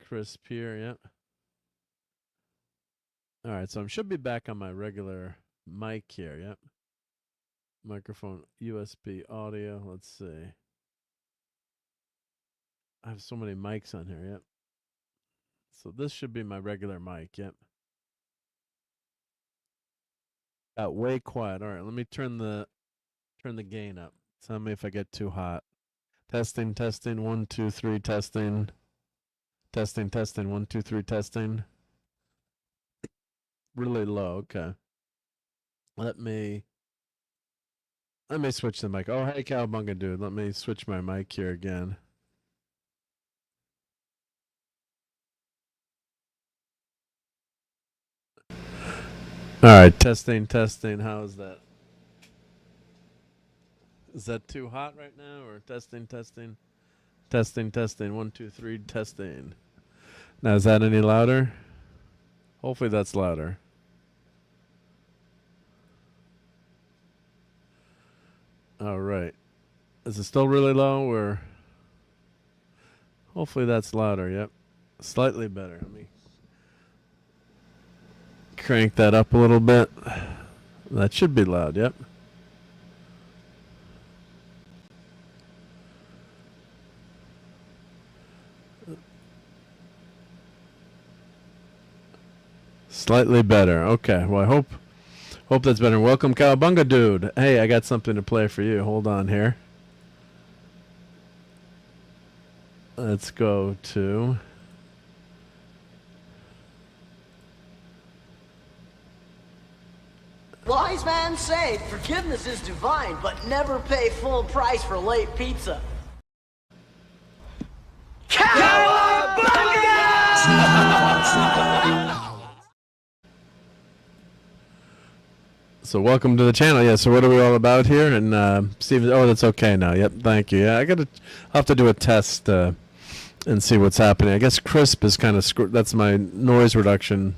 crisp here. Yep. All right, so I should be back on my regular mic here. Yep. Microphone, USB audio. Let's see. I have so many mics on here. Yep. So this should be my regular mic. Yep. Got way quiet. All right, let me turn the gain up. Tell me if I get too hot. Testing. 1, 2, 3. Testing. 1, 2, 3. Testing. Really low. Okay. Let me switch the mic. Oh, hey, Cowabunga dude. Let me switch my mic here again. All right, testing. How is that? Is that too hot right now, or testing? 1, 2, 3. Testing. Now, is that any louder? Hopefully, that's louder. All right. Is it still really low, or hopefully that's louder? Yep, slightly better. Let me crank that up a little bit. That should be loud. Yep. Slightly better. Okay. Well, I hope that's better. Welcome, Cowabunga dude. Hey, I got something to play for you. Hold on here. Let's go to Wise man say forgiveness is divine, but never pay full price for late pizza. So welcome to the channel. Yeah, so what are we all about here? And Steven, oh, that's okay now. Yep, thank you. Yeah, I'll have to do a test and see what's happening. I guess crisp is kind of that's my noise reduction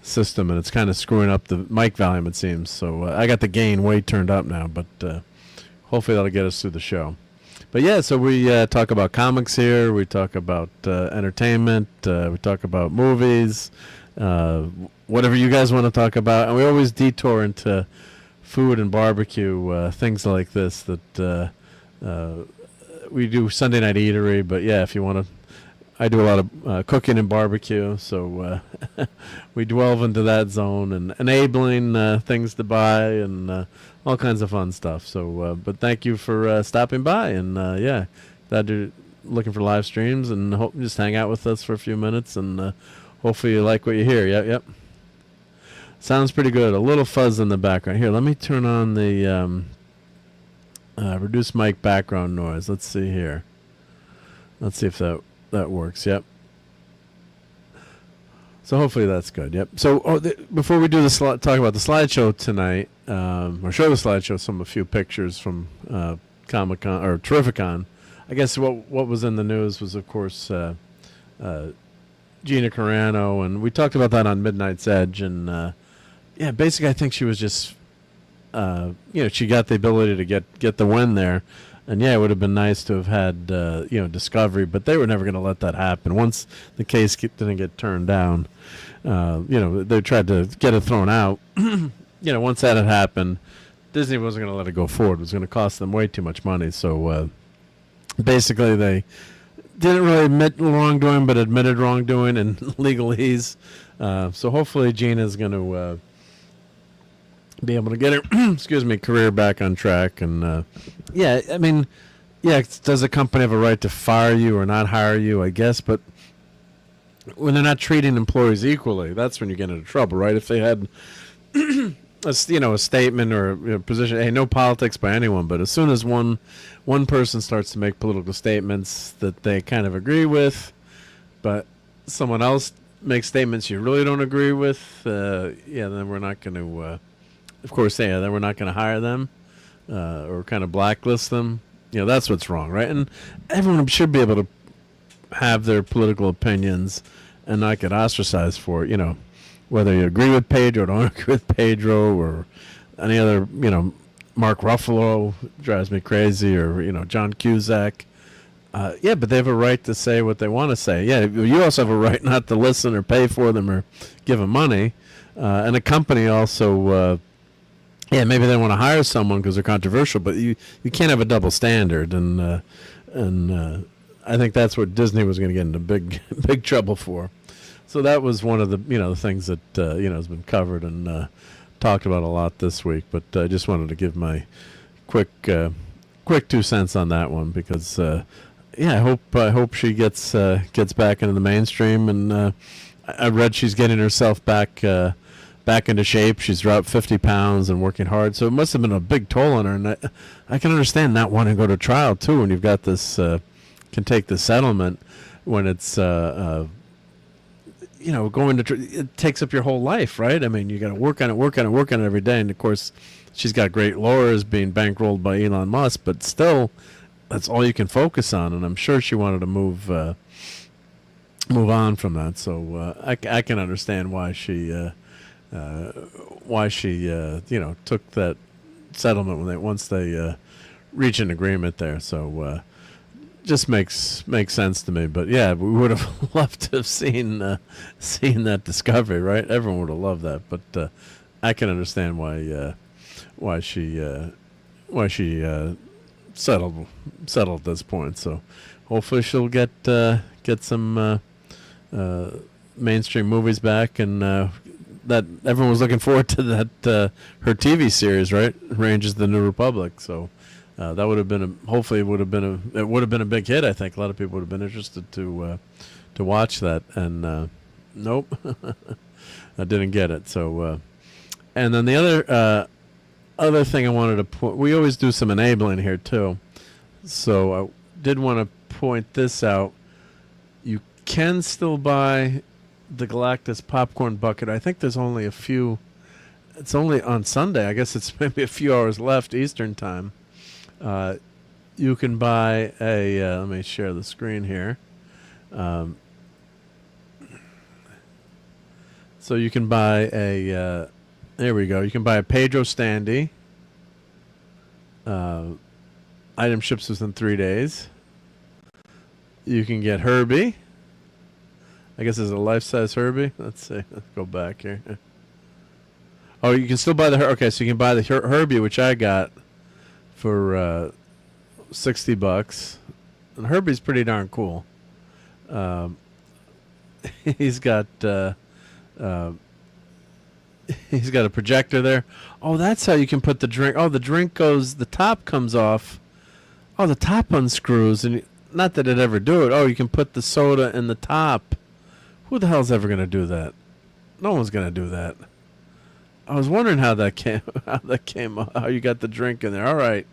system, and it's kind of screwing up the mic volume, it seems. So I got the gain way turned up now, but hopefully that'll get us through the show. But yeah, so we talk about comics here, we talk about entertainment, we talk about movies, whatever you guys want to talk about, and we always detour into food and barbecue, things like this that we do Sunday Night Eatery. But yeah, if you want to, I do a lot of cooking and barbecue, so we delve into that zone and enabling things to buy and all kinds of fun stuff. So, but thank you for stopping by, and yeah, glad you're looking for live streams, and hope just hang out with us for a few minutes, and hopefully you like what you hear. Yep. Sounds pretty good. A little fuzz in the background. Here, let me turn on the reduce mic background noise. Let's see here. Let's see if that works. Yep. So hopefully that's good. Yep. So before we do the talk about the slideshow tonight, or show the slideshow, a few pictures from Comic-Con or Terrificon. I guess what was in the news was, of course, Gina Carano, and we talked about that on Midnight's Edge, and yeah, basically I think she was just she got the ability to get the win there. And yeah, it would have been nice to have had Discovery, but they were never going to let that happen. Once the case didn't get turned down, they tried to get it thrown out. Once that had happened, Disney wasn't going to let it go forward. It was going to cost them way too much money. So basically, they didn't really admit wrongdoing, but admitted wrongdoing and legalese. So hopefully, Gina's going to be able to get her career back on track. And yeah, I mean, yeah, does a company have a right to fire you or not hire you? I guess, but when they're not treating employees equally, that's when you get into trouble, right? If they had a statement or a position, hey, no politics by anyone, but as soon as one person starts to make political statements that they kind of agree with, but someone else makes statements you really don't agree with, then we're not going to of course, then we're not going to hire them or kind of blacklist them. That's what's wrong, right? And everyone should be able to have their political opinions and not get ostracized for it. Whether you agree with Pedro or don't agree with Pedro or any other, Mark Ruffalo drives me crazy, or, John Cusack. Yeah, but they have a right to say what they want to say. Yeah, you also have a right not to listen or pay for them or give them money. And a company also... yeah, maybe they want to hire someone because they're controversial, but you can't have a double standard, and I think that's what Disney was going to get into big trouble for. So that was one of the the things that has been covered and talked about a lot this week. But I just wanted to give my quick 2 cents on that one, because yeah, I hope she gets back into the mainstream, and I read she's getting herself back into shape. She's dropped 50 pounds and working hard, so it must have been a big toll on her. And I can understand not wanting to go to trial too when you've got this can take the settlement when it's going to it takes up your whole life, right? I mean, you got to work on it every day. And of course, she's got great lawyers being bankrolled by Elon Musk, but still, that's all you can focus on. And I'm sure she wanted to move on from that. So I can understand why she took that settlement once they reach an agreement there. So just makes sense to me. But yeah, we would have loved to have seen that Discovery, right? Everyone would have loved that. But I can understand why she settled at this point. So hopefully she'll get some mainstream movies back, and that everyone was looking forward to that her TV series, right? Rangers of the New Republic. So that would have been hopefully it would have been a big hit. I think a lot of people would have been interested to watch that, and nope, I didn't get it. So and then the other thing I wanted to point, we always do some enabling here too, so I did want to point this out. You can still buy the Galactus popcorn bucket. I think there's only a few. It's only on Sunday. I guess it's maybe a few hours left Eastern time. You can buy a. Let me share the screen here. So you can buy a, there we go. You can buy a Pedro Standy. Item ships within 3 days. You can get Herbie. I guess it's a life-size Herbie. Let's see. Let's go back here. Oh, you can still buy the okay. So you can buy the Herbie, which I got for $60, and Herbie's pretty darn cool. He's got a projector there. Oh, that's how you can put the drink. Oh, the drink goes. The top comes off. Oh, the top unscrews, and not that it'd ever do it. Oh, you can put the soda in the top. Who the hell's ever gonna do that? No one's gonna do that. I was wondering how that came. How you got the drink in there? All right.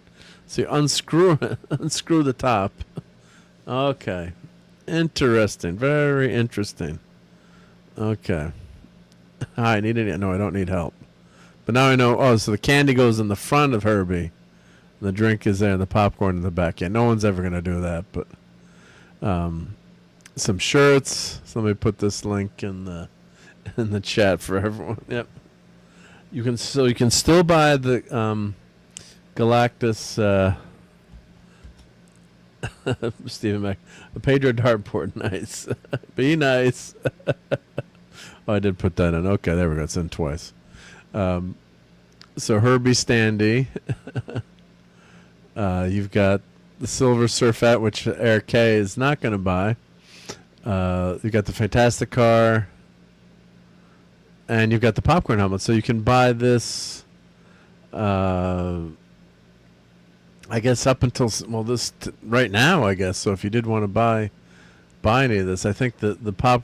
So you unscrew the top. Okay. Interesting. Very interesting. Okay. I need it. No, I don't need help. But now I know. Oh, so the candy goes in the front of Herbie. The drink is there, and the popcorn in the back. Yeah, no one's ever gonna do that. But some shirts. So let me put this link in the chat for everyone. Yep. You can still buy the Galactus Stephen Mac, the Pedro dartboard. Nice. Be nice. Oh, I did put that in. Okay, there we go. It's in twice. So Herbie Standy. You've got the Silver Surfette, which Eric K is not going to buy. You've got the Fantastic Car. And you've got the popcorn helmet. So you can buy this, I guess, up until, right now, I guess. So if you did want to buy any of this, I think the Pop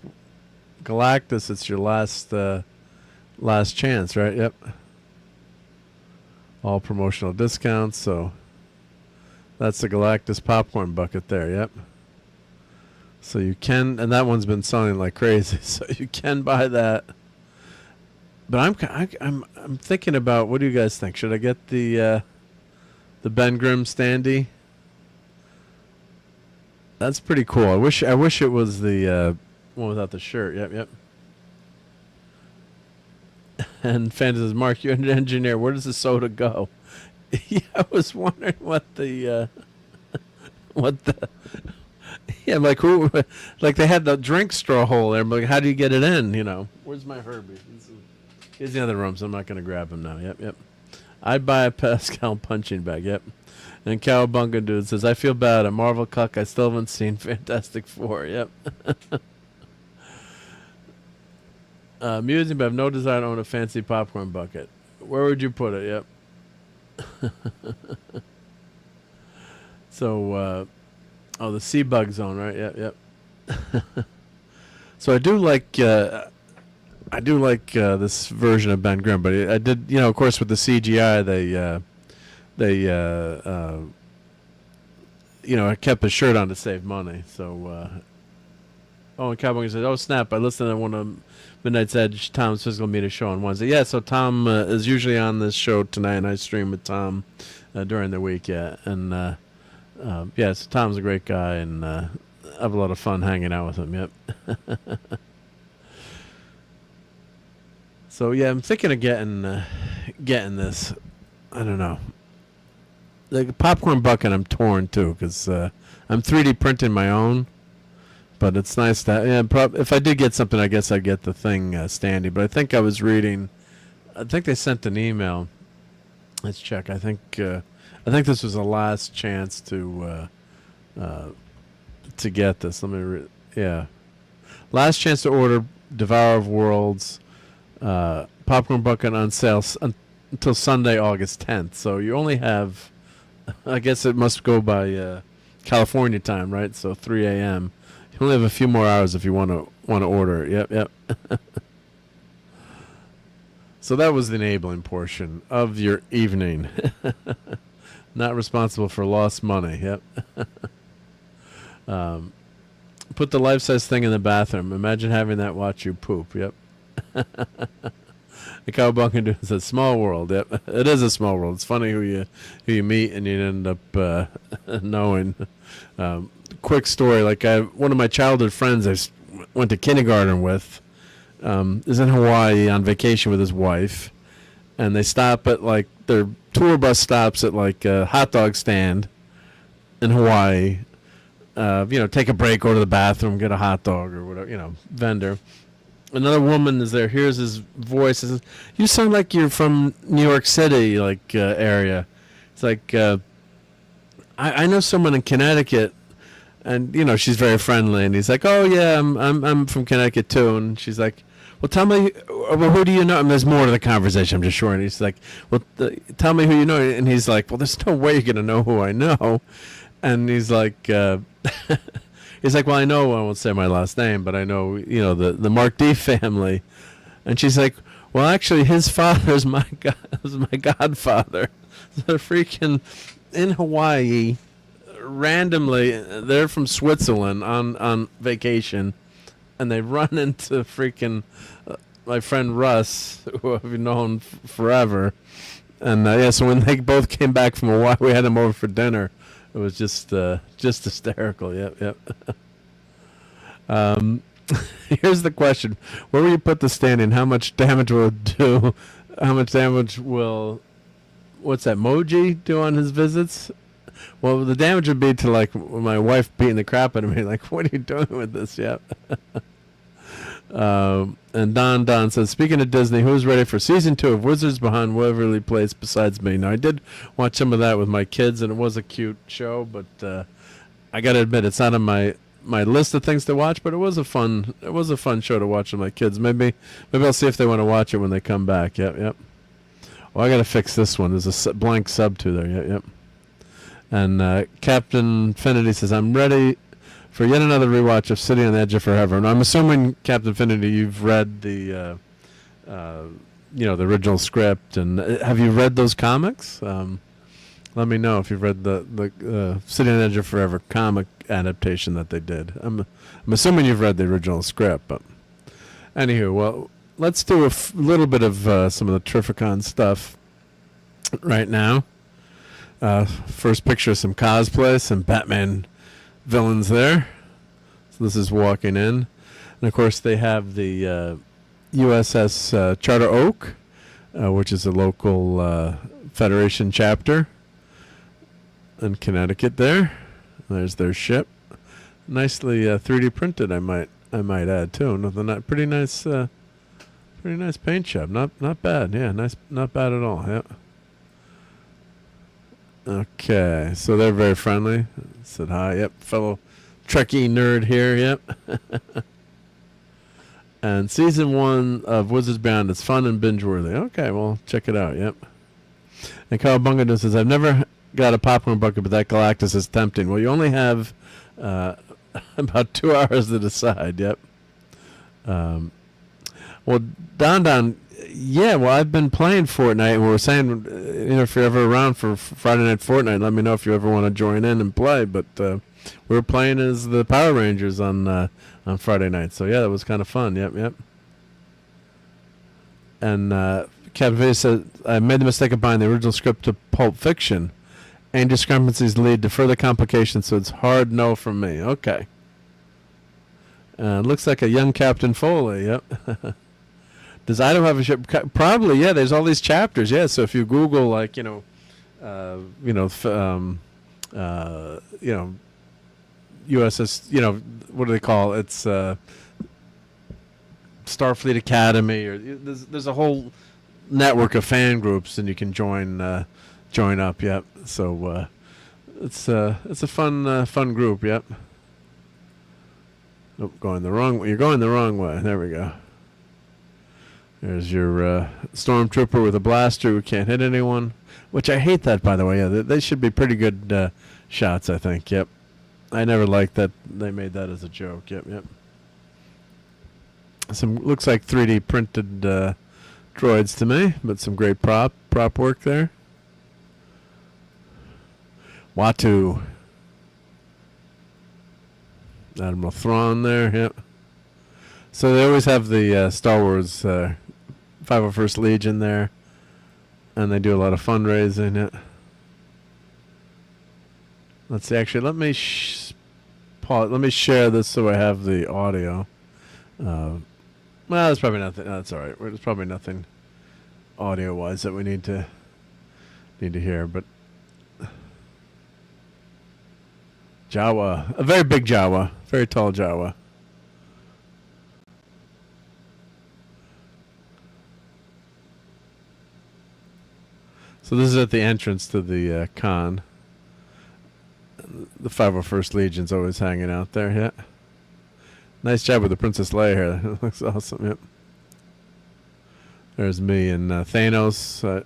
Galactus, it's your last chance, right? Yep. All promotional discounts. So that's the Galactus popcorn bucket there. Yep. So you can, and that one's been selling like crazy. So you can buy that. But I'm thinking about, what do you guys think? Should I get the Ben Grimm Standy? That's pretty cool. I wish it was the one without the shirt. Yep. And Fan says, Mark, you're an engineer. Where does the soda go? Yeah, I was wondering what the yeah, like who, like they had the drink straw hole there. I'm like, how do you get it in? You know, where's my Herbie? He's in the other room, so I'm not going to grab him now. Yep. I'd buy a Pascal punching bag. Yep. And Cowabunga Dude says, I feel bad. A Marvel cuck. I still haven't seen Fantastic Four. Yep. Amusing, but I have no desire to own a fancy popcorn bucket. Where would you put it? Yep. So, the Sea Bug Zone, right? Yep. So I do like this version of Ben Grimm, but I did, of course, with the CGI, I kept his shirt on to save money. So, and Cowboy says, "Oh snap! I listened to one of Midnight's Edge, Tom's physical media show on Wednesday." Yeah, so Tom is usually on this show tonight, and I stream with Tom during the week. Yeah, and so Tom's a great guy, and I have a lot of fun hanging out with him. Yep. So yeah, I'm thinking of getting this. I don't know. The popcorn bucket, I'm torn too, because I'm 3D printing my own. But it's nice that, if I did get something, I guess I'd get the thing Standy. But I think I was reading. I think they sent an email. Let's check. I think this was the last chance to get this. Let me last chance to order Devour of Worlds. Popcorn bucket on sale until Sunday, August 10th. So you only have, I guess it must go by California time, right? So 3 a.m. You only have a few more hours if you want to order it. Yep. So that was the enabling portion of your evening. Not responsible for lost money. Yep. Put the life-size thing in the bathroom. Imagine having that watch you poop. Yep. The Cowabunga says small world. Yep, it is a small world. It's funny who you meet and you end up knowing. Quick story, like one of my childhood friends I went to kindergarten with is in Hawaii on vacation with his wife, and they stop at like their tour bus stops at like a hot dog stand in Hawaii. Take a break, go to the bathroom, get a hot dog or whatever, vendor. Another woman is there, hears his voice, says, "You sound like you're from New York City, like area." It's like, I know someone in Connecticut, and she's very friendly, and he's like, "Oh yeah, I'm from Connecticut too," and she's like, "Well, tell me, who do you know?" And there's more to the conversation. I'm just short. And he's like, "Well, tell me who you know," and he's like, "Well, there's no way you're gonna know who I know," and he's like. He's like, "Well, I know I won't say my last name, but I know, the Marc D family." And she's like, "Well, actually, his father is my godfather." So freaking in Hawaii, randomly, they're from Switzerland on vacation, and they run into freaking my friend Russ, who I've known forever. And so when they both came back from Hawaii, we had them over for dinner. It was just hysterical. Yep. Here's the question: where will you put the standing? How much damage will it do? How much damage will what's that Moji do on his visits? Well, the damage would be to like my wife beating the crap out of me. Like, what are you doing with this? Yep. And Don says, "Speaking of Disney, who's ready for season 2 of Wizards Behind Waverly Place besides me?" Now, I did watch some of that with my kids, and it was a cute show, but I got to admit, it's not on my list of things to watch. But it was a fun show to watch with my kids. Maybe I'll see if they want to watch it when they come back. Yep. Well, I got to fix this one. There's a blank sub to there. Yep. And Captain Infinity says, "I'm ready for yet another rewatch of City on the Edge of Forever." And I'm assuming, Captain Infinity, you've read the original script, and have you read those comics? Let me know if you've read the City on the Edge of Forever comic adaptation that they did. I'm assuming you've read the original script, but anywho, well, let's do a little bit of some of the Terrificon stuff right now. First picture of some cosplay, some Batman villains there. So this is walking in, and of course they have the USS Charter Oak, which is a local Federation chapter in Connecticut. There's their ship, nicely 3D printed. I might add too. Not pretty nice paint job. Not bad. Yeah, nice. Not bad at all. Yeah. Okay, so they're very friendly. Said hi. Yep, fellow Trekkie nerd here. Yep. And season 1 of Wizards Beyond is fun and binge worthy. Okay, well, check it out. Yep. And Cowabunga says, "I've never got a popcorn bucket, but that Galactus is tempting." Well, you only have about 2 hours to decide. Yep. Well, Don. Yeah, well, I've been playing Fortnite, and we were saying, if you're ever around for Friday Night Fortnite, let me know if you ever want to join in and play. But we were playing as the Power Rangers on Friday night, so yeah, that was kind of fun. Yep. And Captain V said, "I made the mistake of buying the original script to Pulp Fiction, and discrepancies lead to further complications, so it's hard no from me." Okay. Looks like a young Captain Foley. Yep. Does Idaho have a ship? Probably, yeah. There's all these chapters, yeah. So if you Google, like, USS, what do they call it? It's Starfleet Academy, or there's a whole network of fan groups, and you can join up. Yep. So it's a fun group. Yep. Oh, going the wrong way. You're going the wrong way. There we go. There's your stormtrooper with a blaster who can't hit anyone, which I hate that, by the way. Yeah, they should be pretty good shots, I think. Yep. I never liked that they made that as a joke. Yep. Some looks like 3D printed droids to me, but some great prop work there. Watu. Admiral Thrawn there. Yep. So they always have the Star Wars 501st Legion there, and they do a lot of fundraising. Yeah. Let's see. Actually, let me pause. Let me share this so I have the audio. Well, there's probably nothing. No, that's all right. There's probably nothing audio-wise that we need to hear, but Jawa, a very big Jawa, very tall Jawa. So this is at the entrance to the con. The 501st Legion's always hanging out there. Yeah. Nice job with the Princess Leia here. That looks awesome. Yep. There's me and Thanos.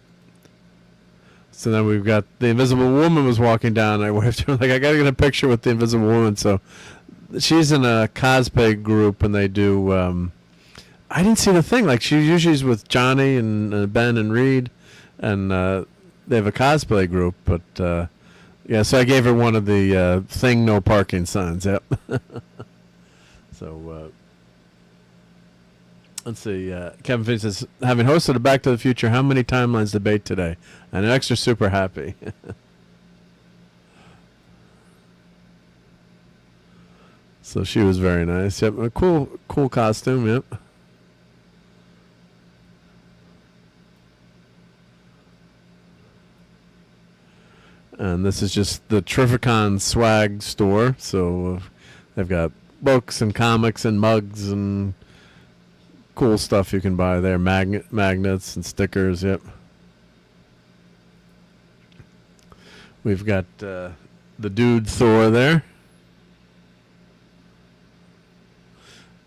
So then we've got the Invisible Woman was walking down. I waved to her like, I got to get a picture with the Invisible Woman. So she's in a cosplay group, and they do. I didn't see the thing. Like she usually is with Johnny and Ben and Reed, and they have a cosplay group. But yeah, so I gave her one of the thing no parking signs. Yep. So let's see. Kevin Finn says, having hosted a Back to the Future How Many Timelines debate today, and an extra super happy. So she was very nice. Yep, a cool costume. Yep. And this is just the Terrificon swag store. So they've got books and comics and mugs and cool stuff you can buy there. Magnets and stickers. Yep. We've got the dude Thor there.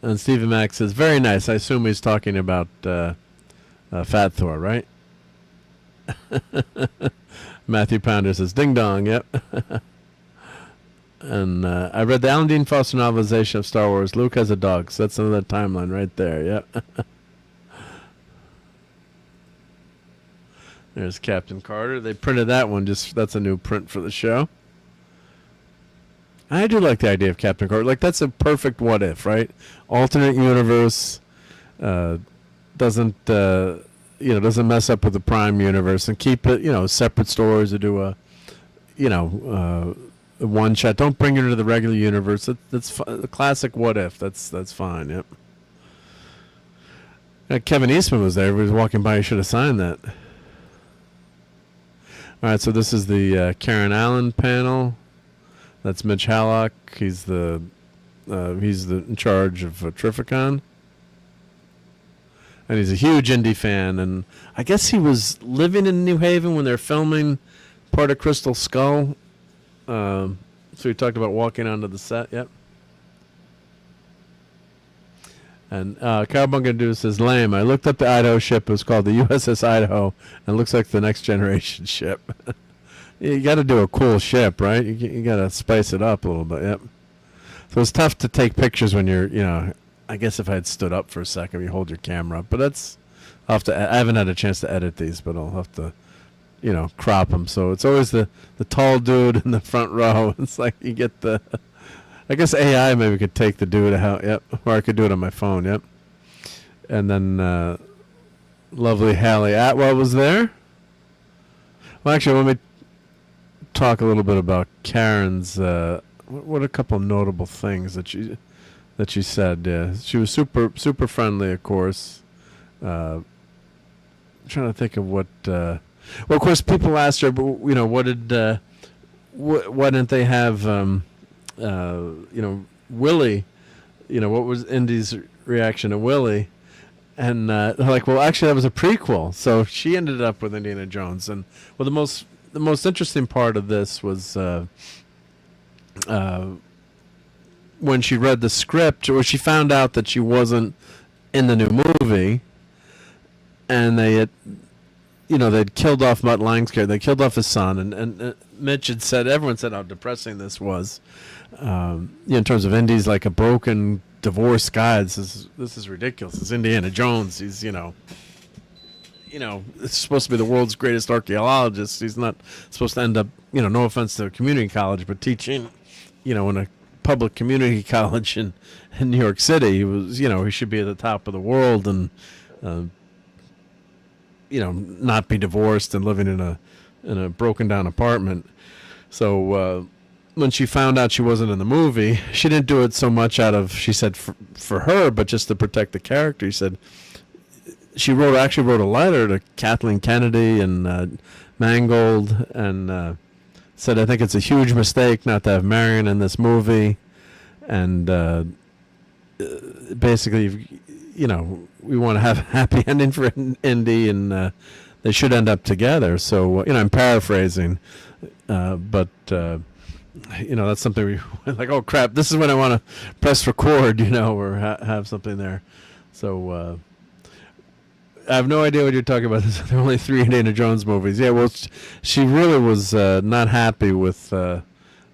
And Stephen Mack says, very nice. I assume he's talking about Fat Thor, right? Matthew Pounder says, ding dong, yep. And I read the Alan Dean Foster novelization of Star Wars. Luke has a dog, so that's another timeline right there, yep. There's Captain Carter. They printed that one, that's a new print for the show. I do like the idea of Captain Carter. Like, that's a perfect what if, right? Alternate universe, doesn't mess up with the Prime universe, and keep it, separate stories, or do a one shot. Don't bring it into the regular universe. That's the classic what if. That's fine. Yep. Kevin Eastman was there. He was walking by. He should have signed that. All right. So this is the Karen Allen panel. That's Mitch Hallock. He's in charge of Terrificon. And he's a huge indie fan, and I guess he was living in New Haven when they're filming part of Crystal Skull. So he talked about walking onto the set. Yep. And Carl Bungadoo says, lame. I looked up the Idaho ship. It was called the USS Idaho, and it looks like the Next Generation ship. You got to do a cool ship, right? You got to spice it up a little bit. Yep. So it's tough to take pictures when you're, I guess if I had stood up for a second, you hold your camera up. But I haven't had a chance to edit these, but I'll have to, crop them. So it's always the tall dude in the front row. It's like you get I guess AI maybe could take the dude out. Yep. Or I could do it on my phone. Yep. And then lovely Hallie Atwell was there. Well, actually, let me talk a little bit about Karen's, what are a couple notable things that she said. Yeah, she was super friendly, of course. I'm trying to think of what. Well, of course, people asked her, what did, why didn't they have, Willie? What was Indy's reaction to Willie? And they're like, well, actually, that was a prequel. So she ended up with Indiana Jones. And well, the most interesting part of this was. When she read the script, or she found out that she wasn't in the new movie, and they'd killed off Mutt Lange's character. They killed off his son, and Mitch had said, everyone said how depressing this was. In terms of Indy's like a broken, divorced guy. This is ridiculous. It's Indiana Jones. He's it's supposed to be the world's greatest archaeologist. He's not supposed to end up, no offense to a community college, but teaching, in a public community college in New York City. He was, he should be at the top of the world, and not be divorced and living in a broken down apartment. So when she found out she wasn't in the movie, she didn't do it so much out of, she said, for her, but just to protect the character. She said she actually wrote a letter to Kathleen Kennedy and Mangold and said, I think it's a huge mistake not to have Marion in this movie. And basically, we want to have a happy ending for Indy, and they should end up together. So, I'm paraphrasing, but that's something we like. Oh crap! This is when I want to press record, or have something there. So I have no idea what you're talking about. There are only 3 Indiana Jones movies. Yeah, well, she really was not happy with.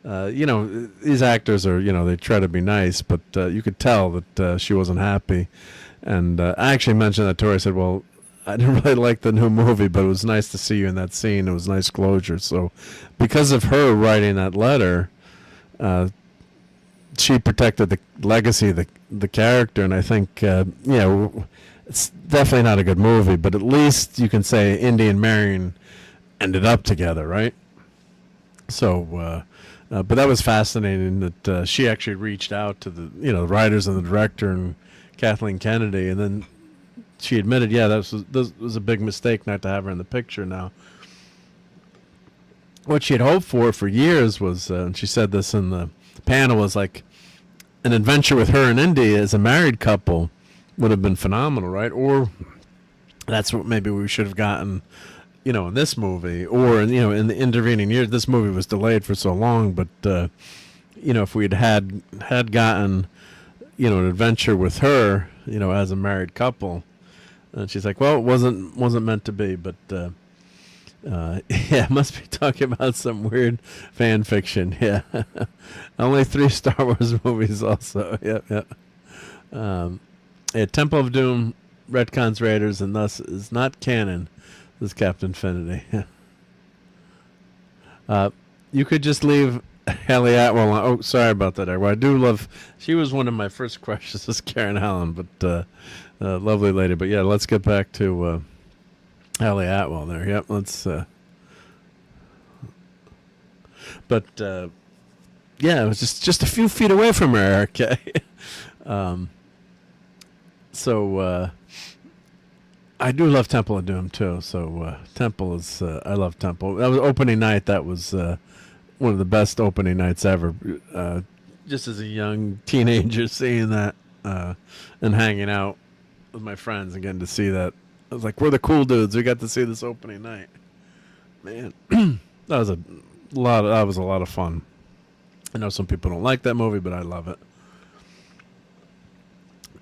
These actors are, they try to be nice, but you could tell that she wasn't happy. And I actually mentioned that to her. I said, well, I didn't really like the new movie, but it was nice to see you in that scene. It was nice closure. So because of her writing that letter, she protected the legacy of the character. And I think, it's definitely not a good movie, but at least you can say Indy and Marion ended up together, right? So, but that was fascinating that she actually reached out to the writers and the director and Kathleen Kennedy, and then she admitted, this was a big mistake not to have her in the picture. Now, what she had hoped for years was, and she said this in the panel, was like an adventure with her and Indy as a married couple would have been phenomenal, right? Or that's what maybe we should have gotten. In this movie, or in the intervening years. This movie was delayed for so long, but if we'd had gotten an adventure with her, as a married couple, and she's like, well, it wasn't meant to be, but must be talking about some weird fan fiction. Yeah, only 3 Star Wars movies also. Temple of Doom retcons Raiders and thus is not canon. This is Captain Infinity. You could just leave Haley Atwell on. Oh, sorry about that. I do love. She was one of my first crushes, was Karen Allen, but lovely lady. But yeah, let's get back to Haley Atwell there. Yep, let's. But it was just a few feet away from her. Okay. I do love Temple of Doom too. So Temple is I love Temple. That was opening night. That was one of the best opening nights ever. Just as a young teenager, seeing that and hanging out with my friends and getting to see that, I was like, we're the cool dudes. We got to see this opening night. Man, that was a lot of fun. I know some people don't like that movie, but I love it.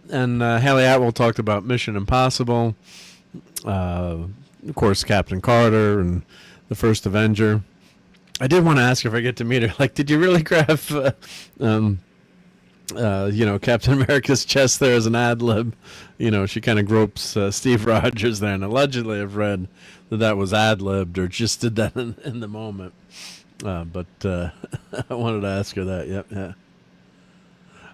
And Haley Atwell talked about Mission Impossible, of course, Captain Carter and the first Avenger. I did want to ask her if I get to meet her. Like, did you really grab, Captain America's chest there as an ad lib? She kind of gropes Steve Rogers there, and allegedly I've read that was ad libbed or just did that in the moment. But I wanted to ask her that. Yep, yeah.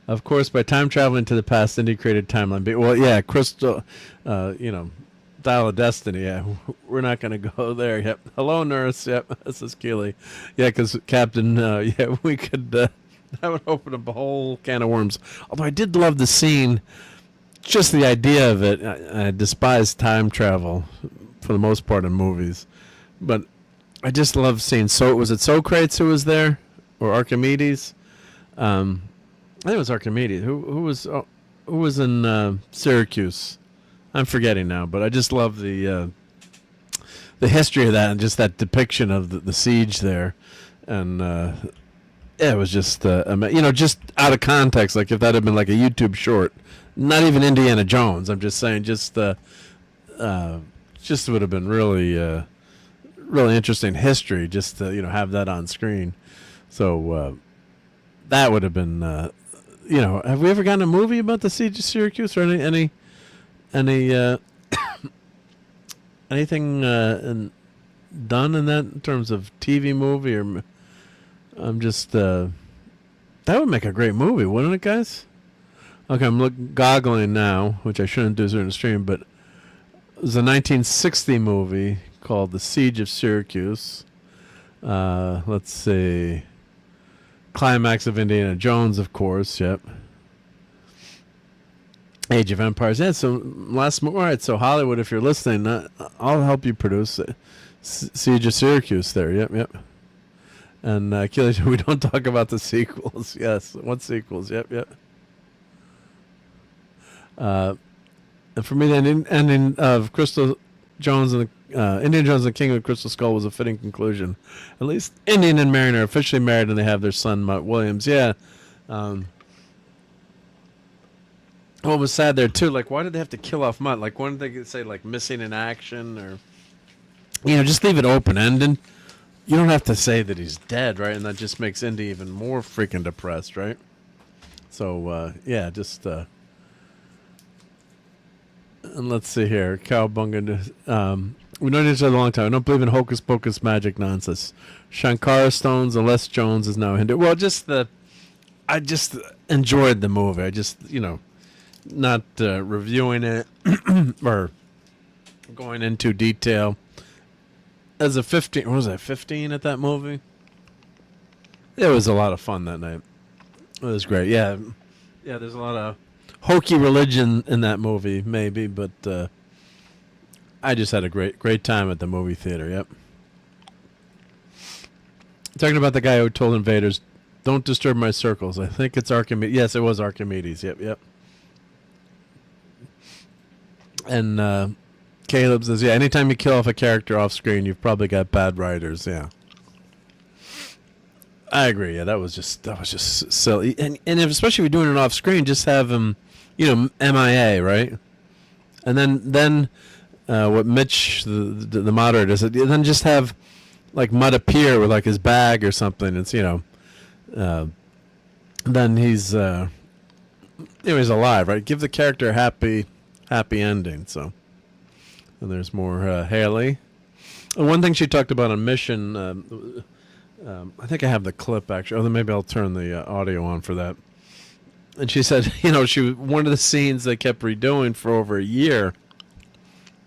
Of course, by time traveling to the past, Indy created timeline. Well, yeah, Crystal, Dial of Destiny. Yeah, we're not going to go there. Yep. Hello, nurse. Yep, this is Keeley. Yeah, because Captain, we could, that would open up a whole can of worms. Although I did love the scene, just the idea of it. I despise time travel for the most part in movies. But I just love seeing, was it Socrates who was there? Or Archimedes? I think it was Archimedes. Who was in Syracuse? I'm forgetting now, but I just love the history of that and just that depiction of the siege there, and it was just just out of context. Like if that had been like a YouTube short, not even Indiana Jones. I'm just saying, just would have been really really interesting history just to have that on screen. So that would have been. Have we ever gotten a movie about the siege of Syracuse or anything done in that in terms of TV movie or? I'm just that would make a great movie, wouldn't it, guys? Okay, I'm goggling now, which I shouldn't do during the stream, but It was a 1960 movie called The Siege of Syracuse. Let's see. Climax of Indiana Jones, of course. Yep. Age of Empires. Yeah. So all right. So Hollywood, if you're listening, I'll help you produce it. Siege of Syracuse. There. Yep. Yep. And Keely, we don't talk about the sequels. Yes. What sequels? Yep. Yep. And for me, the ending of Crystal Jones and Indiana Jones and the King of the Crystal Skull was a fitting conclusion. At least Indiana and Marion are officially married, and they have their son Mutt Williams. Yeah. What was sad there too? Like, why did they have to kill off Mutt? Like, why didn't they say like missing in action, or just leave it open ended? You don't have to say that he's dead, right? And that just makes Indy even more freaking depressed, right? So yeah, just. And let's see here. Cowbunga. We known each other a long time. I don't believe in hocus pocus magic nonsense. Shankara stones, unless Jones is now a Hindu. Well, I just enjoyed the movie. I just, not reviewing it or going into detail. As a 15, what was I, 15 at that movie? It was a lot of fun that night. It was great. Yeah. Yeah, there's a lot of hokey religion in that movie, maybe, but I just had a great time at the movie theater. Yep. Talking about the guy who told invaders, "Don't disturb my circles." I think it's Archimedes. Yes, it was Archimedes. Yep, yep. And Caleb says, "Yeah, anytime you kill off a character off screen, you've probably got bad writers." Yeah. I agree. Yeah, that was just silly, and especially if you're doing it off screen, just have him, MIA, right? And then what Mitch, the moderator, said, then just have like Mutt appear with like his bag or something. It's then he's he's alive, right? Give the character a happy ending. So, and there's more Haley. One thing she talked about on Mission. I think I have the clip actually. Then maybe I'll turn the audio on for that. And she said, one of the scenes they kept redoing for over a year.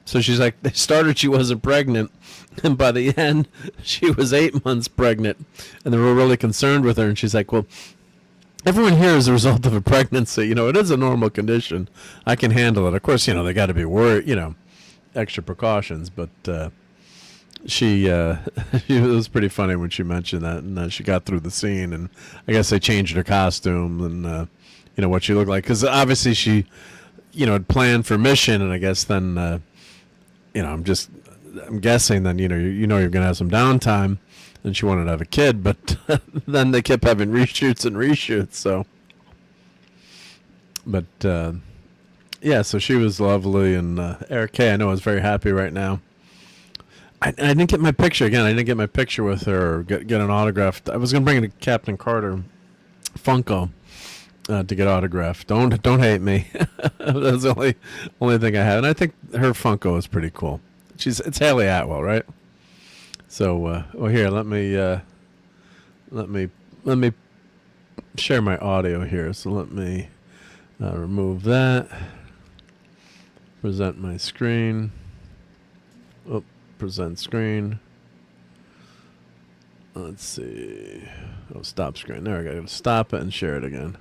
So she's like, they started, she wasn't pregnant, and by the end, she was 8 months pregnant, and they were really concerned with her. And she's like, well, everyone here is a result of a pregnancy. It is a normal condition. I can handle it. Of course, they got to be worried. Extra precautions, but. She it was pretty funny when she mentioned that, and she got through the scene, and I guess they changed her costume and what she looked like, because obviously she had planned for Mission, and I guess then I'm guessing then you're gonna have some downtime, and she wanted to have a kid, but then they kept having reshoots, so but yeah, so she was lovely, and Eric K, I know, is very happy right now. I didn't get my picture again. I didn't get my picture with her or get an autograph. I was gonna bring it to Captain Carter Funko to get autographed. Don't hate me. That's the only thing I have, and I think her Funko is pretty cool. It's Haley Atwell, right? So here, let me share my audio here. So let me remove that. Present my screen. Oh. Present screen. Let's see. Oh, stop screen. There we go. Stop it and share it again.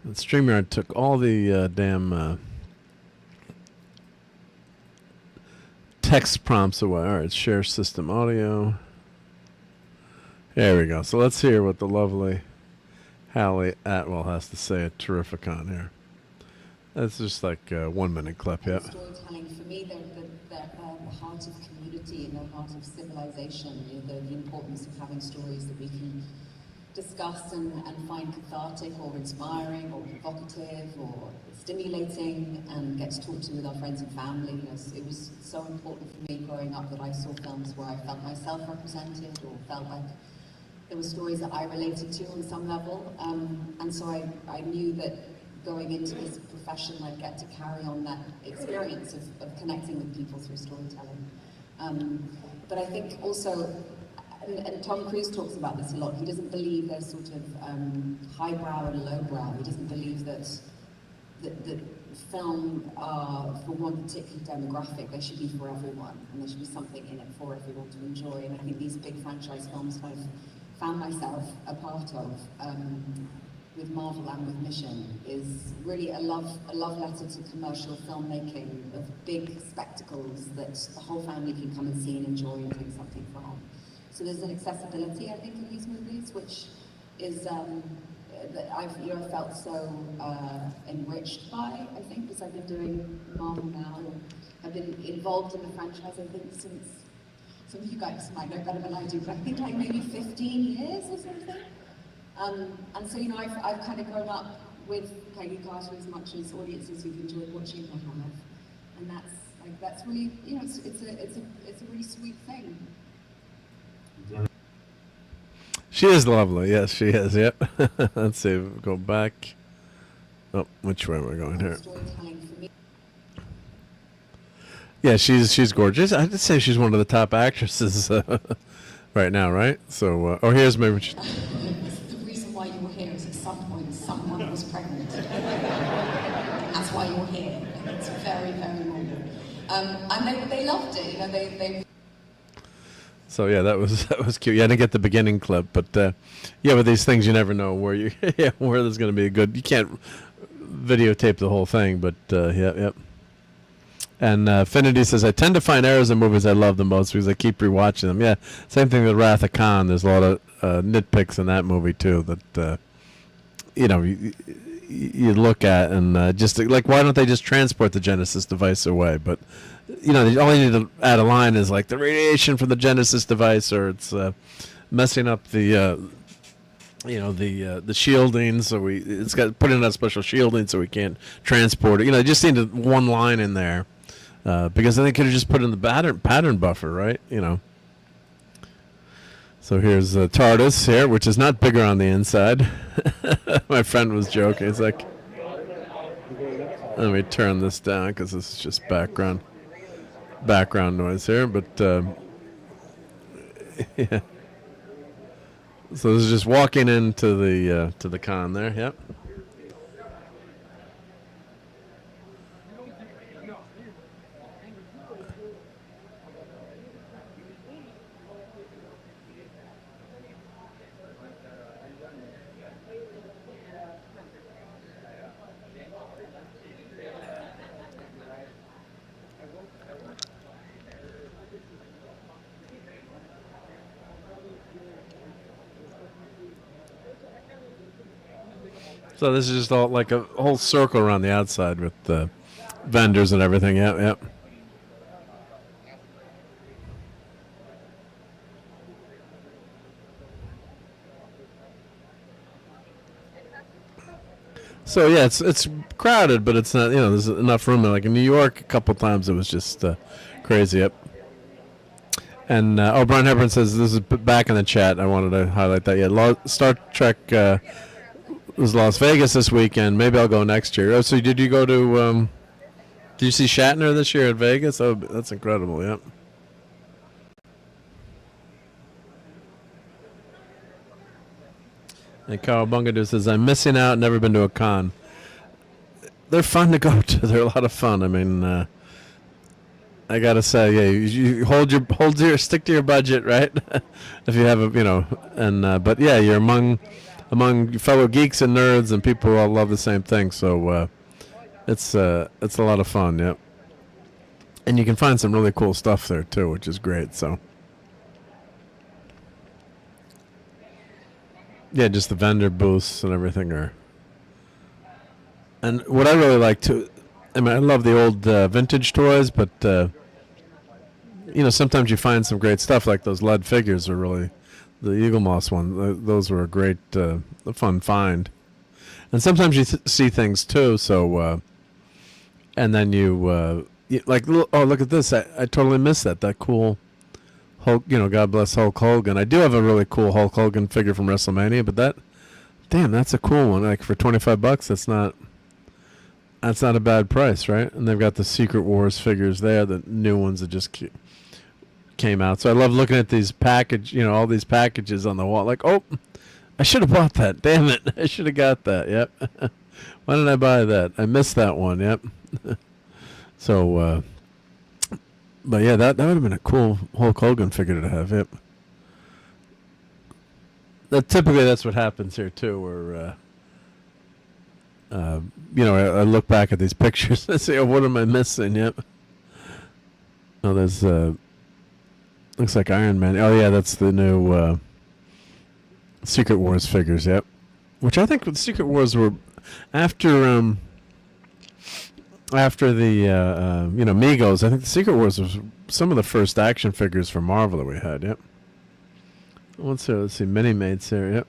And StreamYard took all the damn text prompts away. All right, share system audio. There we go. So let's hear what the lovely Haley Atwell has to say at Terrificon here. That's just like a 1 minute clip. Yeah. Storytelling for me, they're the heart of community and the heart of civilization. The importance of having stories that we can discuss and find cathartic or inspiring or provocative or stimulating and get to talk to with our friends and family. It was so important for me growing up that I saw films where I felt myself represented or felt like there were stories that I related to on some level. And so I knew that going into this profession, I'd get to carry on that experience of connecting with people through storytelling. But I think also, and Tom Cruise talks about this a lot, he doesn't believe there's sort of highbrow and lowbrow. He doesn't believe that film are for one particular demographic. They should be for everyone, and there should be something in it for everyone to enjoy. And I think these big franchise films I've found myself a part of with Marvel and with Mission is really a love letter to commercial filmmaking of big spectacles that the whole family can come and see and enjoy and take something from. So there's an accessibility, I think, in these movies, which is that I've felt so enriched by, I think, because I've been doing Marvel now. I've been involved in the franchise, I think, since, some of you guys might know better than I do, but I think like maybe 15 years or something. And so, I've kind of grown up with Peggy Carter as much as audiences who've enjoyed watching her have. And that's really, it's a really sweet thing. She is lovely. Yes, she is. Yep. Let's see. Go back. Oh, which way am I going here? Yeah, she's gorgeous. I'd say she's one of the top actresses right now, right? So, here's maybe. The reason why you were here is at some point someone was pregnant. That's why you're here. It's very, very normal. And they loved it. They. So yeah, that was cute. Yeah, I didn't get the beginning clip, but yeah, with these things you never know where where there's going to be a good. You can't videotape the whole thing, but yep. And Finity says, I tend to find errors in movies I love the most because I keep rewatching them. Yeah, same thing with Wrath of Khan. There's a lot of nitpicks in that movie too that you look at and just like, why don't they just transport the Genesis device away? But all you need to add a line is like the radiation from the Genesis device, or it's messing up the the shielding, so it's got put in that special shielding so we can't transport it. Just need one line in there because then they could have just put in the pattern buffer, right? So here's TARDIS here, which is not bigger on the inside. My friend was joking. It's like, let me turn this down because this is just background noise here, but yeah. So this is just walking into the con there. Yep. So this is just all like a whole circle around the outside with the vendors and everything. Yep. So yeah, it's crowded, but it's not. There's enough room. Like in New York, a couple times it was just crazy. Yep. And Brian Hepburn says this is back in the chat. I wanted to highlight that. Yeah, Star Trek. Was Las Vegas this weekend. Maybe I'll go next year. Oh, so did you go to? Did you see Shatner this year at Vegas? Oh, that's incredible. Yep. And Carl Bungadu says, "I'm missing out. Never been to a con. They're fun to go to. They're a lot of fun. I mean, I gotta say, yeah, you stick to your budget, right? If you have but yeah, you're among fellow geeks and nerds and people who all love the same thing. So it's a lot of fun, yep. And you can find some really cool stuff there too, which is great. So yeah, just the vendor booths and everything are. And what I really like too, I love the old vintage toys, but sometimes you find some great stuff like those lead figures are really. The Eagle Moss one, those were a great, fun find. And sometimes you see things too. So, and then you like, oh, look at this! I totally missed that. That cool Hulk. God bless Hulk Hogan. I do have a really cool Hulk Hogan figure from WrestleMania, but that's a cool one. Like for $25, that's not a bad price, right? And they've got the Secret Wars figures there, the new ones that just came out. So I love looking at these all these packages on the wall. Like, oh, I should have bought that. Damn it. I should have got that. Yep. Why did I buy that? I missed that one. Yep. So, but yeah, that would have been a cool Hulk Hogan figure to have. Yep. Typically, that's what happens here too. Where, I look back at these pictures and say, "Oh, what am I missing?" Yep. Oh, there's looks like Iron Man. Oh yeah, that's the new Secret Wars figures. Yep. Which I think the Secret Wars were after the Migos. I think the Secret Wars was some of the first action figures for Marvel that we had. Yep. Let's see, mini mates here. Yep.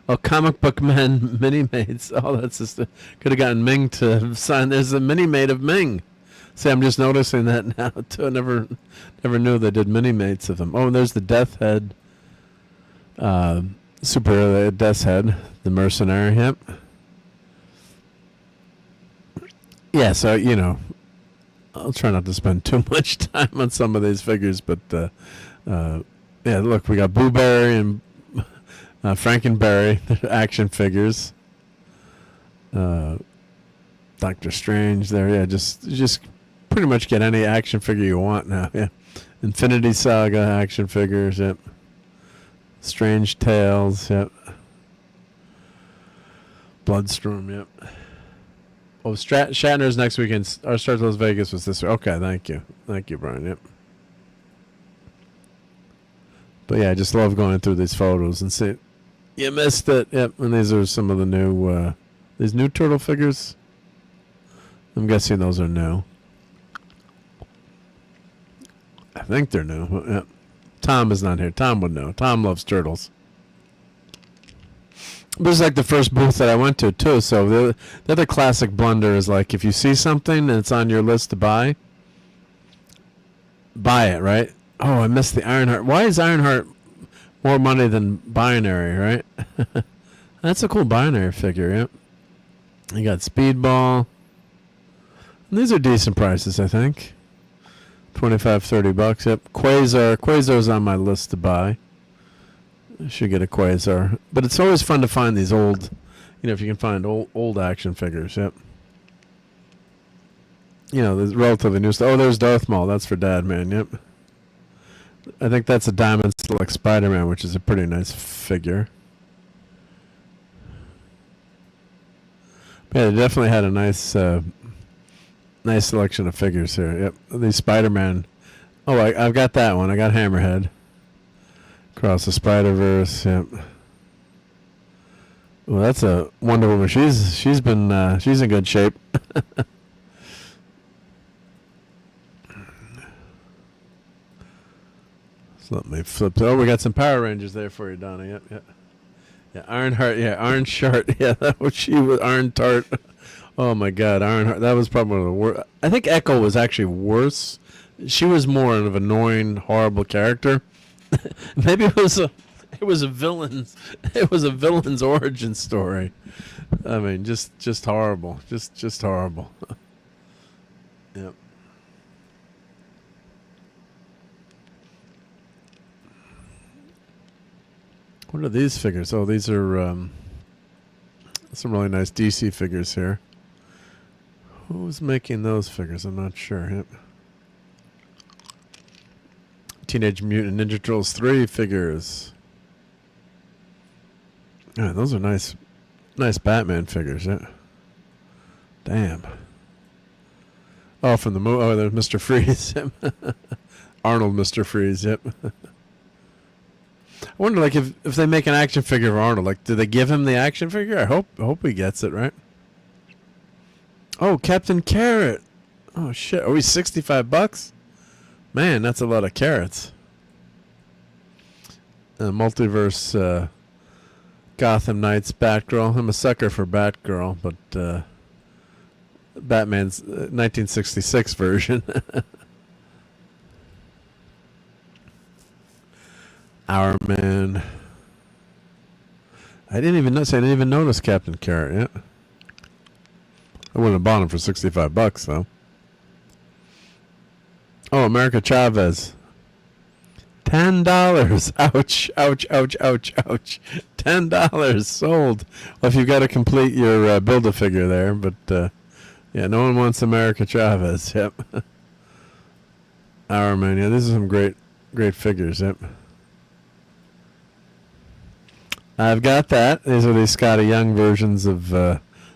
Oh, Comic Book Man mini mates. Oh, that's just could have gotten Ming to sign. There's a mini mate of Ming. See, I'm just noticing that now too. I never knew they did mini mates of them. Oh, and there's the Death Head. Super Death's Head, the mercenary. Yep. Yeah, so I'll try not to spend too much time on some of these figures, but yeah, look, we got Boo Berry and Frankenberry action figures. Doctor Strange there, yeah, just pretty much get any action figure you want now. Yeah, Infinity Saga action figures. Yep. Strange Tales. Yep. Bloodstorm. Yep. Oh, Shatner's next weekend. Our start to Las Vegas was this week. Okay, thank you, Brian. Yep. But yeah, I just love going through these photos and see. You missed it. Yep. And these are some of the new these new turtle figures. I'm guessing those are new. I think they're new. Yep. Tom is not here. Tom would know. Tom loves turtles. This is like the first booth that I went to too. So the other classic blunder is like if you see something and it's on your list to buy it, right? Oh, I missed the Ironheart. Why is Ironheart more money than Binary, right? That's a cool Binary figure, yep. You got Speedball. And these are decent prices, I think. $25-$30, yep. Quasar's on my list to buy. I should get a Quasar. But it's always fun to find these old, if you can find old action figures, yep. There's relatively new stuff. Oh, there's Darth Maul. That's for Dad, man, yep. I think that's a Diamond Select Spider-Man, which is a pretty nice figure. But yeah, they definitely had a nice selection of figures here. Yep, these Spider-Man. Oh, I've got that one. I got Hammerhead. Across the Spider-Verse. Yep. Well, that's a Wonder Woman. She's in good shape. So let me flip. Oh, we got some Power Rangers there for you, Donna. Yep, yep. Yeah, Ironheart. Yeah, Iron Shart. Yeah, that was she was Iron Tart. Oh my God, Ironheart. That was probably one of the worst. I think Echo was actually worse. She was more of an annoying, horrible character. Maybe it was a villain's origin story. I mean, just horrible. Just horrible. Yep. What are these figures? Oh, these are some really nice DC figures here. Who's making those figures? I'm not sure. Yep. Teenage Mutant Ninja Turtles 3 figures. Yeah, those are nice Batman figures. Yeah. Damn. Oh, from the movie. Oh, there's Mr. Freeze. Arnold Mr. Freeze. Yep. I wonder, like, if they make an action figure of Arnold, like, do they give him the action figure? I hope he gets it, right? Oh, Captain Carrot. Oh shit. Are we $65? Man, that's a lot of carrots. Multiverse Gotham Knights Batgirl. I'm a sucker for Batgirl, but Batman's 1966 version. Our Man. I didn't even notice Captain Carrot yet. I wouldn't have bought him for $65 though. Oh, America Chavez. $10. Ouch, ouch, ouch, ouch, ouch. $10 sold. Well, if you've got to complete your Build-A-Figure there, but yeah, no one wants America Chavez. Yep. Our man, yeah, these are some great figures. Yep. I've got that. These are the Scotty Young versions of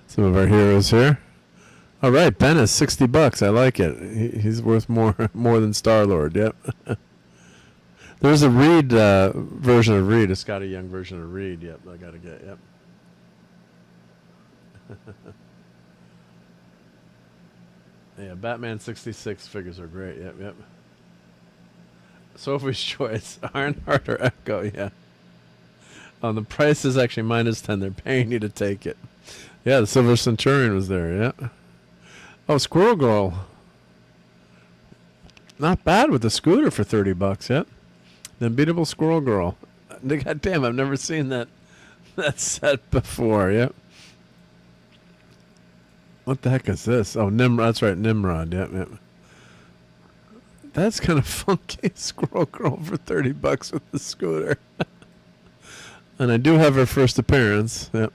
some of our heroes here. All right, Ben is $60. I like it. He's worth more than Star-Lord. Yep. There's a Reed version of Reed, a Scotty Young version of Reed. Yep, I gotta get. Yep. Yeah, Batman 66 figures are great. Yep, yep. Sophie's Choice, Ironheart or Echo. Yeah. The price is actually -10. They're paying you to take it. Yeah, the Silver Centurion was there. Yeah. Oh, Squirrel Girl. Not bad with the scooter for $30. Yep. The Unbeatable Squirrel Girl. God damn, I've never seen that set before. Yep. What the heck is this? Oh, Nimrod. That's right, Nimrod. Yep, yep. That's kind of funky. Squirrel Girl for $30 with the scooter. And I do have her first appearance. Yep.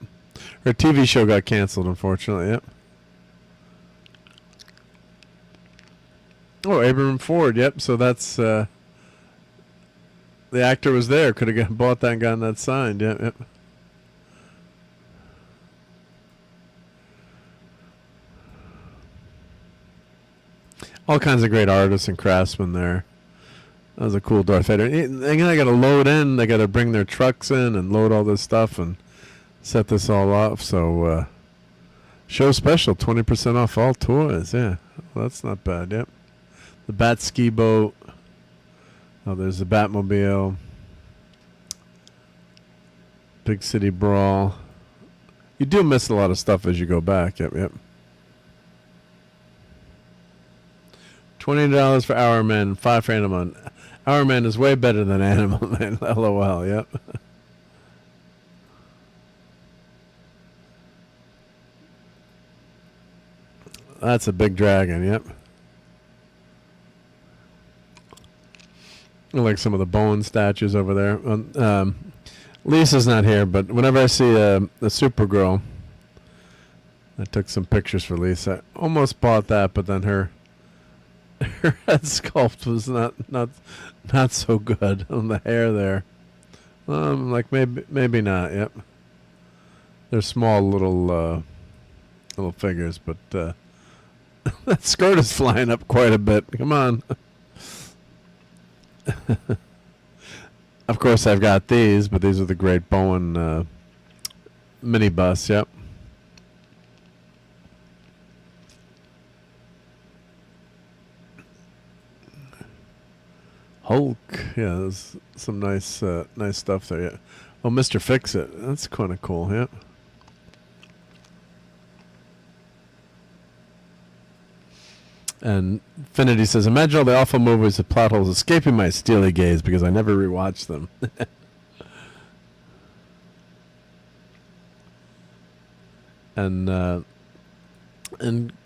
Her TV show got canceled, unfortunately. Yep. Oh, Abraham Ford. Yep. So that's the actor was there. Could have bought that and gotten that signed. Yep. Yep. All kinds of great artists and craftsmen there. That was a cool Darth Vader. And they got to load in. They got to bring their trucks in and load all this stuff and set this all up. So, show special, 20% off all toys. Yeah, well, that's not bad. Yep. The Bat Ski Boat. Oh, there's the Batmobile. Big City Brawl. You do miss a lot of stuff as you go back. Yep, yep. $20 for Our Man, $5 for Animal Man. Our Man is way better than Animal Man. LOL, yep. That's a big dragon, yep. I like some of the Bowen statues over there. Lisa's not here, but whenever I see a Supergirl, I took some pictures for Lisa. I almost bought that, but then her head sculpt was not so good on the hair there. Like maybe not. Yep. They're small little figures, but that skirt is flying up quite a bit. Come on. Of course, I've got these, but these are the great Bowen mini bus. Yep. Hulk, yeah, there's some nice stuff there. Yeah. Oh, Mr. Fix-It, that's kind of cool. Yeah. And Finity says, imagine all the awful movies with plot holes escaping my steely gaze because I never rewatched them. And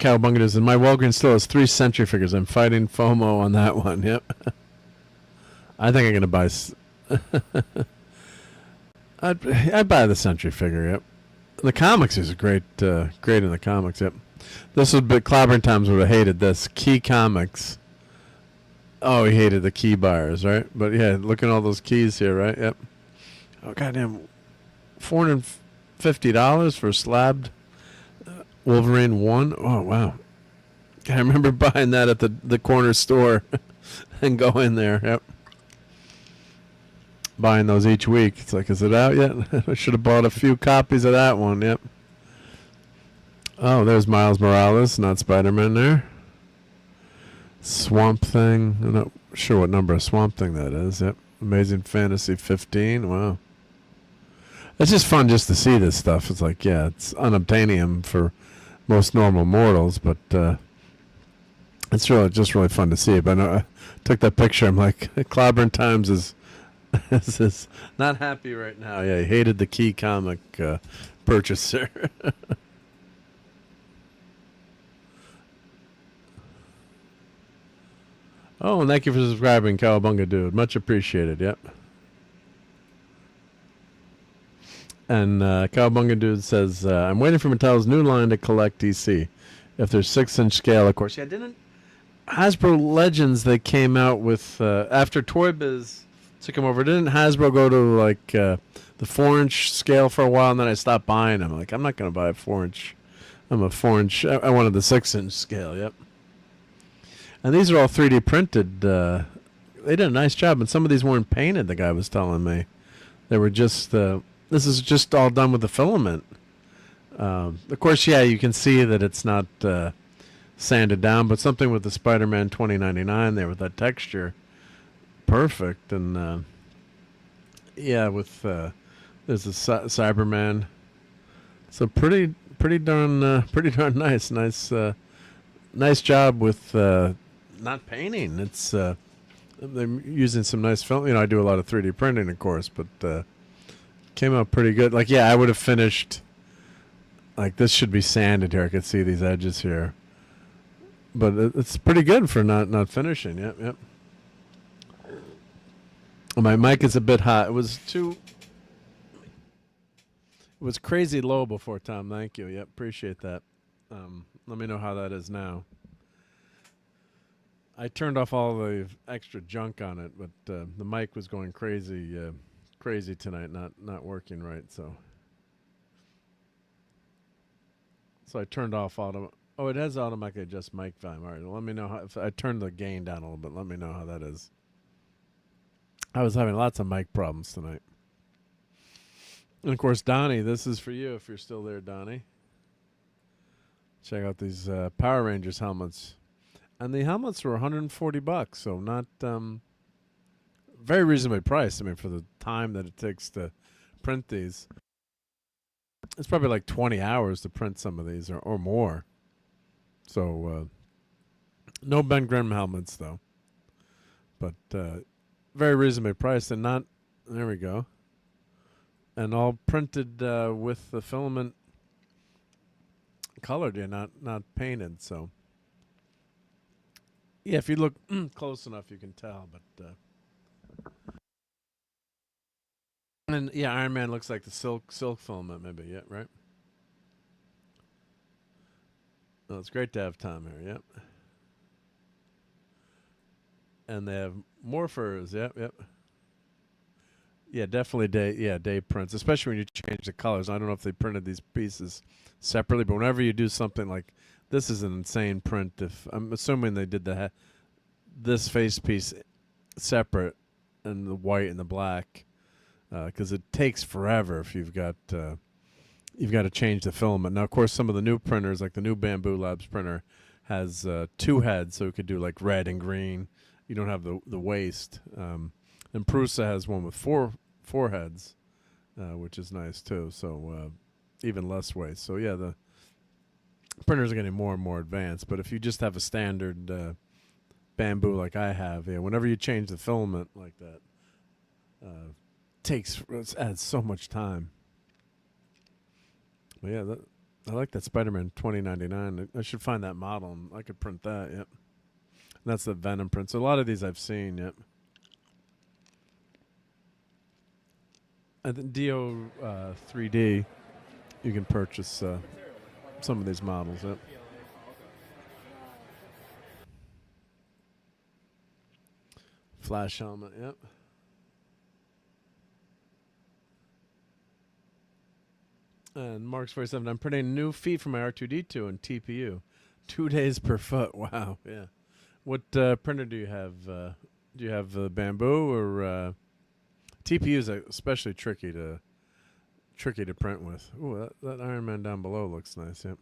Cowabunga says, my Walgreens still has 3 Sentry figures. I'm fighting FOMO on that one. Yep. I think I'm going to buy... I'd buy the Sentry figure, yep. The comics is great in the comics, yep. This would be... Clobbering Times would have hated this. Key Comics. Oh, he hated the key buyers, right? But yeah, look at all those keys here, right? Yep. Oh, goddamn. $450 for slabbed Wolverine 1? Oh, wow. I remember buying that at the corner store and go in there, yep. Buying those each week. It's like, is it out yet? I should have bought a few copies of that one. Yep. Oh, there's Miles Morales, not Spider-Man there. Swamp Thing. I'm not sure what number of Swamp Thing that is. Yep. Amazing Fantasy 15. Wow. It's just fun just to see this stuff. It's like, yeah, it's unobtainium for most normal mortals, but it's just really fun to see. But I took that picture. I'm like, Clobbering Times is not happy right now. Yeah, he hated the Key comic purchaser. Oh, and thank you for subscribing, Cowabunga Dude. Much appreciated. Yep. And Cowabunga Dude says, I'm waiting for Mattel's new line to collect DC. If there's 6-inch scale, of course. Yeah, didn't Hasbro Legends they came out with after Toy Biz took them over? Didn't Hasbro go to like the 4-inch scale for a while, and then I stopped buying them? Like, I'm not going to buy a 4-inch. I'm a 4-inch. I wanted the 6-inch scale. Yep. And these are all 3D printed. They did a nice job, and some of these weren't painted. The guy was telling me they were just. This is just all done with the filament. Of course, yeah, you can see that it's not sanded down, but something with the Spider-Man 2099 there with that texture, perfect. And yeah, with there's a Cyberman. So pretty darn nice. Nice job with not painting. It's they're using some nice film. You know, I do a lot of 3D printing, of course, but came out pretty good. Like, yeah, I would have finished. Like, this should be sanded here. I could see these edges here, but it's pretty good for not finishing. Yep. My mic is a bit hot. It was crazy low before, Tom. Thank you. Yep, appreciate that. Let me know how that is now. I turned off all the extra junk on it, but the mic was going crazy tonight, not working right. So I turned off auto. Oh, it has automatically adjust mic volume. All right, let me know how. If I turn the gain down a little bit, let me know how that is. I was having lots of mic problems tonight. And of course, Donnie, this is for you if you're still there, Donnie. Check out these Power Rangers helmets. And the helmets were $140, so not very reasonably priced. I mean, for the time that it takes to print these. It's probably like 20 hours to print some of these or more. So no Ben Grimm helmets, though. But very reasonably priced and not, there we go. And all printed with the filament colored, yeah, not painted. So yeah, if you look close enough, you can tell. But and yeah, Iron Man looks like the silk filament, maybe. Yeah, right. Well, it's great to have Tom here. Yep. And they have more furs. Yep. Yeah, definitely day prints, especially when you change the colors. I don't know if they printed these pieces separately, but whenever you do something like this, is an insane print. If I'm assuming they did this face piece separate and the white and the black, because it takes forever if you've got to change the filament. Now, of course, some of the new printers, like the new Bamboo Labs printer, has 2 heads, so it could do like red and green. You don't have the waste. And Prusa has one with four heads, which is nice too. So even less waste. So yeah, the printers are getting more and more advanced. But if you just have a standard bamboo like I have, yeah, whenever you change the filament like that, adds so much time. But yeah, I like that Spider-Man 2099. I should find that model and I could print that. Yep, and that's the Venom print. So a lot of these I've seen. Yep. And then DO 3D, you can purchase some of these models. Yep. Flash helmet. Yep. And Mark's 47. I'm printing new feet for my R2D2 and TPU. 2 days per foot. Wow. Yeah. What printer do you have? Do you have bamboo or? TPU is especially tricky to print with. Ooh, that Iron Man down below looks nice. Yep.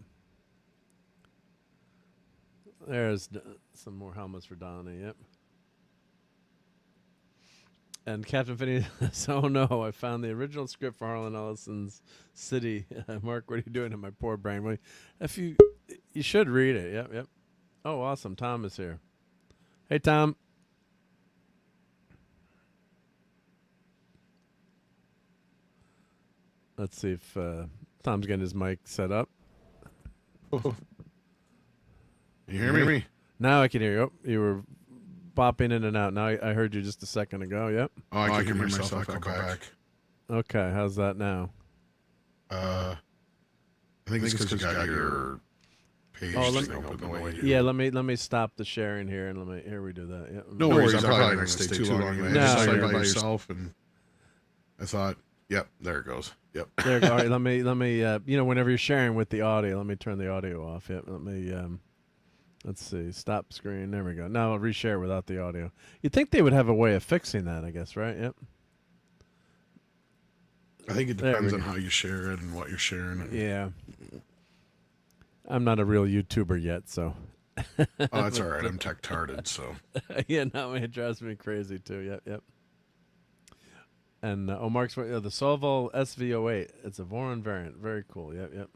There's some more helmets for Donnie. Yep. And Captain Finney says, "Oh no, I found the original script for Harlan Ellison's City." Mark, what are you doing in my poor brain? Well, if you should read it. Yep. Oh, awesome. Tom is here. Hey, Tom. Let's see if Tom's getting his mic set up. You hear me? Now I can hear you. Oh, you were popping in and out. Now I heard you just a second ago. Yep. Oh, I can hear myself echo back. Okay, how's that now? I think it's because you got your page thing open the way you... Yeah, let me stop the sharing here and here we do that. Yeah. No worries, I'm probably not going to stay too long. I just saw you by yourself and I thought, yep, there it goes. Yep. There you go. All right, let me whenever you're sharing with the audio, let me turn the audio off. Yep. Let me let's see. Stop screen. There we go. Now I'll reshare without the audio. You'd think they would have a way of fixing that, I guess, right? Yep. I think it depends on how you share it and what you're sharing. Yeah. I'm not a real YouTuber yet, so. Oh, that's all right. I'm tech-tarded, so. Yeah, no, it drives me crazy too. Yep. And Mark's the Solval SV08. It's a Voron variant. Very cool. Yep.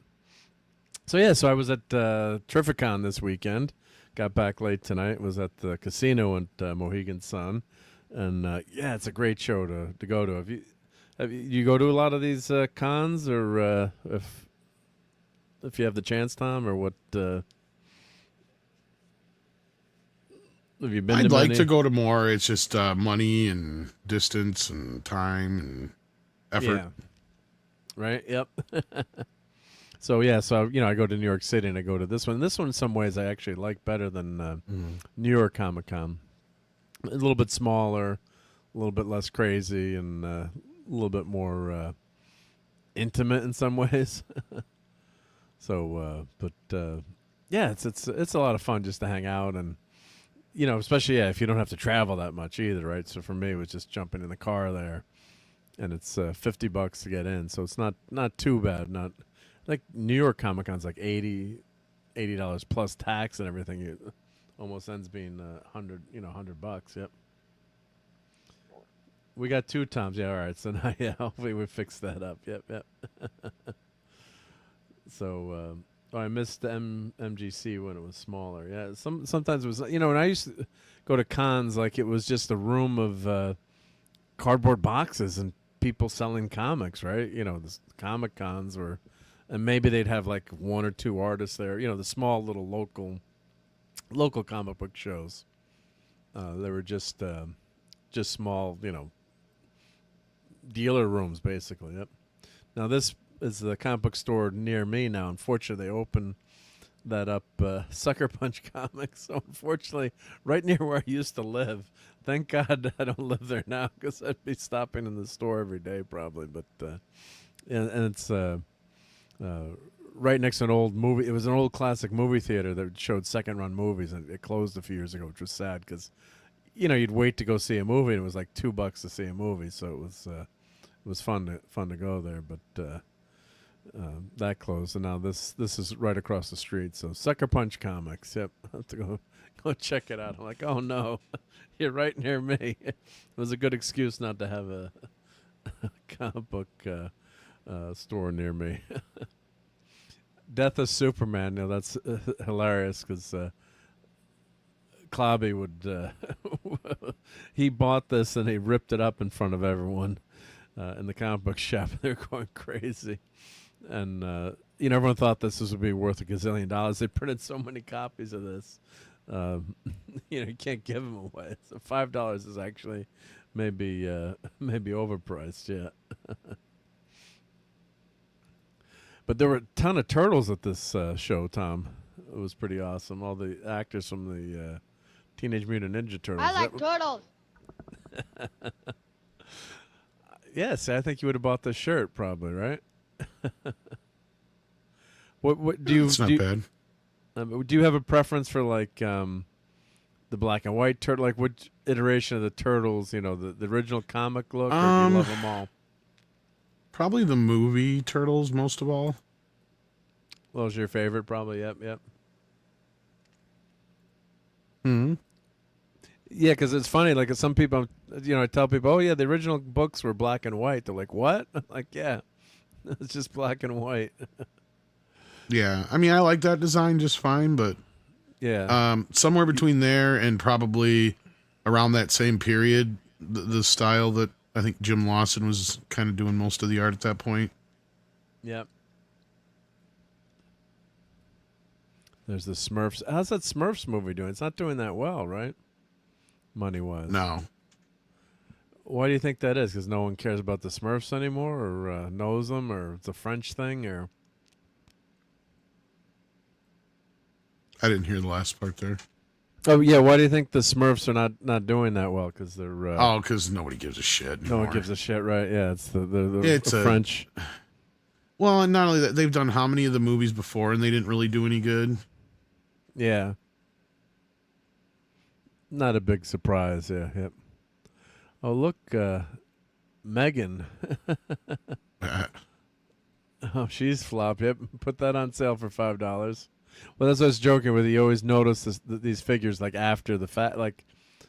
So I was at Terrificon this weekend. Got back late tonight. Was at the casino at Mohegan Sun, and it's a great show to go to. Have you go to a lot of these cons, or if you have the chance, Tom, or what? Have you been? I'd like to go to more. It's just money and distance and time and effort. Yeah. Right. Yep. So I go to New York City and I go to this one. This one, in some ways, I actually like better than New York Comic Con. A little bit smaller, a little bit less crazy, and a little bit more intimate in some ways. It's a lot of fun just to hang out and, especially if you don't have to travel that much either, right? So for me, it was just jumping in the car there, and it's $50 to get in, so it's not too bad. Not like New York Comic Con's like $80 plus tax and everything. It almost ends being $100. Yep. We got 2 Toms. Yeah, all right. So now, hopefully we fix that up. Yep. So, I missed the MGC when it was smaller. Yeah, sometimes it was, when I used to go to cons, like it was just a room of cardboard boxes and people selling comics, right? The comic cons were, and maybe they'd have like 1 or 2 artists there. The small little local comic book shows. They were just small, dealer rooms basically. Yep. Now this is the comic book store near me now. Unfortunately, they opened that up, Sucker Punch Comics. So unfortunately, right near where I used to live. Thank God I don't live there now, because I'd be stopping in the store every day probably. But and it's right next to an old movie. It was an old classic movie theater that showed second-run movies, and it closed a few years ago, which was sad because you'd wait to go see a movie, and it was like $2 to see a movie. So it was fun to go there, but. That closed, and now this is right across the street. So Sucker Punch Comics. Yep, I have to go check it out. I'm like, oh no, you're right near me. It was a good excuse not to have a comic book store near me. Death of Superman. That's hilarious because Clobby would he bought this and he ripped it up in front of everyone in the comic book shop. They're going crazy. And everyone thought this would be worth $1 gazillion. They printed so many copies of this. You can't give them away. So $5 is actually maybe overpriced. Yeah. But there were a ton of turtles at this show, Tom. It was pretty awesome. All the actors from the Teenage Mutant Ninja Turtles. I like turtles. Yes, I think you would have bought this shirt, probably, right? What do you? It's not bad. Do you have a preference for like the black and white turtle? Like which iteration of the Turtles? The original comic look, or do you love them all? Probably the movie Turtles most of all. Those your favorite, probably. Yep. Hmm. Yeah, because it's funny. Like some people, I tell people, "Oh yeah, the original books were black and white." They're like, "What?" I'm like, yeah. It's just black and white. Yeah, I mean, I like that design just fine, but yeah, somewhere between there and probably around that same period, the style that I think Jim Lawson was kind of doing most of the art at that point. Yep. There's the Smurfs. How's that Smurfs movie doing? It's not doing that well, right? money-wise. No. Why do you think that is? Because no one cares about the Smurfs anymore, or knows them, or it's a French thing, or... I didn't hear the last part there. Oh yeah, why do you think the Smurfs are not doing that well? Because they're because nobody gives a shit no anymore. one gives a shit, right? Yeah, it's the It's French. Well, and not only that, they've done how many of the movies before, and they didn't really do any good. Yeah, not a big surprise. Yeah, yep. Oh look, Megan. Oh, she's flopped. Yep, put that on sale for $5. Well, that's what I was joking with. You always notice these figures like after the fact. Like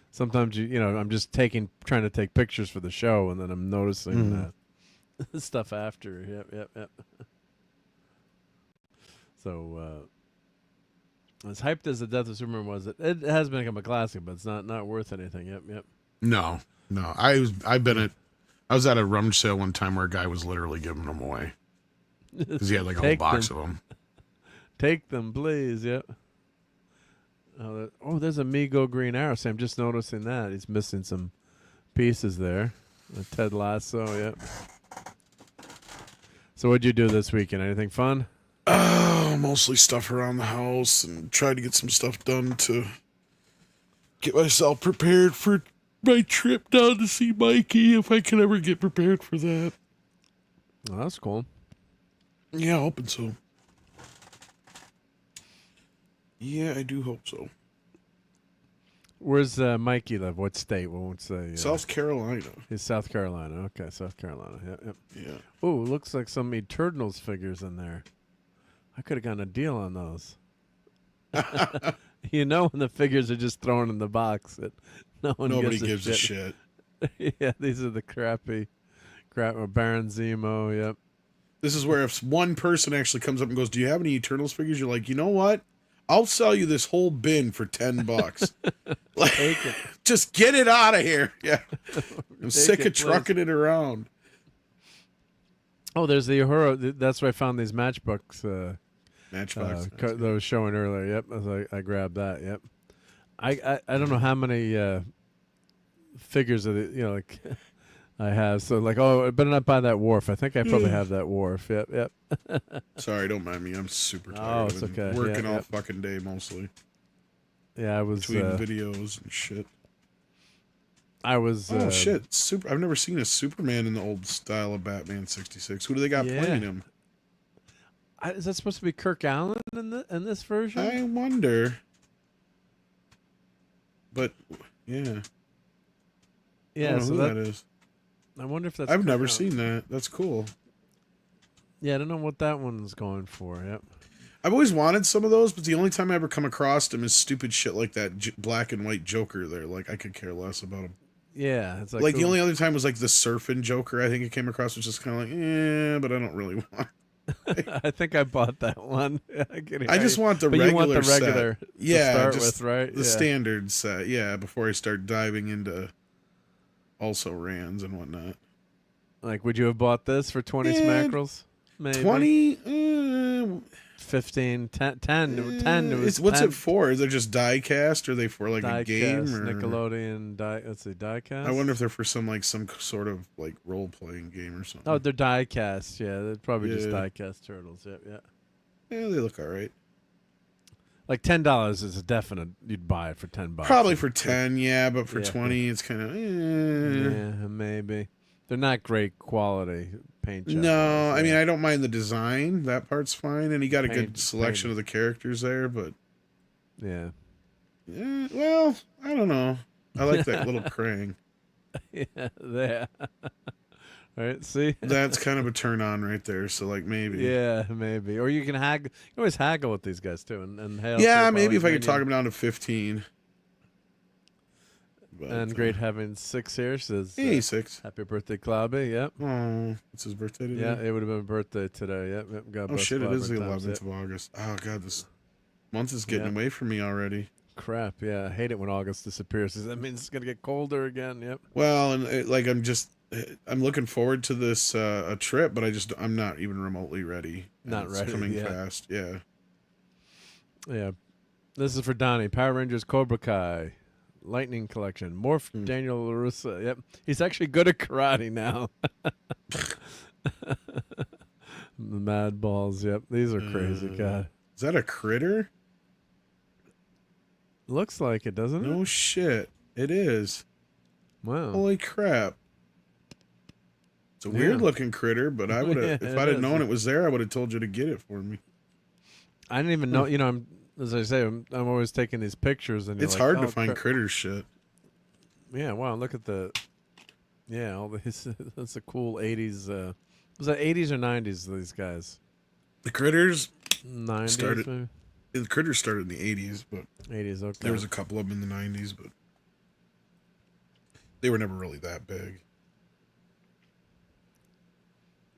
sometimes you know I'm just trying to take pictures for the show, and then I'm noticing stuff after. Yep. So as hyped as the Death of Superman was, it has become a classic, but it's not worth anything. Yep. No. I was at a rummage sale one time where a guy was literally giving them away because he had like a whole box of them. Take them, please. Yep. Oh, there's a Mego Green Arrow. So I'm just noticing that he's missing some pieces there. Ted Lasso. Yep. So what'd you do this weekend? Anything fun? Mostly stuff around the house and tried to get some stuff done to get myself prepared for my trip down to see Mikey, if I can ever get prepared for that. Oh, that's cool. Yeah, hoping so. Yeah, I do hope so. Where's Mikey live? What state? We won't say. South Carolina. He's South Carolina. Okay, South Carolina. Yep. Yeah. Oh, looks like some Eternals figures in there. I could have gotten a deal on those. You know when the figures are just thrown in the box that nobody gives a shit. Yeah, these are the crap. Baron Zemo. Yep. This is where if one person actually comes up and goes, "Do you have any Eternals figures?" You're like, you know what? I'll sell you this whole bin for $10. Like, Take it. Just get it out of here. Yeah, I'm sick of please. trucking it around. Oh, there's the Uhura. That's where I found these Matchbox. Matchbox. That I was showing earlier. Yep, I grabbed that. Yep. I don't know how many figures of like I have. So like, I better not buy that Wharf. I think I probably have that Wharf. Yep. Sorry, don't mind me. I'm super tired. Oh, it's I've been okay. Working Yeah, all yep. fucking day mostly. Yeah, I was between videos and shit. I was. Oh shit! I've never seen a Superman in the old style of Batman '66. Who do they got playing him? Is that supposed to be Kirk Allen in this version? I wonder. But yeah. Yeah, I don't know so who that is. I wonder if that's. I've Kirk never Allen. seen that. That's cool. Yeah, I don't know what that one's going for. Yep. I've always wanted some of those, but the only time I ever come across them is stupid shit like that black and white Joker there. Like, I could care less about him. Yeah, it's like the only other time was like the surfing Joker. I think it came across was just kind of like, but I don't really want. I think I bought that one. I just want the regular, you want the regular set. Yeah, to start just with, right? The standard set. Yeah, before I start diving into also Rands and whatnot. Like, would you have bought this for 20 smackerels? Maybe 20, 15, 10. What's it for? Is it just die cast? Or are they for like a game? Or Nickelodeon die cast. I wonder if they're for some sort of like role playing game or something. Oh, they're die cast. Yeah, they're probably just die cast turtles. Yep. Yeah, they look all right. Like $10 is a definite. You'd buy it for $10. Probably for 10, yeah, but for 20, it's kind of. Yeah, maybe. They're not great quality paint jobs. No, I mean, I don't mind the design. That part's fine, and he got a good selection of the characters there. But yeah, well, I don't know. I like that little Krang. Yeah, there. Right, see, that's kind of a turn on right there. So like maybe, yeah, maybe, or you can haggle. You can always haggle with these guys too, and yeah, maybe if I could talk him down to 15. But, and great having 6 here. Says 6. Happy birthday, Klobby. Yep. Oh, it's his birthday today. Yeah, it would have been a birthday today. Yep. God bless shit! It is the 11th times, of August. Oh god, this month is getting away from me already. Crap. Yeah, I hate it when August disappears. That means it's gonna get colder again. Yep. Well, and I'm looking forward to this a trip, but I'm not even remotely ready. Not ready. It's coming fast. Yeah. Yeah. This is for Donnie. Power Rangers Cobra Kai. Lightning Collection. Morph Daniel LaRussa. Yep. He's actually good at karate now. The Mad Balls. Yep. These are crazy. God. Is that a critter? Looks like it, doesn't it? No shit. It is. Wow. Holy crap. It's a weird looking critter, but I would have, if I'd have known it was there, I would have told you to get it for me. I didn't even know, you know, as I say, I'm always taking these pictures, and it's like, hard to find critter shit. Yeah, wow, look at the, all these, that's a cool 80s, was that 80s or 90s, these guys? The critters 90s, started, maybe? the critters started in the 80s, but 80s, okay. there was a couple of them in the 90s, but they were never really that big.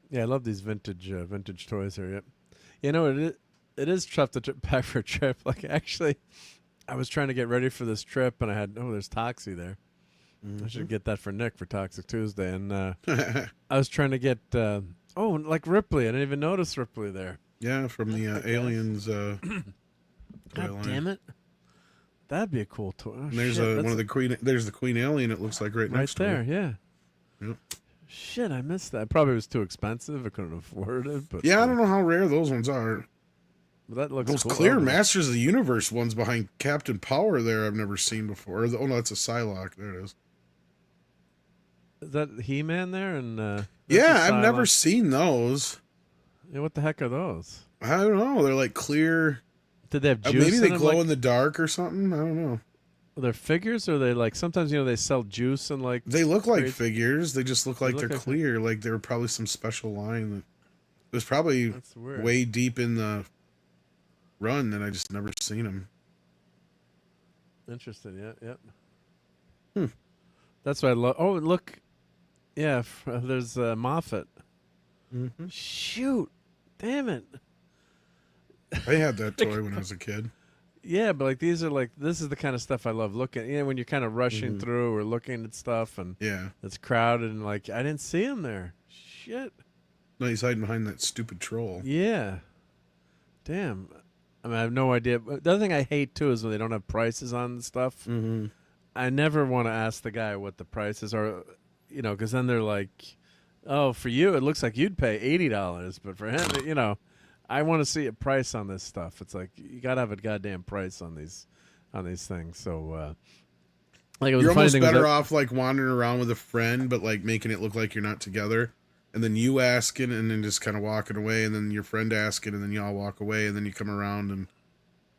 Yeah, I love these vintage toys here, yep. You know, it is tough to pack for a trip. Like, actually, I was trying to get ready for this trip, and I had, there's Toxie there. I should get that for Nick for Toxic Tuesday. And I was trying to get, like Ripley. I didn't even notice Ripley there. Yeah, from the Aliens. God damn it. That'd be a cool toy. Oh, there's one of the Queen. There's the Queen Alien. It looks like right next to there. her. Yeah. Yep. Shit, I missed that. Probably was too expensive. I couldn't afford it. But yeah, I don't know how rare those ones are. But that looks those cool. clear Masters of the Universe ones behind Captain Power there. I've never seen before. Oh no, that's a Psylocke. There it is. Is that He-Man there? And yeah, I've never seen those. Yeah, what the heck are those? I don't know. They're like clear. Did they have juice? Maybe they glow like, in the dark or something. I don't know. Are they figures, or are they like sometimes they sell juice and like they look like figures. They just look like they're like clear. Like they were probably some special line that it was probably way deep in the run that I just never seen them. Interesting. Yeah. Yep. That's what I love. Oh, look. Yeah, there's Moffat. Shoot. Damn it. I had that toy when I was a kid. Yeah, but like these are like this is the kind of stuff I love looking. You know, when you're kind of rushing through or looking at stuff and it's crowded and like I didn't see him there. Shit. No, he's hiding behind that stupid troll. Yeah. Damn. I mean, I have no idea. The other thing I hate too is when they don't have prices on stuff. I never want to ask the guy what the prices are, you know, because then they're like, "Oh, for you, it looks like you'd pay $80, but for him, you know." I want to see a price on this stuff. It's like you gotta have a goddamn price on these things. So, like, it was you're almost better off off like wandering around with a friend, but like making it look like you're not together, and then you asking, and then just kind of walking away, and then your friend asking, and then you all walk away, and then you come around and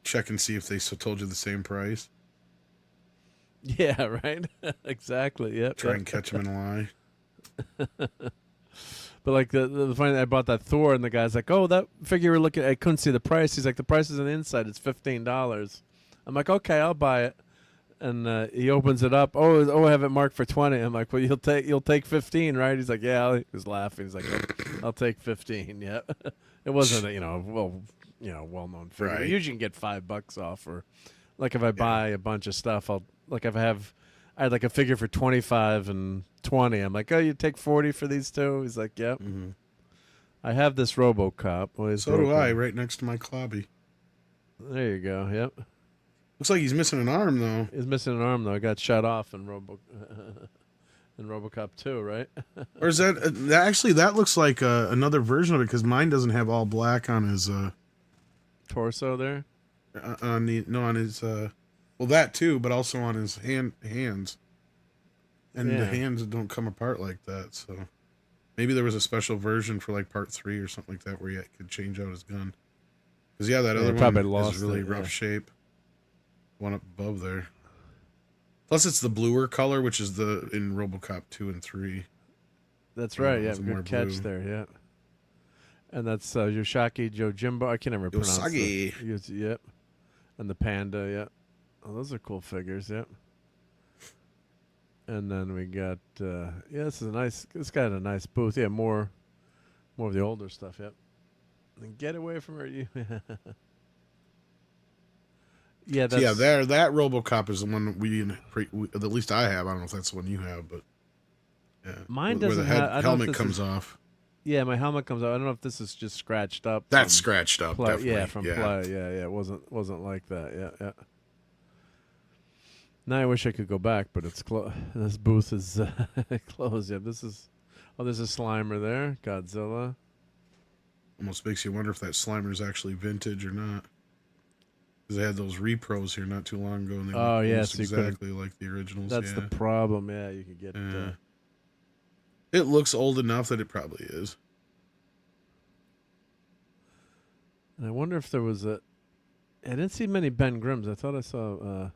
check and see if they told you the same price. Yeah, right. Exactly. Yep. Try and catch them in a lie. But like the funny thing, I bought that Thor, and the guy's like, "Oh, that figure we're looking at, I couldn't see the price." He's like, "The price is on the inside. It's $15." I'm like, "Okay, I'll buy it." And he opens it up. Oh, I have it marked for 20. I'm like, "Well, you'll take 15, right?" He's like, "Yeah." He was laughing. He's like, "I'll take 15." Yeah, it wasn't a well-known figure. Right. Usually you can get $5 off, or like if I buy a bunch of stuff, I had like a figure for 25 and 20. I'm like, "Oh, you take 40 for these two?" He's like, "Yep." I have this RoboCop. So do I, right next to my Clobby. There you go. Yep. Looks like he's missing an arm though. He's missing an arm though. I got shot off in RoboCop 2, right? Or is that actually that looks like another version of it because mine doesn't have all black on his torso there. On his well, that too, but also on his hands. And the hands don't come apart like that, so maybe there was a special version for like part 3 or something like that where you could change out his gun. Because that other one is really rough shape. One up above there. Plus, it's the bluer color, which is in RoboCop 2 and 3. That's right. Yeah, good catch there. Yeah. And that's Yoshaki Jojimbo. I can't ever pronounce it. Yep. And the panda. Yep. Oh, those are cool figures. Yep. And then we got this got a nice booth. Yeah, more of the older stuff. Yep. And get away from her, you. Yeah, that RoboCop is the one at least I have. I don't know if that's the one you have, but yeah, mine doesn't where have. The helmet comes off. Yeah, my helmet comes off. I don't know if this is just scratched up. That's scratched up. Definitely. Yeah, from play. Yeah, it wasn't like that. Yeah. Now I wish I could go back, but it's closed. This booth is closed. Yeah, this is. Oh, there's a Slimer there. Godzilla. Almost makes you wonder if that Slimer is actually vintage or not. Because they had those repros here not too long ago, and they look almost so exactly like the originals. That's the problem. Yeah, you could get. It looks old enough that it probably is. And I wonder if there was a. I didn't see many Ben Grimms. I thought I saw.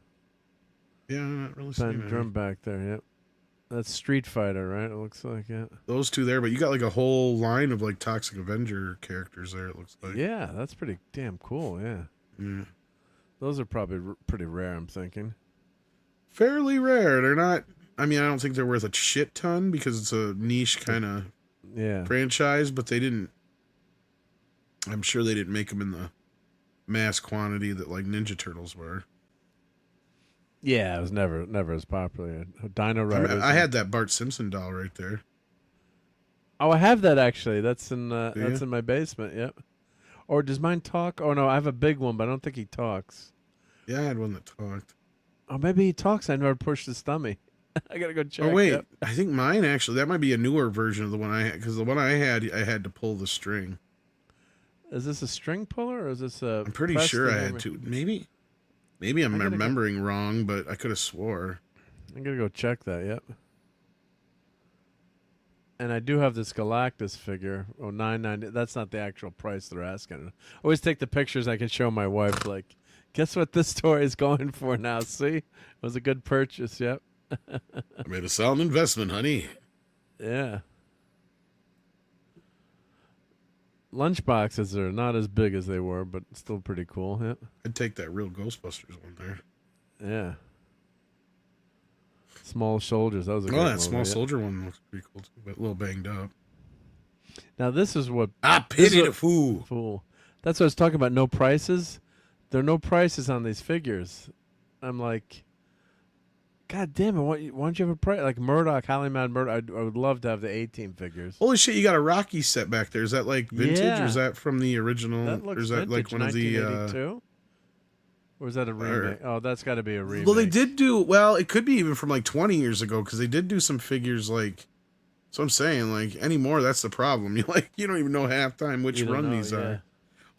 Yeah, I'm not really Ben seeing Grimm back there. Yep. That's Street Fighter, right? It looks like it. Those two there, but you got like a whole line of like Toxic Avenger characters there. It looks like. Yeah, that's pretty damn cool. Yeah. Yeah. Those are probably pretty rare. I'm thinking. Fairly rare. They're not. I mean, I don't think they're worth a shit ton because it's a niche kind of franchise, but they didn't. I'm sure they didn't make them in the mass quantity that like Ninja Turtles were. Yeah, it was never as popular. Dino Riders. I had that Bart Simpson doll right there. Oh, I have that actually. That's in my basement. Yep. Or does mine talk? Oh no, I have a big one, but I don't think he talks. Yeah, I had one that talked. Oh, maybe he talks. I never pushed his stomach. I gotta go check. Oh wait, yep. I think mine actually. That might be a newer version of the one I had, because the one I had to pull the string. Is this a string puller or is this a? I'm pretty sure I had to. Maybe I'm remembering wrong, but I could have swore. I'm gonna go check that. Yep. And I do have this Galactus figure. Oh, $9.90. That's not the actual price they're asking. I always take the pictures. I can show my wife. Like, guess what this toy is going for now? See, it was a good purchase. Yep. I made a sound investment, honey. Yeah. Lunchboxes are not as big as they were, but still pretty cool. Yep. I'd take that real Ghostbusters one there. Yeah. Small Soldiers. That was a good that Small Soldier one looks pretty cool too, but a little banged up. Now this is what I pity the fool. That's what I was talking about. No prices. There are no prices on these figures. I'm like, God damn it! Why don't you have a price like Murdoch, Holly Mad Murdoch? I would love to have the A-Team figures. Holy shit! You got a Rocky set back there. Is that like vintage, or is that from the original? That looks or is that vintage, like one of the? Or is that a remake? Oh, that's got to be a remake. Well, they did do. Well, it could be even from like 20 years ago because they did do some figures like. So I'm saying like anymore. That's the problem. You don't even know halftime which run these are.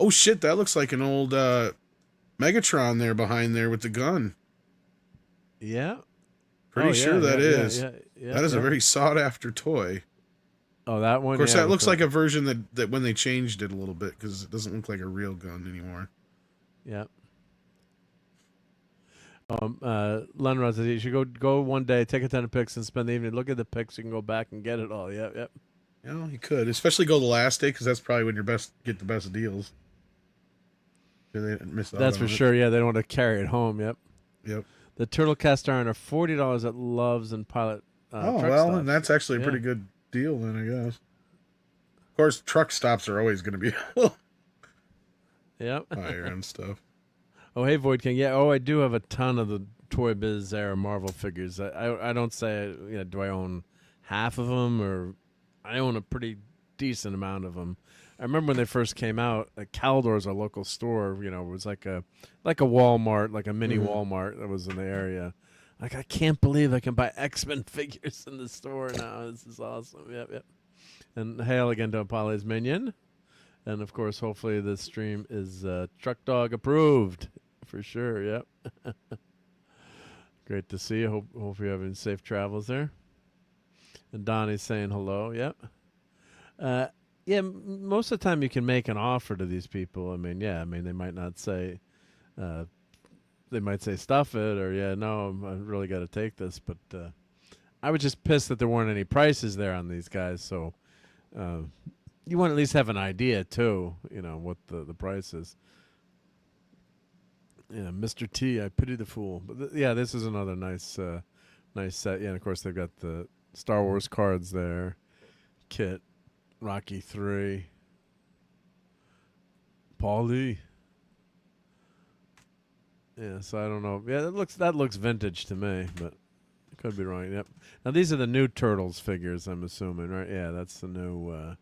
Oh shit! That looks like an old Megatron there behind there with the gun. Yeah. Pretty sure that is. Yeah, that is a very sought after toy. Oh, that one. Of course, that looks like a version that when they changed it a little bit because it doesn't look like a real gun anymore. Yeah. Lenrod says you should go one day, take a ton of pics, and spend the evening. Look at the pics. You can go back and get it all. Yep. Yeah, you could, especially go the last day because that's probably when get the best deals. That's for sure. Yeah, they don't want to carry it home. Yep. The Turtle Cast Iron are $40 at Love's and Pilot. And that's actually a pretty good deal then, I guess. Of course, truck stops are always going to be higher and stuff. Oh, hey, Void King. Yeah, I do have a ton of the Toy Biz era Marvel figures. I don't say, do I own half of them, or I own a pretty decent amount of them. I remember when they first came out, Caldor's, our local store, it was like a Walmart, like a mini Walmart that was in the area. Like, I can't believe I can buy X-Men figures in the store now. This is awesome. Yep. And hail again to Apollo's Minion. And, of course, hopefully this stream is Truck Dog approved. For sure, yep. Great to see you. Hope you're having safe travels there. And Donnie's saying hello, yep. Most of the time you can make an offer to these people. They might not say, they might say stuff it, or I really got to take this. But I was just pissed that there weren't any prices there on these guys. So you want to at least have an idea too, what the price is. Yeah, Mr. T, I pity the fool. But this is another nice set. Yeah, and of course they've got the Star Wars cards there. Kit, Rocky 3, Paulie. Yeah, so I don't know. Yeah, that looks vintage to me, but I could be wrong. Yep. Now these are the new Turtles figures, I'm assuming, right? Yeah, that's the new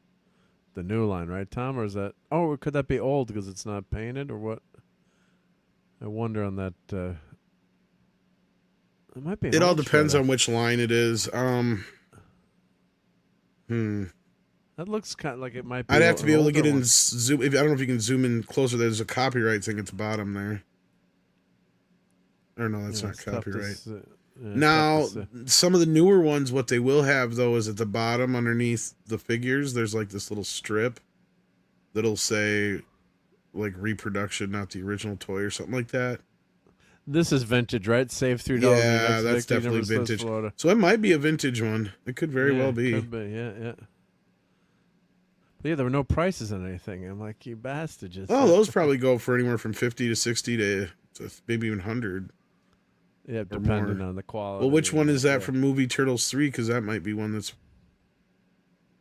line, right, Tom? Or is that? Oh, could that be old because it's not painted, or what? I wonder on that It might be. It all home depends shredder. on which line it is. That looks kind of like it might be. I'd have to be able to get in one. zoom. If I don't know if you can zoom in closer. There's a copyright thing at the bottom there. Or no, that's not it's tough to copyright. see. Yeah, it's Now, tough to see. some of the newer ones, what they will have though is at the bottom underneath the figures, there's like this little strip that'll say like reproduction, not the original toy or something like that. This is vintage, right? Save $3. Yeah, that's definitely vintage. So it might be a vintage one. It could very well be. Could be, yeah. But yeah, there were no prices on anything. I'm like, you bastard. Oh, those probably go for anywhere from 50 to 60 to maybe even 100. Yeah, depending on the quality. Well, which one is that from Movie Turtles 3? Because that might be one that's...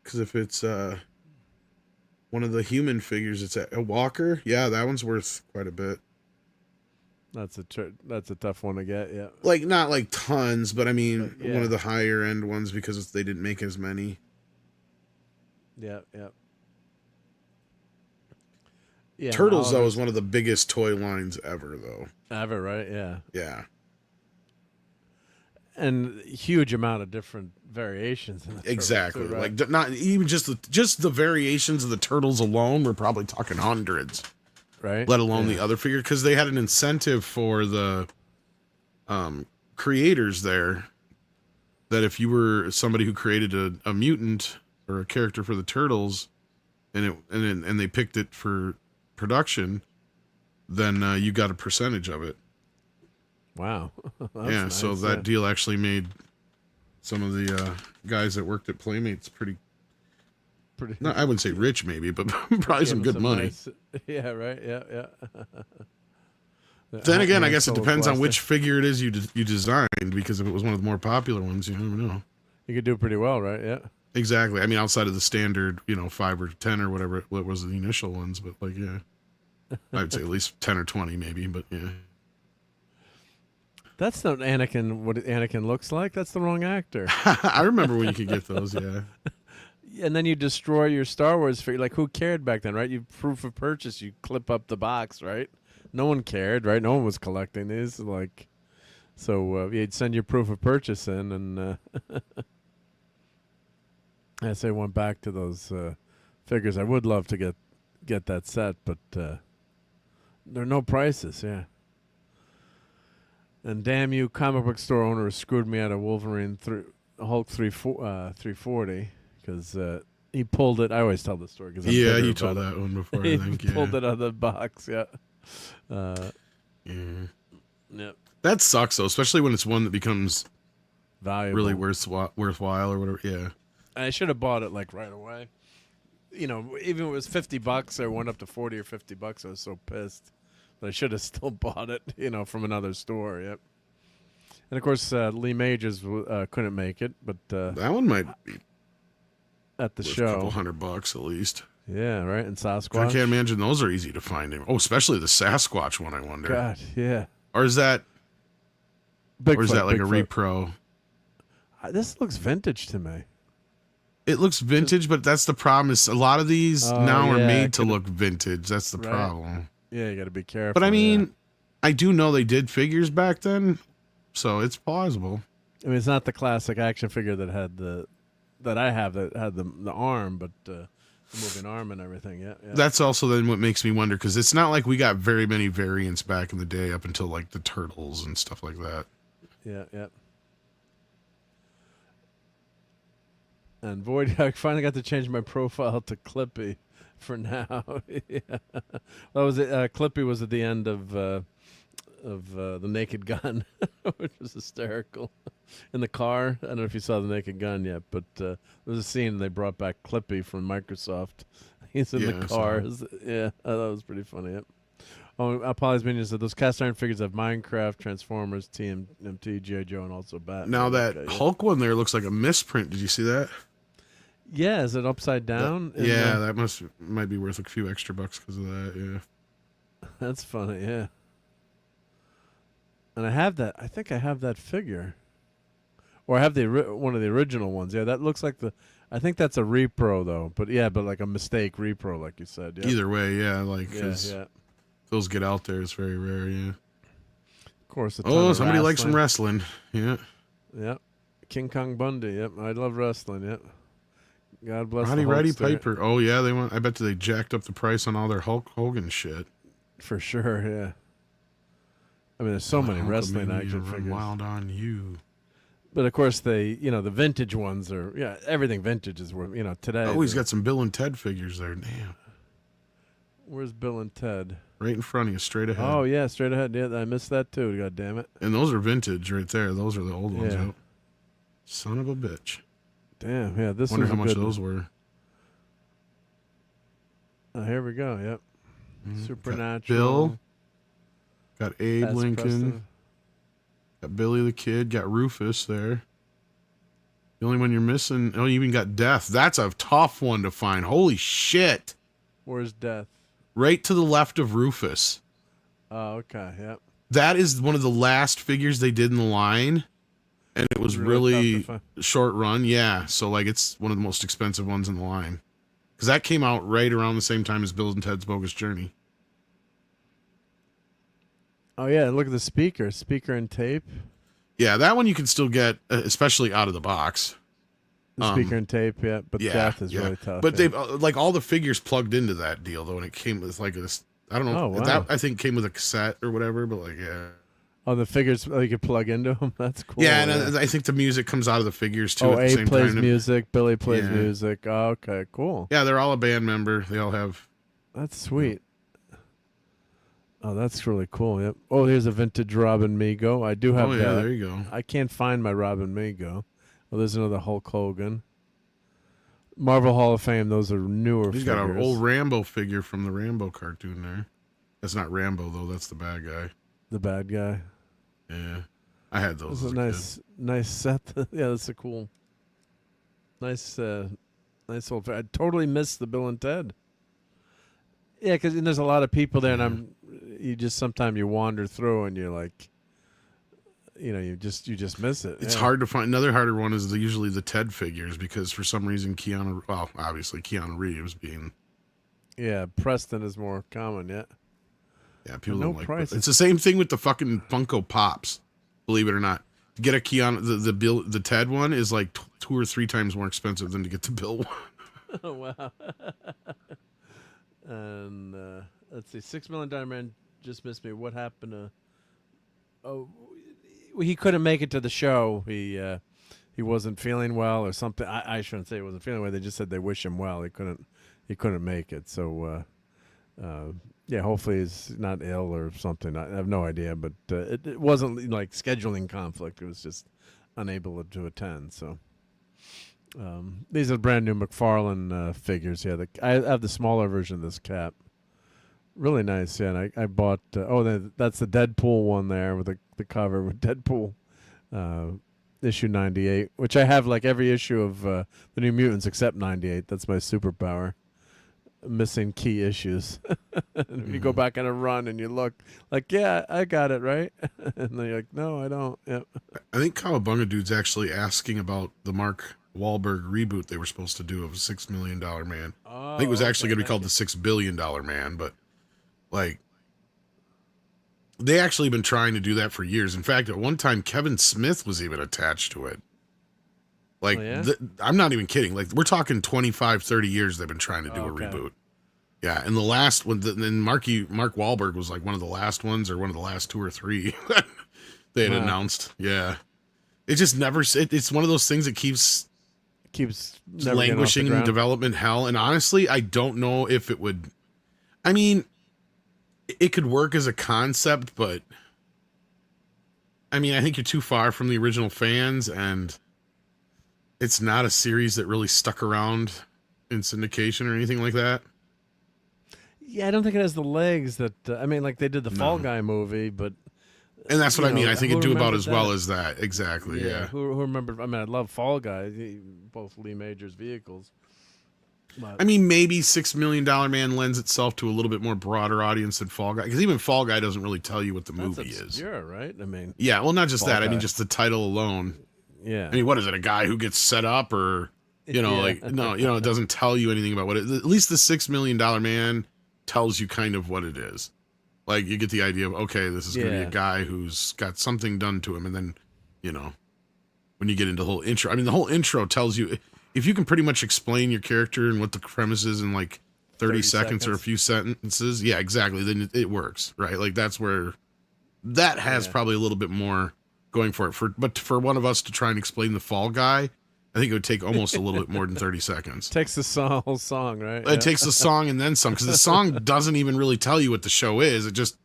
Because if it's one of the human figures, it's a Walker. Yeah, that one's worth quite a bit. That's a tough one to get, yeah. Like, not like tons, but I mean, But, yeah. one of the higher end ones because they didn't make as many. Yeah. Yeah, Turtles, though, is one of the biggest toy lines ever, though. Ever, right? Yeah. Yeah. And huge amount of different variations in the Exactly. Turtles, too, right? Like, not even just the variations of the Turtles alone, we're probably talking hundreds. Right. Let alone the other figure, because they had an incentive for the creators there that if you were somebody who created a mutant or a character for the Turtles, and they picked it for production, then you got a percentage of it. Wow. Yeah, nice, so that deal actually made some of the guys that worked at Playmates pretty. No, I wouldn't say rich, maybe, but probably some good money. Nice, yeah, right. Yeah. Then again, I guess it depends on which figure it is you designed, because if it was one of the more popular ones, you never know. You could do pretty well, right? Yeah. Exactly. I mean, outside of the standard, 5 or 10 or whatever what was the initial ones, but like, yeah, I would say at least 10 or 20, maybe, but yeah. That's not Anakin. What Anakin looks like. That's the wrong actor. I remember when you could get those. Yeah. And then you destroy your Star Wars figure. Like, who cared back then, right? You proof of purchase. You clip up the box, right? No one cared, right? No one was collecting these. Like, so you'd send your proof of purchase in, and I say went back to those figures. I would love to get that set, but there are no prices. Yeah. And damn you, comic book store owner screwed me out of Wolverine Hulk 340 because he pulled it. I always tell the story because you told that one before. I think he pulled it out of the box. Yeah. Yep. That sucks though, especially when it's one that becomes valuable, really worthwhile or whatever. Yeah. I should have bought it like right away. Even if it was $50, I went up to 40 or $50. I was so pissed. But I should have still bought it, from another store. Yep. And of course, Lee Majors couldn't make it, but that one might be at the worth show. a couple $100 at least. Yeah, right. And Sasquatch. I can't imagine those are easy to find. Oh, especially the Sasquatch one. I wonder. God, yeah. Or is that? Bigfoot, or is that like Bigfoot. a repro? This looks vintage to me. It looks vintage, but that's the problem. Is a lot of these now are made to look vintage. That's the problem. Yeah, you got to be careful. But I mean, I do know they did figures back then, so it's plausible. I mean, it's not the classic action figure that had the arm, but the moving arm and everything. Yeah. That's also then what makes me wonder, because it's not like we got very many variants back in the day up until like the Turtles and stuff like that. Yeah. And Void, I finally got to change my profile to Clippy for now. Yeah. That was it. Clippy was at the end of the Naked Gun, which was hysterical. In the car, I don't know if you saw the Naked Gun yet, but there was a scene they brought back Clippy from Microsoft. He's in the car. Yeah, that was pretty funny. Yep. Oh, Polly's Minions said those cast iron figures have Minecraft, Transformers, TMNT, G.I. Joe, and also Batman. Now that Hulk one there looks like a misprint. Did you see that? Yeah, is it upside down? That might be worth a few extra bucks because of that. Yeah, that's funny. Yeah, and I have that. I think I have that figure, or I have one of the original ones. Yeah, that looks like I think that's a repro though. But like a mistake repro, like you said. Yeah. Either way, yeah, those get out there. It's very rare. Yeah. course, a ton Oh, of somebody wrestling. likes some wrestling. Yeah. Yep. King Kong Bundy. Yep. I love wrestling. Yep. God bless Roddy the Roddy Hulkster. Piper. Oh yeah, they went. I bet they jacked up the price on all their Hulk Hogan shit. For sure, yeah. I mean, there's so many wrestling Hulkamania action run figures. Wild on you. But of course, the vintage ones are everything vintage is worth today. Oh, he's got some Bill and Ted figures there. Damn. Where's Bill and Ted? Right in front of you, straight ahead. Oh yeah, straight ahead. Yeah, I missed that too. God damn it. And those are vintage right there. Those are the old ones. Yeah. Yep. Son of a bitch. Damn. Yeah, this Wonder was how a much good those were. Oh, here we go. Yep. Supernatural. Got Bill. Got Abe S. Lincoln. Preston. Got Billy the Kid. Got Rufus there. The only one you're missing. Oh, you even got Death. That's a tough one to find. Holy shit. Where's Death? Right to the left of Rufus. Oh, okay. Yep. That is one of the last figures they did in the line. And it was really tough to short run. Yeah. So, like, it's one of the most expensive ones in the line. Because that came out right around the same time as Bill and Ted's Bogus Journey. Oh yeah, look at the speaker and tape. Yeah, that one you can still get, especially out of the box. The speaker and tape, yeah. But Death is really tough. But yeah. they've like all the figures plugged into that deal though, and it came with like this. I don't know. Oh, wow. That I think came with a cassette or whatever. But like, yeah. Oh, the figures you could plug into them. That's cool. Yeah, and I think the music comes out of the figures too. Oh, at the Abe same plays time. music. Billy plays music. Oh, okay, cool. Yeah, they're all a band member. They all have. That's sweet. Oh, that's really cool. Yep. Oh, here's a vintage Robin Mego. I do have Oh yeah, that. there you go. I can't find my Robin Mego. Well, there's another Hulk Hogan. Marvel Hall of Fame. Those are newer. He's figures. got an old Rambo figure from the Rambo cartoon there. That's not Rambo though. That's the bad guy. The bad guy. Yeah, I had those. That's as a nice set. Yeah, that's a cool. Nice old. I totally missed the Bill and Ted. Yeah, because there's a lot of people there, and you just sometimes you wander through, and you're like, you just miss it. It's hard to find. Another harder one is usually the Ted figures because for some reason obviously Keanu Reeves being. Yeah, Preston is more common. Yeah. Yeah, people no don't like. prices. It's the same thing with the fucking Funko Pops. Believe it or not, to get a Keanu, the Ted one is like 2 or 3 times more expensive than to get the Bill one. Oh wow. And let's see, $6 Million Man just missed me. What happened to? Oh, he couldn't make it to the show. He wasn't feeling well or something. I shouldn't say he wasn't feeling well. They just said they wish him well. He couldn't make it. So yeah, hopefully he's not ill or something. I have no idea, but it wasn't like scheduling conflict. It was just unable to attend. So. These are brand new McFarlane figures. Yeah, I have the smaller version of this cap. Really nice. Yeah, and I bought. That's the Deadpool one there with the cover with Deadpool, issue 98, which I have like every issue of the New Mutants except 98. That's my superpower. Missing key issues. And when you go back on a run and you look like, yeah, I got it right, and then you're like, no, I don't. Yep. I think Cowabunga Dude's actually asking about the Mark Wahlberg reboot they were supposed to do of $6 Million Man. I think it was actually going to be called the $6 Billion Man, but like they actually been trying to do that for years. In fact, at one time Kevin Smith was even attached to it. Like I'm not even kidding. Like we're talking 25, 30 years they've been trying to do a reboot. Yeah, and the last one, then Mark Wahlberg was like one of the last ones, or one of the last 2 or 3 they had announced. Yeah, it just never. It's one of those things that keeps languishing in development hell. And honestly, I don't know if it would. I mean, it could work as a concept, but I mean, I think you're too far from the original fans, and it's not a series that really stuck around in syndication or anything like that. Yeah, I don't think it has the legs that I mean, like they did the Fall Guy movie, but and that's what I mean. I think it'd do about as well as that. Exactly. Yeah. Who remember? I mean, I love Fall Guy, both Lee Majors vehicles. But, I mean, maybe $6 Million Man lends itself to a little bit more broader audience than Fall Guy, because even Fall Guy doesn't really tell you what the movie is. Obscure, right? I mean, yeah. Well, not just Fall that. Guy. I mean, just the title alone. Yeah. I mean, what is it? A guy who gets set up, or like no, it doesn't tell you anything about what it. At least the $6 Million Man tells you kind of what it is. Like, you get the idea of, okay, this is going to be a guy who's got something done to him. And then, you know, when you get into the whole intro, I mean, the whole intro tells you, if you can pretty much explain your character and what the premise is in like 30 seconds or a few sentences, yeah, exactly, then it works, right? Like, that's where that has probably a little bit more going for it. But for one of us to try and explain the Fall Guy, I think it would take almost a little bit more than 30 seconds. Takes the whole song, right? It takes the song and then some, because the song doesn't even really tell you what the show is. It's just,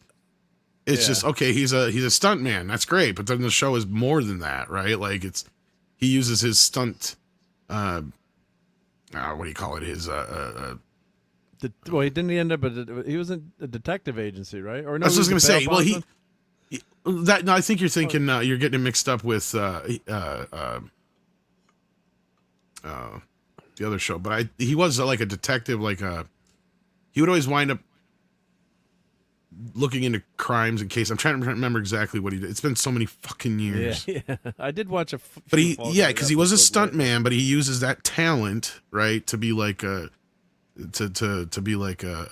okay, he's a stunt man. That's great. But then the show is more than that, right? Like, he uses his stunt, what do you call it? His, well, didn't he end up he was in a detective agency, right? Or no, I was just going to say, well, no, I think you're thinking, you're getting it mixed up with, the other show, but he was like a detective, he would always wind up looking into crimes in case. I'm trying to remember exactly what he did. It's been so many fucking years. Yeah. I did watch but because he was a stunt man, but he uses that talent, right, to be like to be like I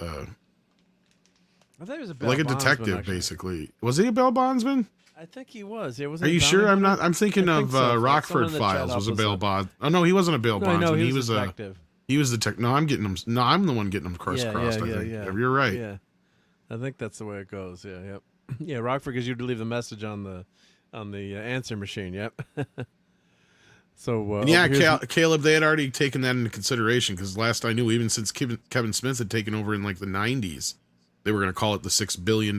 thought he was a like a bondsman, detective, actually. Basically. Was he a bail bondsman? I think he was. Are you sure? I'm thinking of Rockford Files was a bail bond. Oh no, he wasn't a bail bondsman. He was a detective. He was the tech. No, I'm the one getting them crossed. I think. Yeah, you're right. Yeah, I think that's the way it goes. Yeah, yep. Yeah, Rockford, because you'd leave the message on the answer machine. Yep. So and Caleb, they had already taken that into consideration, because last I knew, even since Kevin Smith had taken over in like the 90s, they were going to call it the $6 billion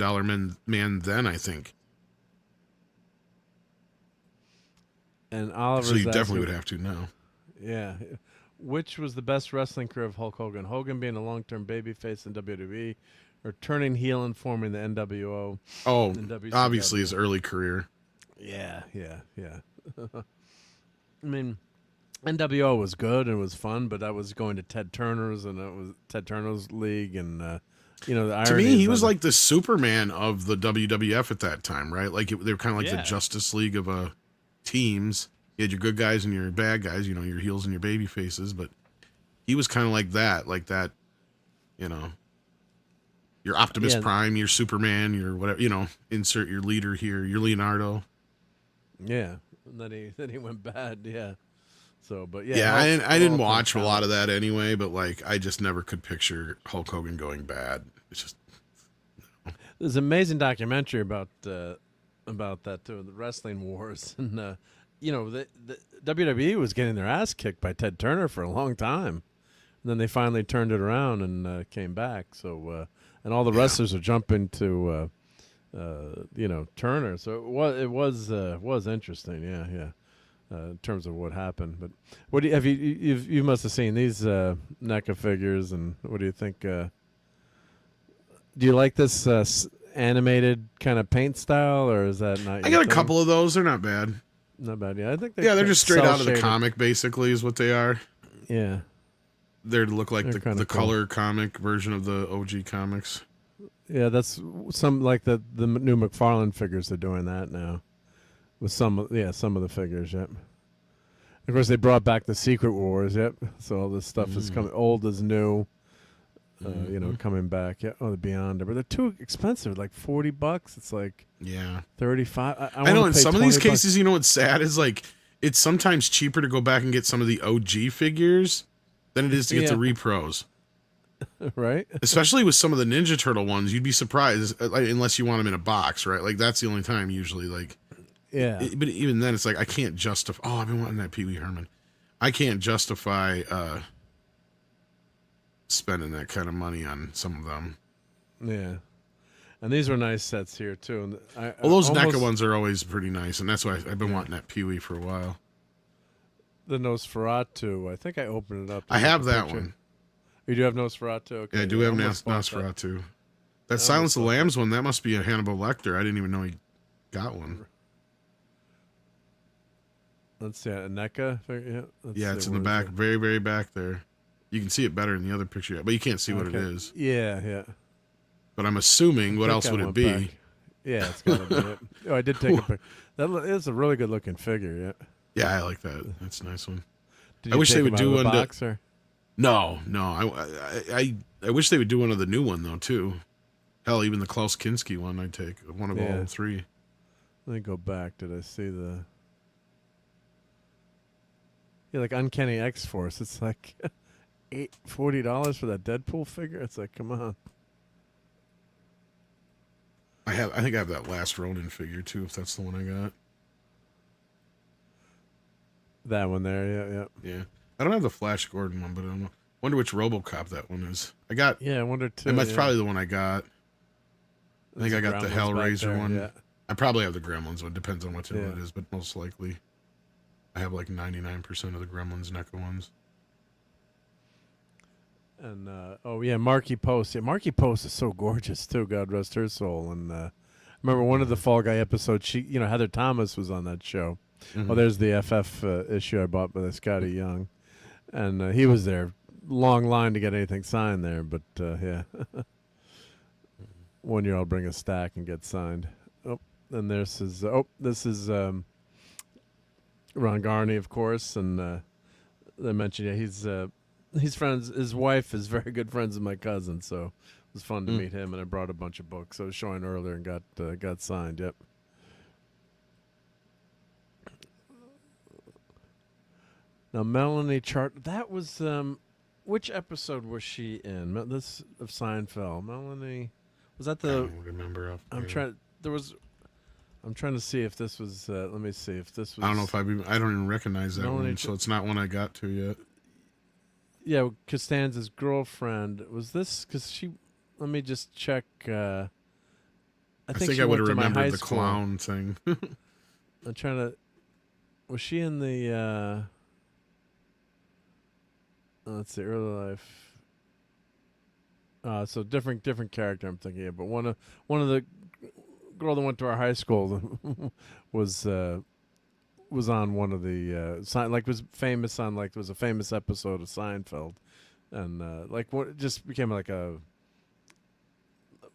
man then, I think. And Oliver. So you definitely would have to know. Yeah. Which was the best wrestling career of Hulk Hogan? Hogan being a long-term babyface in WWE, or turning heel and forming the NWO? Oh, obviously his early career. Yeah. I mean, NWO was good and it was fun, but I was going to Ted Turner's, and it was Ted Turner's league, and the irony. To me, he was like the Superman of the WWF at that time, right? Like they were kind of like the Justice League of teams. You had your good guys and your bad guys, your heels and your baby faces, but he was kind of like that, your Optimus Prime, your Superman, your whatever, insert your leader here, your Leonardo. Yeah, and then he went bad, yeah. So, but I didn't watch a lot of that anyway, but I just never could picture Hulk Hogan going bad. It's just there's an amazing documentary about that too, the Wrestling Wars, and the WWE was getting their ass kicked by Ted Turner for a long time, and then they finally turned it around and came back. So and all the wrestlers are jumping to Turner. So it was interesting, yeah. In terms of what happened, but what do you must have seen these NECA figures, and what do you think? Do you like this animated kind of paint style, or is that not? I got a couple of those. They're not bad. Not bad, yeah. I think they're just straight out of the comic, basically, is what they are. Yeah, they're to look like the color comic version of the OG comics. Yeah, that's some like the new McFarlane figures. They're doing that now. With some of the figures, yep. Of course, they brought back the Secret Wars, yep. So all this stuff is coming, old as new, coming back. Yeah. Oh, the Beyonder, but they're too expensive, like $40. It's like $35. I know. In some of these cases, what's sad is it's sometimes cheaper to go back and get some of the OG figures than it is to get the repros. Right. Especially with some of the Ninja Turtle ones, you'd be surprised, unless you want them in a box, right? Like that's the only time usually, Yeah. But even then, it's I can't justify. Oh, I've been wanting that Pee Wee Herman. I can't justify spending that kind of money on some of them. Yeah. And these were nice sets here, too. Those NECA ones are always pretty nice, and that's why I've been wanting that Pee Wee for a while. The Nosferatu. I think I opened it up. I have that one. You do have Nosferatu? Okay. Yeah, I do have Nosferatu. That Silence of the Lambs one, that must be a Hannibal Lecter. I didn't even know he got one. Let's see, a NECA. Yeah, it's in the back, very, very back there. You can see it better in the other picture, but you can't see what it is. Yeah. But I'm assuming, what else would it be? Back. Yeah, it's got to be it. Oh, I did take a picture. That is a really good looking figure, yeah. Yeah, I like that. That's a nice one. I wish they would do one. No. I wish they would do one of the new one, though, too. Hell, even the Klaus Kinski one I'd take. One of all three. Let me go back. Did I see the... Yeah, like Uncanny X-Force. It's like $40 for that Deadpool figure. It's like, come on. I think I have that Last Ronin figure too, if that's the one I got. That one there, yeah. I don't have the Flash Gordon one, but I wonder which RoboCop that one is. I got. Yeah, I wonder too. And that's probably the one I got. I think I got the Hellraiser one. Yeah. I probably have the Gremlins one. Depends on which one it is, but most likely, I have like 99% of the Gremlins NECA ones. And Marky Post. Yeah, Marky Post is so gorgeous too. God rest her soul. And remember one of the Fall Guy episodes. She, Heather Thomas was on that show. Mm-hmm. Oh, there's the FF issue I bought by Scotty Young, and he was there. Long line to get anything signed there, but yeah. 1 year I'll bring a stack and get signed. Oh, and this is Ron Garney, of course, and they mentioned he's friends. His wife is very good friends with my cousin, so it was fun to meet him. And I brought a bunch of books. I was showing earlier and got signed. Yep. Now Melanie Chart. That was which episode was she in? This of Seinfeld. Melanie. Was that the? I don't remember. I'm trying to see if this was. Let me see if this was. I don't know if I don't even recognize that Melanie one, so it's not one I got to yet. Yeah, Costanza's girlfriend. Was this because she? Let me just check. I think I would have remembered the clown thing. I'm trying to. Was she in the? Let's see, early life. So different character I'm thinking of, but one of the girl that went to our high school was on one of the was famous on it was a famous episode of Seinfeld, and what just became like a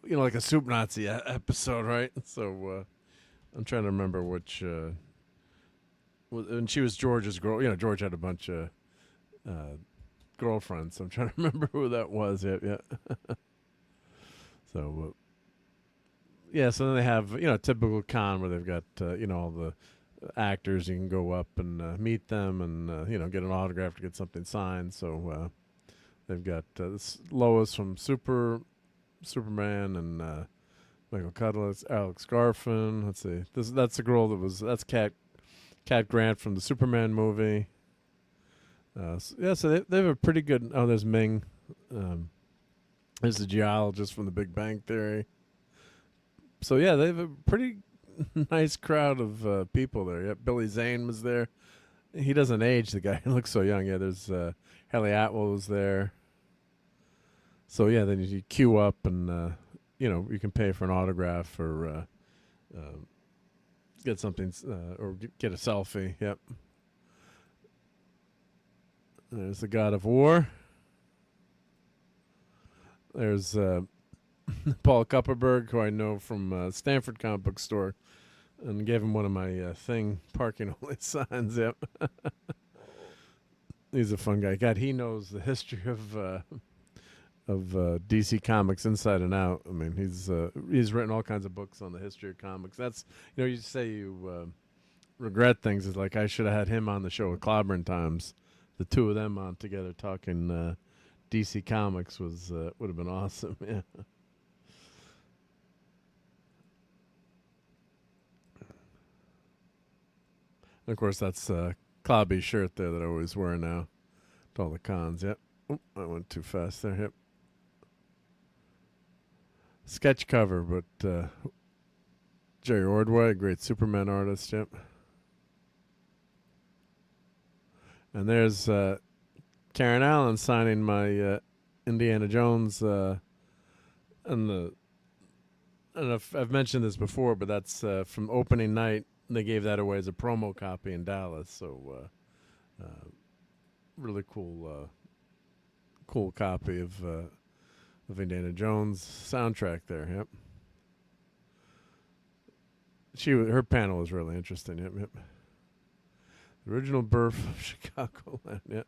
like a soup Nazi episode, right? So I'm trying to remember which. And she was George's girl. George had a bunch of girlfriends. So I'm trying to remember who that was. Yeah. So, so then they have typical con where they've got all the actors. You can go up and meet them and get an autograph to get something signed. So they've got Lois from Superman and Michael Cudlitz, Alex Garfin. Let's see, that's the girl that's Cat Grant from the Superman movie. So they have a pretty good. Oh, there's Ming. There's the geologist from The Big Bang Theory. So yeah, they have a pretty nice crowd of people there. Yeah, Billy Zane was there. He doesn't age. The guy looks so young. Yeah, there's Haley Atwell was there. So yeah, then you queue up and you can pay for an autograph or get something or get a selfie. Yep. There's the God of War. There's Paul Kupperberg, who I know from Stanford Comic Book Store, and gave him one of my parking only signs. Yep. He's a fun guy. God, he knows the history of DC Comics inside and out. I mean, he's written all kinds of books on the history of comics. That's you say you regret things. Is like I should have had him on the show with Clobberin' Times. The two of them on together talking DC Comics would have been awesome. Yeah. And of course, that's Clobby's shirt there that I always wear now to all the cons. Yep. Oop, I went too fast there. Yep. Sketch cover, but Jerry Ordway, great Superman artist. Yep. And there's Karen Allen signing my Indiana Jones, and I've mentioned this before, but that's from opening night. They gave that away as a promo copy in Dallas, so really cool copy of Indiana Jones soundtrack there. Yep. Her panel was really interesting. Yep. The original birth of Chicagoland. Yeah.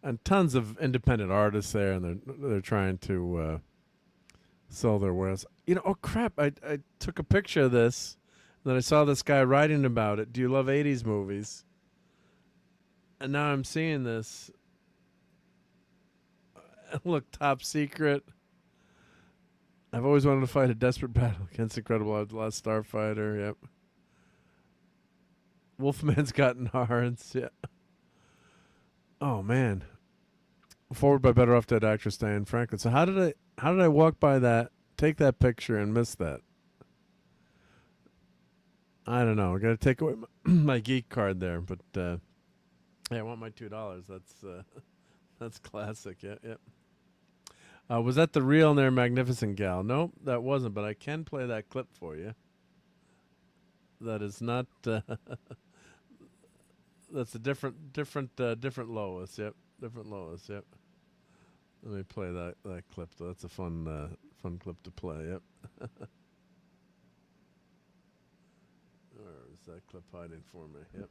and tons of independent artists there, and they're trying to sell their wares. You know, oh crap! I took a picture of this, and then I saw this guy writing about it. Do you love '80s movies? And now I'm seeing this. Look, Top Secret. I've always wanted to fight a desperate battle against Incredible Odds. Last Starfighter. Yep. Wolfman's Got Nards. Yeah. Oh man. Forward by Better Off Dead actress Diane Franklin. So how did I walk by that, take that picture, and miss that? I don't know. I got to take away my geek card there, but yeah, I want my $2. That's classic. Yeah, yeah. Was that the real and their magnificent gal? Nope, that wasn't. But I can play that clip for you. That is not. That's a different Lois. Yep, different Lois. Yep. Let me play that clip. Though. That's a fun clip to play. Yep. Where is that clip hiding for me? Yep.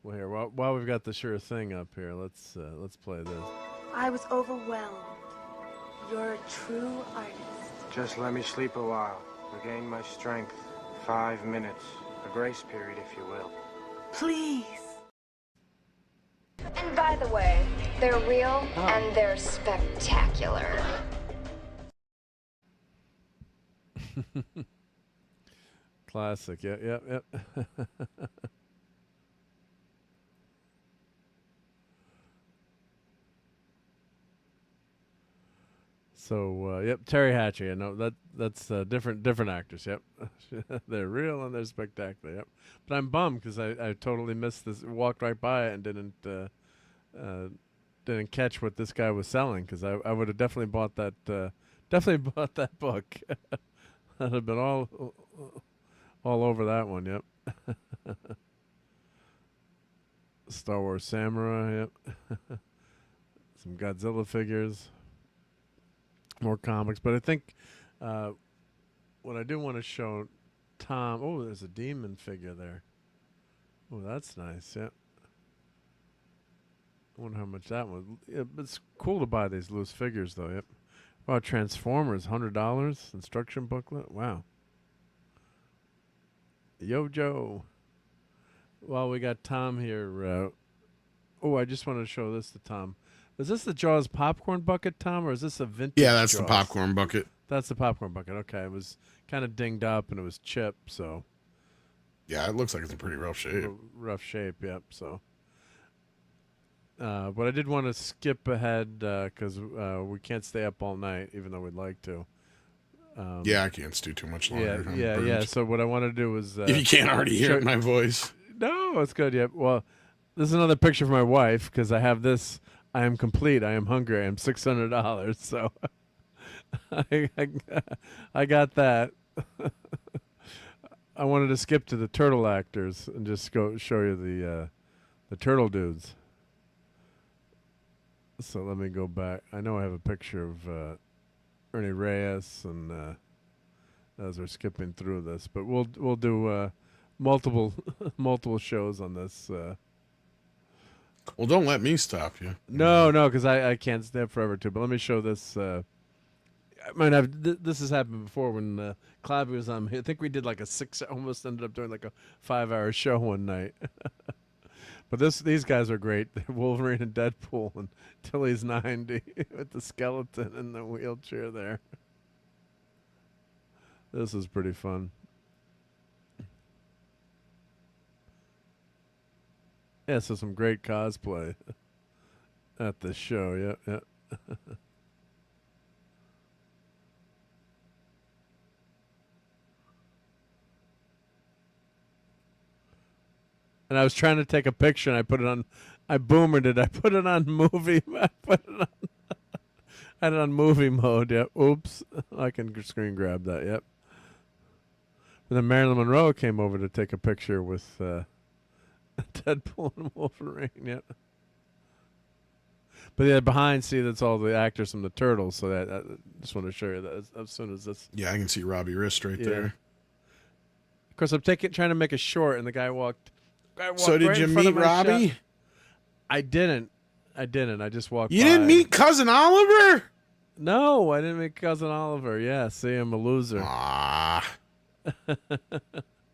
Well, here while we've got the sure thing up here, let's play this. I was overwhelmed. You're a true artist. Just let me sleep a while. Regain my strength. 5 minutes. A grace period, if you will. Please. And by the way, they're real and they're spectacular. Classic. Yep, yep, yep. So yep, Terry Hatcher. I know that's different actors. Yep, they're real and they're spectacular. Yep, but I'm bummed because I totally missed this. Walked right by it and didn't catch what this guy was selling because I would have definitely bought that book. I'd have been all over that one. Yep. Star Wars Samurai. Yep. Some Godzilla figures. More comics, but I think what I do want to show Tom. Oh, there's a demon figure there. Oh, that's nice. Yeah. I wonder how much that one. Yeah, it's cool to buy these loose figures, though. Yep. Wow, Transformers, $100 instruction booklet. Wow. Yo, Joe. Well, we got Tom here. Oh, I just want to show this to Tom. Is this the Jaws popcorn bucket, Tom, or is this a vintage Yeah, that's Jaws? the popcorn bucket. That's the popcorn bucket. Okay, it was kind of dinged up and it was chipped, so. Yeah, it looks like it's in pretty rough shape. Rough shape, yep. So, but I did want to skip ahead because we can't stay up all night, even though we'd like to. Yeah, I can't stay too much longer. Yeah. So what I want to do was. If you can't already hear my voice. No, it's good. Yep. Well, this is another picture for my wife because I have this. I am complete. I am hungry. I am $600. So I got that. I wanted to skip to the turtle actors and just go show you the turtle dudes. So let me go back. I know I have a picture of Ernie Reyes and as we're skipping through this, but we'll do multiple shows on this. Well, don't let me stop you. No, because I can't stay up forever too. But let me show this. I might have. This has happened before when Clabby was on. I think we did like almost ended up doing like a 5-hour show one night. But these guys are great. Wolverine and Deadpool and Tilly's 90 with the skeleton in the wheelchair there. This is pretty fun. Yeah, so some great cosplay at the show. Yeah. And I was trying to take a picture, and I put it on. I boomered it. I put it on movie. I had it on movie mode. Yep. Oops. I can screen grab that. Yep. And then Marilyn Monroe came over to take a picture with. Deadpool and Wolverine, yeah. But yeah, behind, see, that's all the actors from the Turtles. So that I just want to show you that as soon as this. Yeah, I can see Robbie Wrist right there. Of course, I'm trying to make a short, and the guy walked. So did you meet Robbie? I didn't. I didn't. I just walked. You didn't meet Cousin Oliver? No, I didn't meet Cousin Oliver. Yeah, see, I'm a loser. Ah.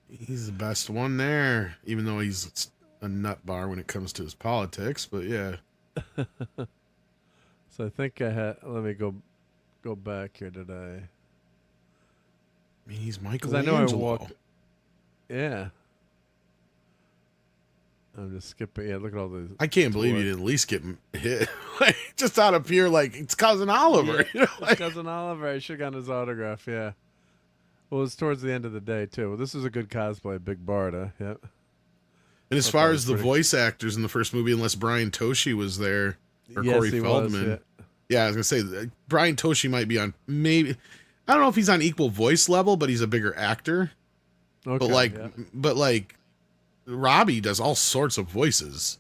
He's the best one there, even though he's a nut bar when it comes to his politics. But yeah. So I think I had. Let me go back here. Did I? I mean, he's Michael. Because I know I walked. Yeah. I'm just skipping. Yeah, look at all these. I can't believe you didn't at least get hit. Like, just out of pure, like, it's Cousin Oliver. Yeah, you know, like, Cousin Oliver. I should have gotten his autograph. Yeah. Well, it was towards the end of the day too. Well, this was a good cosplay, Big Barda. Yep. and as far as the voice actors in the first movie, unless Brian Toshi was there or Yes, Corey he Feldman, was, yeah, I was gonna say Brian Toshi might be on maybe. I don't know if he's on equal voice level, but he's a bigger actor. Okay, but like Robbie does all sorts of voices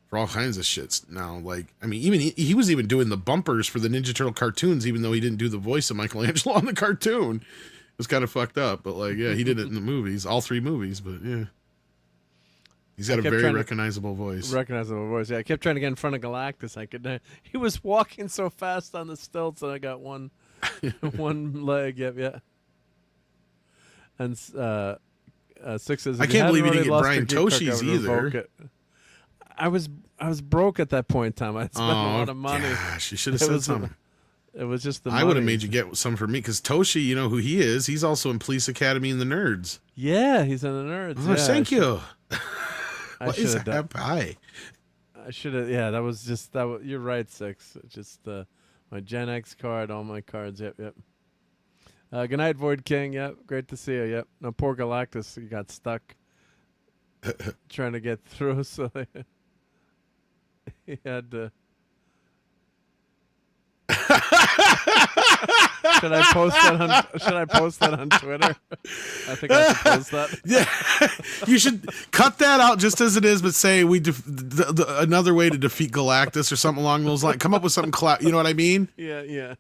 for all kinds of shits now. Like, I mean, even he was even doing the bumpers for the Ninja Turtle cartoons, even though he didn't do the voice of Michelangelo on the cartoon. It was kind of fucked up, but like, yeah, he did it in the movies, all 3 movies. But yeah, he's got a very recognizable voice. Recognizable voice. Yeah, I kept trying to get in front of Galactus. I could. He was walking so fast on the stilts, and I got one leg. Yep, yeah. And 6 says, I can't believe you didn't get Brian Toshi's either. I was broke at that point in time. I spent a lot of money. Gosh, you should have said something. It was just the I would have made you get some for me, because Toshi, you know who he is. He's also in Police Academy and the Nerds. Yeah, he's in the Nerds. Oh, thank you. I should have done. I should have. Yeah, that was just that. You're right, 6. Just my Gen X card, all my cards. Yep, yep. Good night, Void King. Yep, great to see you. Yep. No, poor Galactus, he got stuck trying to get through, so he had to. Should I post that on Twitter? I think I should post that. Yeah, you should cut that out just as it is, but say another way to defeat Galactus or something along those lines. Come up with something, you know what I mean? Yeah.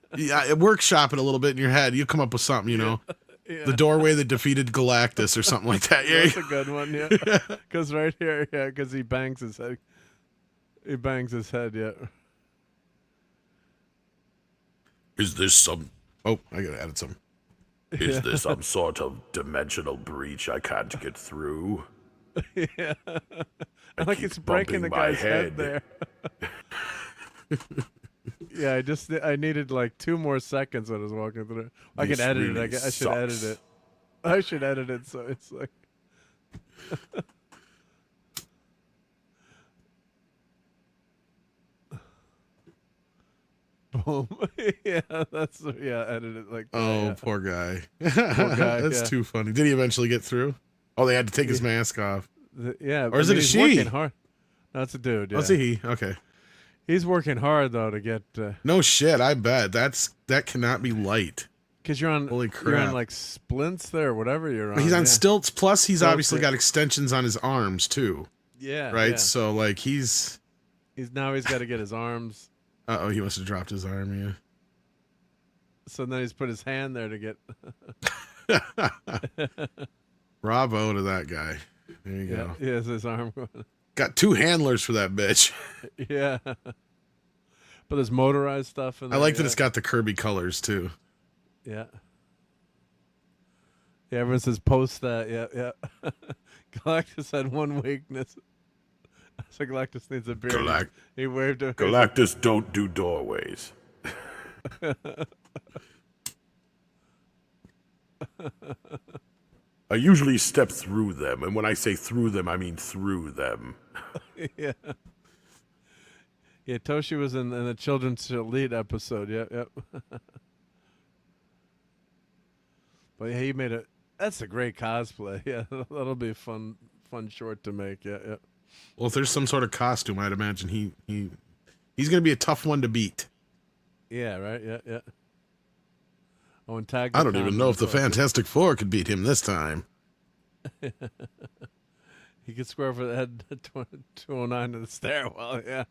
Workshop it a little bit in your head. You come up with something, you know. Yeah. The doorway that defeated Galactus or something like that. Yeah, that's a good one. Yeah, because right here, yeah, because he bangs his head. He bangs his head. Yeah. Is this some... Oh, I gotta add some. Is this some sort of dimensional breach I can't get through? Yeah. Like it's breaking the guy's head there. Yeah, I needed like 2 more seconds when I was walking through. I can edit it. I should edit it. I should edit it so it's like... Boom. Yeah, edit it like that. Oh, yeah. Poor guy. That's too funny. Did he eventually get through? Oh, they had to take his mask off. Or is it a she? Working hard. No, it's a dude. Yeah. Oh, it's a he. Okay. He's working hard though to get. No shit. I bet that cannot be light. Because you're on. Holy crap. You're on like splints there, whatever you're on. He's on stilts. Plus, he's obviously got extensions on his arms too. Yeah. Right. Yeah. So like he's got to get his arms. Oh, he must have dropped his arm, yeah. So then he's put his hand there to get... Bravo to that guy. There you go. He has his arm going. Got 2 handlers for that bitch. Yeah. But there's motorized stuff in there. I like that it's got the Kirby colors, too. Yeah. Yeah, everyone says post that. Yeah. Galactus had one weakness. So Galactus needs a beard. He waved at Galactus don't do doorways. I usually step through them, and when I say through them, I mean through them. Yeah. Yeah, Toshi was in the Children's Elite episode. Yep. But yeah, he made it. That's a great cosplay. Yeah, that'll be a fun short to make. Yeah. Well, if there's some sort of costume, I'd imagine he's going to be a tough one to beat. Yeah, right? Yeah. Oh, and Tag. I don't even know if the Fantastic Four could beat him this time. He could square for the head 209 in the stairwell, yeah.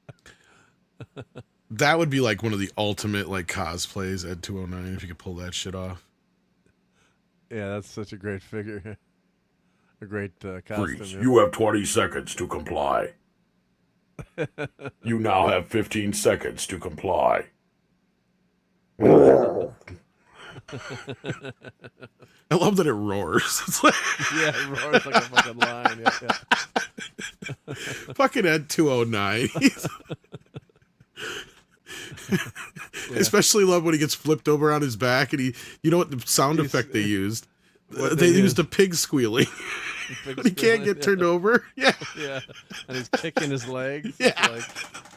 That would be like one of the ultimate like cosplays at 209 if you could pull that shit off. Yeah, that's such a great figure. A great costume. Freeze. Yeah. You have 20 seconds to comply. You now have 15 seconds to comply. I love that it roars. It's like Yeah, it roars like a fucking lion. Yeah. fucking Ed 209. Yeah. Especially love when he gets flipped over on his back and you know what the sound effect they used? They used a pig squealing. When he can't get turned over. Yeah. Yeah. And he's kicking his legs. Yeah. Like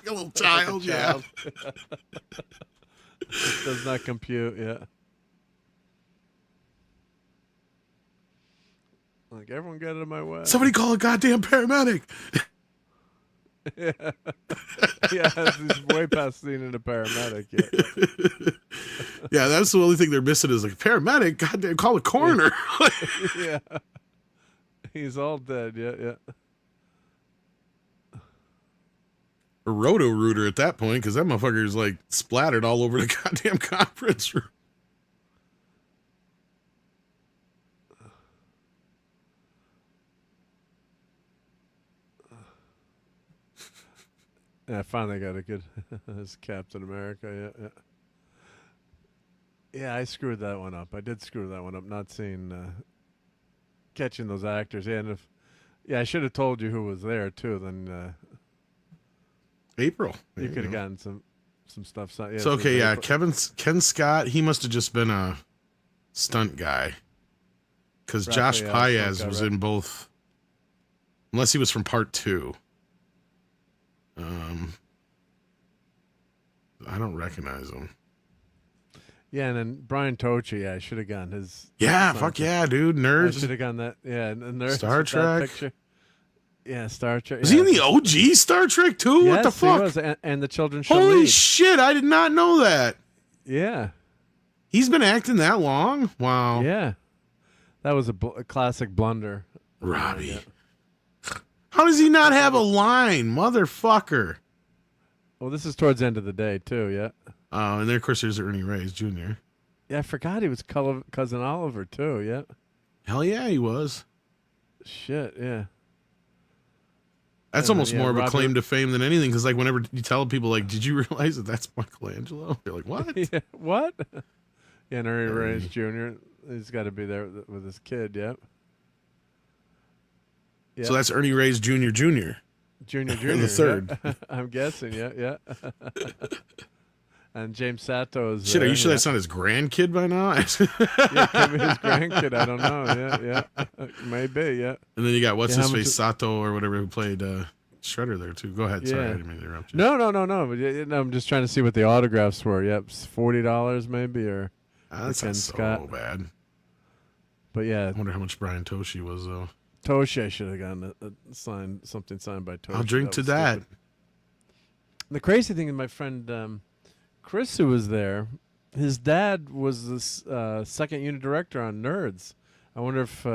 a little child. Yeah. It does not compute. Yeah. Like, everyone get out of my way. Somebody call a goddamn paramedic. Yeah. Yeah, he's way past seeing a paramedic. Yeah. Yeah, that's the only thing they're missing is like paramedic. Goddamn, call a coroner. Yeah. He's all dead. Yeah, yeah. A roto-rooter at that point, because that motherfucker's like splattered all over the goddamn conference room. Yeah, I finally got a good as Captain America. Yeah, yeah. Yeah, I screwed that one up. I did screw that one up. Not seeing, catching those actors. Yeah, and I should have told you who was there too. Then April. You could have gotten some stuff. Yeah, so okay, yeah, April. Ken Scott. He must have just been a stunt guy, because Josh Paez was in both, unless he was from part 2. I don't recognize him. Yeah, and then Brian Tochi. Yeah, I should have gotten his. Yeah, fuck yeah, dude. Nerds. I should have gotten that. Yeah, and Nerds. Star with that Trek. picture. Yeah, Star Trek. Was he in the OG Star Trek too? Yes, what the fuck? He was, and the children shall Holy lead. shit! I did not know that. Yeah. He's been acting that long. Wow. Yeah. That was a classic blunder. Robbie. How does he not have a line, motherfucker? Well, this is towards the end of the day too. Yeah. And then of course there's Ernie Reyes Jr. Yeah, I forgot he was cousin Oliver too. Yeah. Hell yeah, he was. Shit. Yeah. That's almost more of a claim to fame than anything, because like whenever you tell people like, "Did you realize that that's Michelangelo?" They're like, "What? Yeah, what?" Yeah, and Ernie Reyes Jr. He's got to be there with his kid. Yep. Yeah. So that's Ernie Reyes Jr. Jr. The third. Yeah. I'm guessing. Yeah, yeah. And James Sato is. Shit, are you sure that's not his grandkid by now? Yeah, could be his grandkid. I don't know. Yeah, yeah. Maybe. Yeah. And then you got what's his face Sato or whatever who played Shredder there too. Go ahead. Yeah. Sorry, I didn't mean to interrupt you. No. But, I'm just trying to see what the autographs were. Yep, $40 maybe, or. That's not so bad. But yeah, I wonder how much Brian Toshi was though. Toshi, I should have gotten something signed by Toshi. I'll drink to that. The crazy thing is, my friend Chris, who was there, his dad was the second unit director on Nerds. I wonder if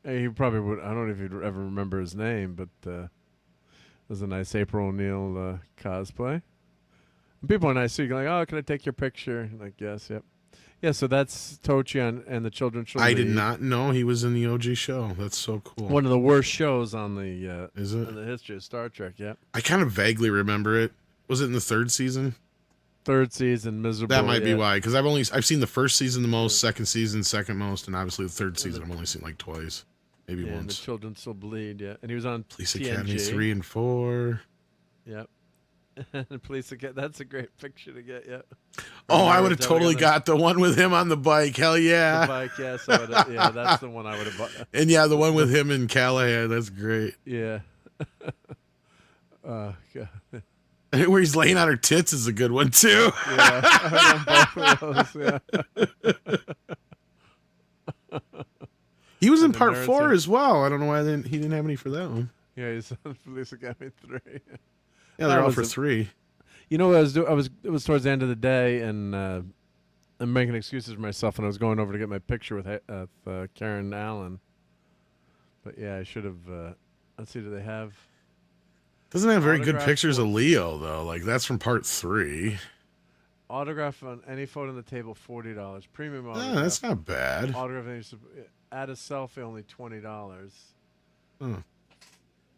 he probably would. I don't know if he'd ever remember his name, but it was a nice April O'Neil cosplay. And people are nice. So you're like, "Oh, can I take your picture?" I'm like, yes, yep. Yeah, so that's Tochi and the Children Shall Lead. I did not know he was in the OG show. That's so cool. One of the worst shows on the is it? In the history of Star Trek. Yeah, I kind of vaguely remember it. Was it in the 3rd season? 3rd season, miserable. That might be why, because I've seen the 1st season the most, 2nd season second most, and obviously the 3rd season I've only seen like twice, maybe once. And the Children Still Bleed. Yeah, and he was on Police TNG. Academy 3 and 4. Yep. Police Academy. That's a great picture to get. Yeah. Oh, I would have totally got the one with him on the bike. Hell yeah. The bike, yeah. So yeah, that's the one I would have bought. And yeah, the one with him and Callahan. That's great. Yeah. God. Where he's laying on her tits is a good one too. Yeah, I both of those, yeah. He was in part 4 as well. I don't know why he didn't have any for that one. Yeah, he's on Police Academy 3. Yeah, they're all for 3. You know what it was towards the end of the day, and I'm making excuses for myself, and I was going over to get my picture with Karen Allen. But yeah, I should have. Let's see, do they have? Doesn't have very good pictures of Leo though. Like that's from part 3. Autograph on any photo on the table, $40. Premium autograph. That's not bad. Autograph, add a selfie, only $20.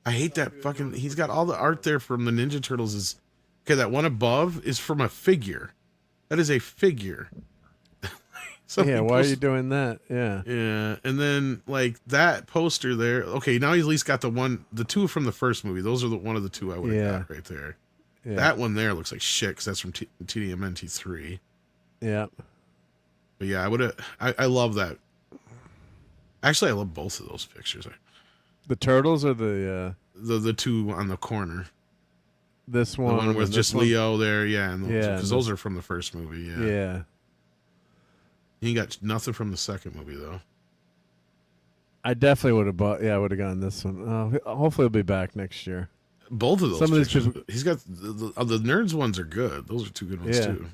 I hate that fucking. He's got all the art there from the Ninja Turtles. Is okay. That one above is from a figure. That is a figure. Yeah, why are you doing that? Yeah. Yeah, and then like that poster there. Okay, now he's at least got the two from the first movie. Those are one of the two I would have got right there. Yeah. That one there looks like shit because that's from TDMNT 3. Yeah. But yeah, I would have. I love that. Actually, I love both of those pictures. The turtles or the two on the corner. This one, the one with just Leo there, yeah, and because those are from the first movie, yeah. Yeah. You got nothing from the second movie though. I definitely would have bought. Yeah, I would have gotten this one. Hopefully, he'll be back next year. Both of those. Some pictures, of these he's got the nerds ones are good. Those are two good ones too.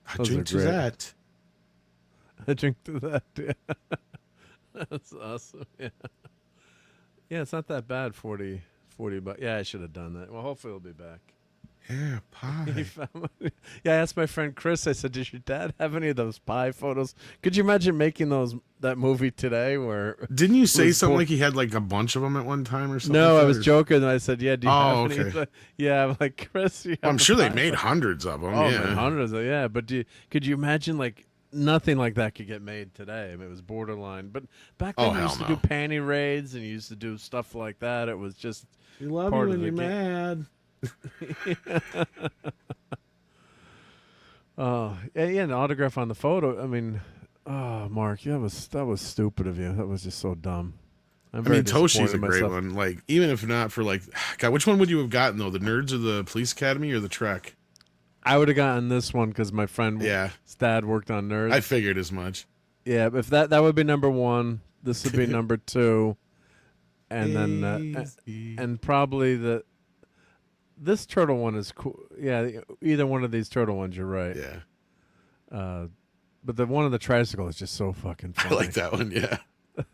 I drink to that. I drink to that. Yeah. That's awesome. Yeah. Yeah, it's not that bad. 40 bucks. Yeah, I should have done that. Well, hopefully he'll be back. Yeah, pie. Yeah, I asked my friend Chris. I said, "Does your dad have any of those pie photos? Could you imagine making that movie today?" Where didn't you say something like he had like a bunch of them at one time or something? No, I was joking, and I said, "Yeah, do you have any?" Okay. Yeah, I'm like, Chris. I'm sure they made hundreds of them. Oh, yeah, man, hundreds of But could you imagine like nothing like that could get made today? I mean, it was borderline. But back then, you used to do panty raids and you used to do stuff like that. It was just you love part you of when the you're game. mad. Oh, yeah, an autograph on the photo. I mean, oh, Mark, that was stupid of you. That was just so dumb. I mean, Toshi's a great one. Like, even if not for like, God, which one would you have gotten though? The Nerds or the Police Academy or the Trek? I would have gotten this one because my friend, his dad worked on Nerds. I figured as much. Yeah, if that would be number one. This would be number two, and then and probably this turtle one is cool. Yeah, either one of these turtle ones, you're right. Yeah. But the one on the tricycle is just so fucking funny. I like that one, yeah.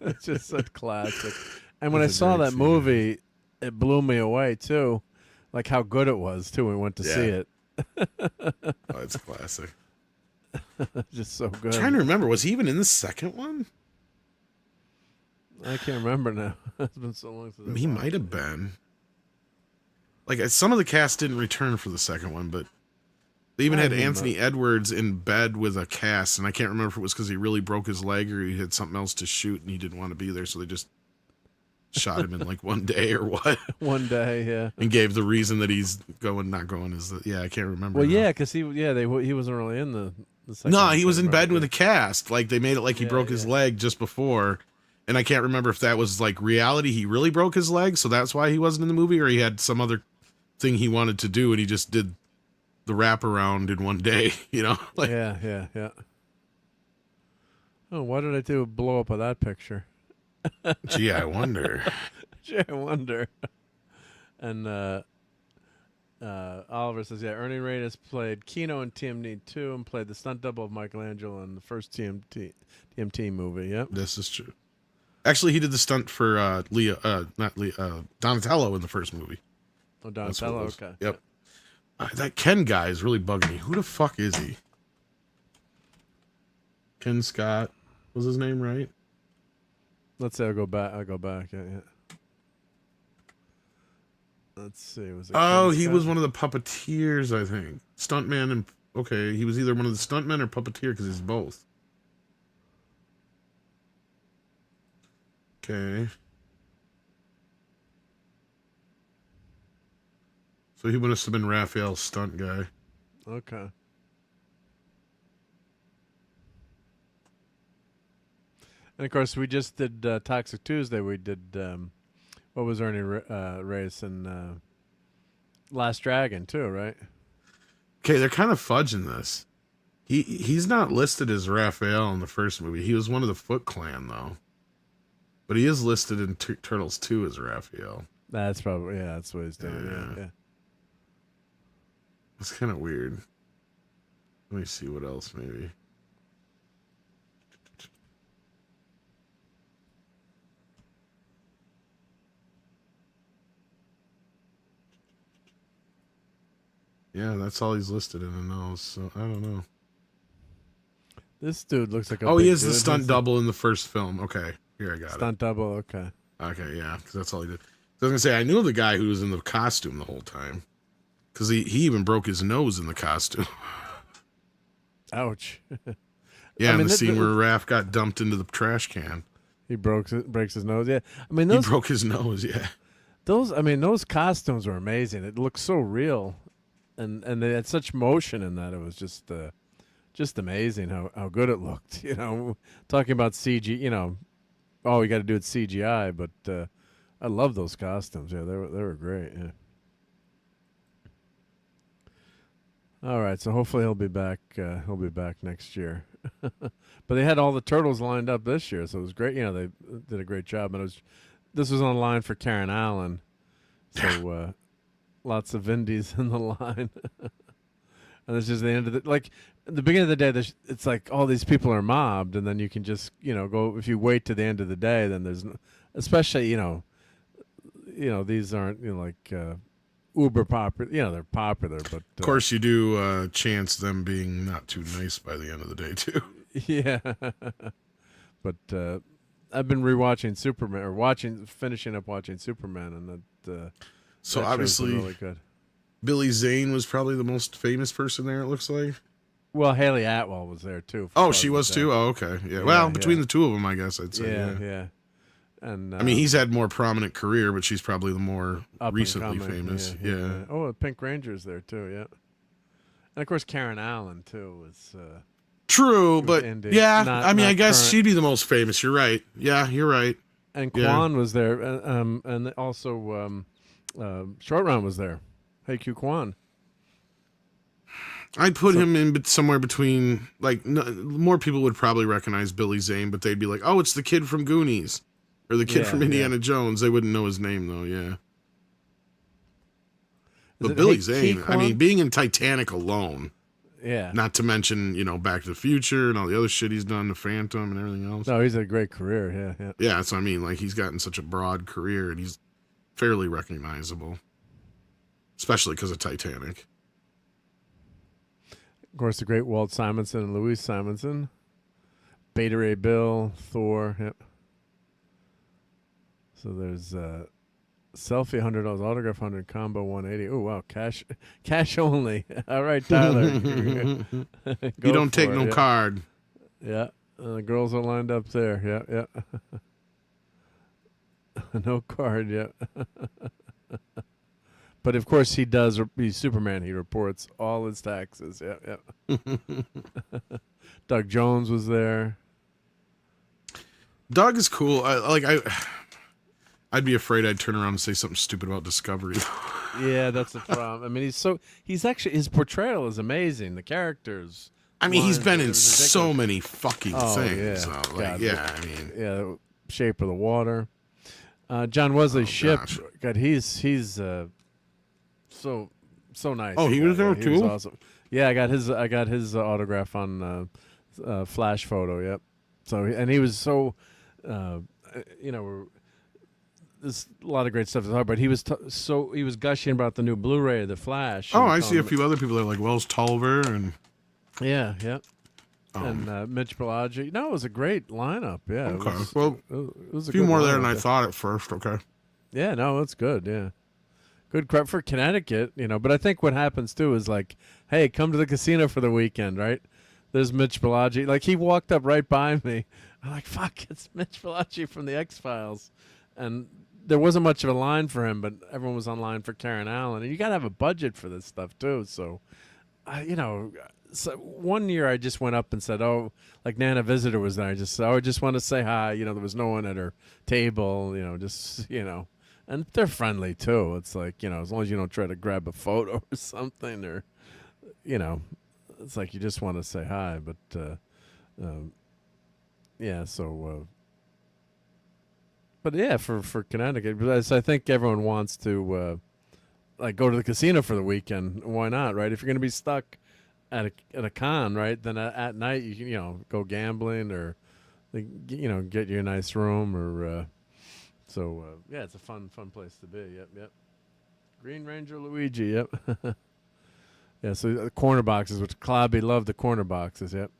It's just a classic. And when I saw that movie, it blew me away, too. Like how good it was, too, when we went to see it. Oh, it's classic. Just so good. I'm trying to remember, was he even in the second one? I can't remember now. It's been so long since he might have been. Like, some of the cast didn't return for the second one, but they even had Anthony Edwards in bed with a cast, and I can't remember if it was because he really broke his leg or he had something else to shoot and he didn't want to be there, so they just shot him in like one day or what. One day, yeah. And gave the reason that he's not going is that, I can't remember. Well, yeah, because he wasn't really in the second No, he was in bed with a cast. Like, they made it like he broke his leg just before. And I can't remember if that was like reality. He really broke his leg, so that's why he wasn't in the movie, or he had some other thing he wanted to do and he just did the wraparound in one day, Like, yeah. Oh, why did I do a blow up of that picture? Gee, I wonder. And Oliver says, Ernie Reyes played Keno in TMT 2 and played the stunt double of Michelangelo in the first TMT movie. Yep. This is true. Actually, he did the stunt for Donatello in the first movie. Oh, Donatello, okay. Yep. That Ken guy is really bugging me. Who the fuck is he? Ken Scott was his name, right? Let's say I'll go back. Yeah. Let's see. Was it he was one of the puppeteers, I think. Stuntman and he was either one of the stuntmen or puppeteer because he's both. Okay. So he must have been Raphael's stunt guy. Okay. And of course, we just did Toxic Tuesday. We did what was Ernie Reyes and Last Dragon too, right? Okay, they're kind of fudging this. He's not listed as Raphael in the first movie. He was one of the Foot Clan though, but he is listed in Turtles 2 as Raphael. That's probably that's what he's doing. Yeah. It's kind of weird. Let me see what else maybe. Yeah, that's all he's listed in those, so I don't know. This dude looks like a he is the stunt double in the first film. Okay, here I got it. Stunt double, okay. Okay, yeah, because that's all he did. I was gonna say I knew the guy who was in the costume the whole time, because he even broke his nose in the costume. Ouch. Yeah, the scene where Raph got dumped into the trash can. He breaks his nose. Yeah, I mean he broke his nose. Yeah, those costumes were amazing. It looked so real, and they had such motion in that. It was just amazing how good it looked. You know, talking about CG. You know, all we got to do is CGI, but I love those costumes. Yeah, they were great. Yeah. All right, so hopefully he'll be back. He'll be back next year. But they had all the turtles lined up this year, so it was great. You know, they did a great job. And this was on line for Karen Allen, so lots of indies in the line. And it's just the end of at the beginning of the day. It's like all these people are mobbed, and then you can just go. If you wait to the end of the day, then there's, especially these aren't like. Uber popular, they're popular, but of course you do chance them being not too nice by the end of the day too. Yeah, but I've been rewatching Superman or finishing up watching Superman, and that obviously really good. Billy Zane was probably the most famous person there. It looks like. Well, Haley Atwell was there too. Oh, she was too. Oh, okay, yeah. Well, between the two of them, I guess I'd say. Yeah. And I mean, he's had more prominent career, but she's probably the more recently famous. Yeah. Oh, Pink Ranger's there too. Yeah. And of course, Karen Allen too was. True, but yeah, I guess current. she'd be the most famous. You're right. Yeah, you're right. And Kwan was there, and also Short Round was there. Hey, Q Kwan. I'd put him in somewhere between more people would probably recognize Billy Zane, but they'd be like, "Oh, it's the kid from Goonies." Or the kid from Indiana Jones. They wouldn't know his name, though, yeah. But Billy Zane, I mean, being in Titanic alone. Yeah. Not to mention, Back to the Future and all the other shit he's done, The Phantom and everything else. No, he's had a great career, yeah. Yeah, that's what I mean. Like, he's gotten such a broad career, and he's fairly recognizable. Especially because of Titanic. Of course, the great Walt Simonson and Louise Simonson. Beta Ray Bill, Thor, yep. So there's selfie $100, autograph 100, combo 180. Oh wow, cash only. All right, Tyler. You don't take no card. Yeah, the girls are lined up there. Yeah. No card. Yeah. But of course he does. He's Superman. He reports all his taxes. Yeah. Doug Jones was there. Doug is cool. I'd be afraid I'd turn around and say something stupid about Discovery. Yeah, that's the problem. I mean, he's actually, his portrayal is amazing. The characters. I mean, he's been in so many fucking things. Yeah. The Shape of the Water. John Wesley Shipp. God, he's so nice. Oh, he was there too? He was awesome. Yeah, I got his autograph on Flash Photo. Yep. So he was so, there's a lot of great stuff. But he was he was gushing about the new Blu-ray of The Flash. Oh, I see a few other people there, like Wells Tolliver and. Yeah. And Mitch Pileggi. No, it was a great lineup. Yeah. Okay. It was a few more there than I thought at first. Okay. Yeah. No, it's good. Yeah. Good crap for Connecticut, But I think what happens too is like, hey, come to the casino for the weekend, right? There's Mitch Pileggi. Like he walked up right by me. I'm like, fuck, it's Mitch Pileggi from the X-Files, and there wasn't much of a line for him, but everyone was on line for Karen Allen, and you got to have a budget for this stuff too. So, so one year I just went up and said, like Nana Visitor was there. I just said, I just want to say hi. There was no one at her table, and they're friendly too. It's like, as long as you don't try to grab a photo or something, or, it's like you just want to say hi. But, yeah, so, but yeah, for Connecticut, because I think everyone wants to go to the casino for the weekend. Why not, right? If you're going to be stuck at a con, right, then at night you can go gambling or get you a nice room or yeah, it's a fun place to be. Yep. Green Ranger Luigi. Yep. Yeah. So the corner boxes, which Clobby loved the corner boxes. Yep.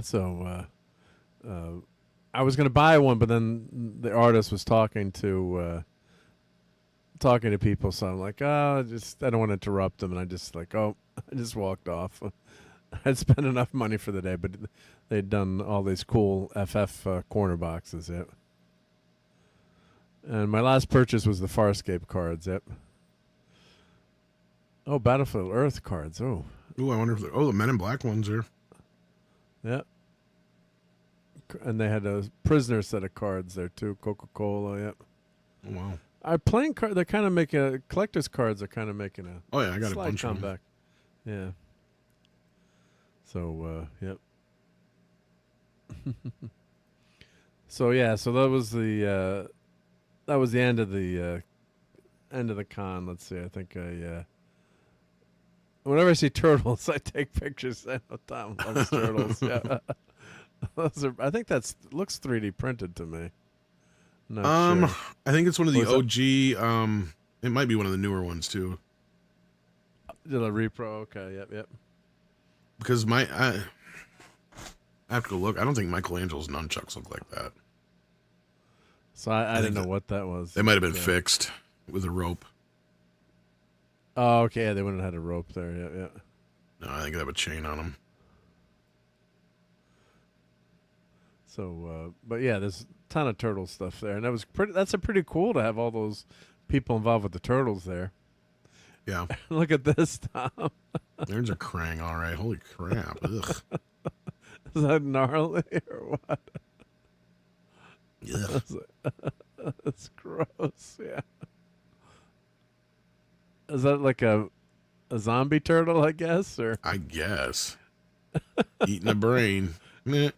So. I was going to buy one, but then the artist was talking to talking to people, so I'm like, I don't want to interrupt them, and I just walked off. I'd spent enough money for the day, but they'd done all these cool FF corner boxes. Yep. And my last purchase was the Farscape cards. Yep. Oh, Battlefield Earth cards. Oh. Ooh, I wonder if the Men in Black ones are. Yep. And they had a prisoner set of cards there too. Coca-Cola. Yep. Oh, wow. Our playing card. They're kind of making collector's cards. Are kind of making a. Oh yeah, I got a slight bunch comeback. of them. Yeah. So yep. So yeah, so that was the end of the con. Let's see. I think whenever I see turtles, I take pictures. I know Tom loves turtles. Yeah. I think looks 3D printed to me. Not sure. I think it's one of the OG. It might be one of the newer ones too. The repro. Okay. Yep. Because I have to go look. I don't think Michelangelo's nunchucks look like that. So I didn't know what that was. They might have been fixed with a rope. Oh, okay. Yeah, they wouldn't have had a rope there. Yeah. No, I think they have a chain on them. So, but yeah, there's a ton of turtle stuff there, and that's pretty cool to have all those people involved with the turtles there. Yeah. Look at this, Tom. There's a Krang, all right. Holy crap. Ugh. Is that gnarly or what? Yeah. That's gross, yeah. Is that like a zombie turtle, I guess? Or I guess. Eating a brain. Meh.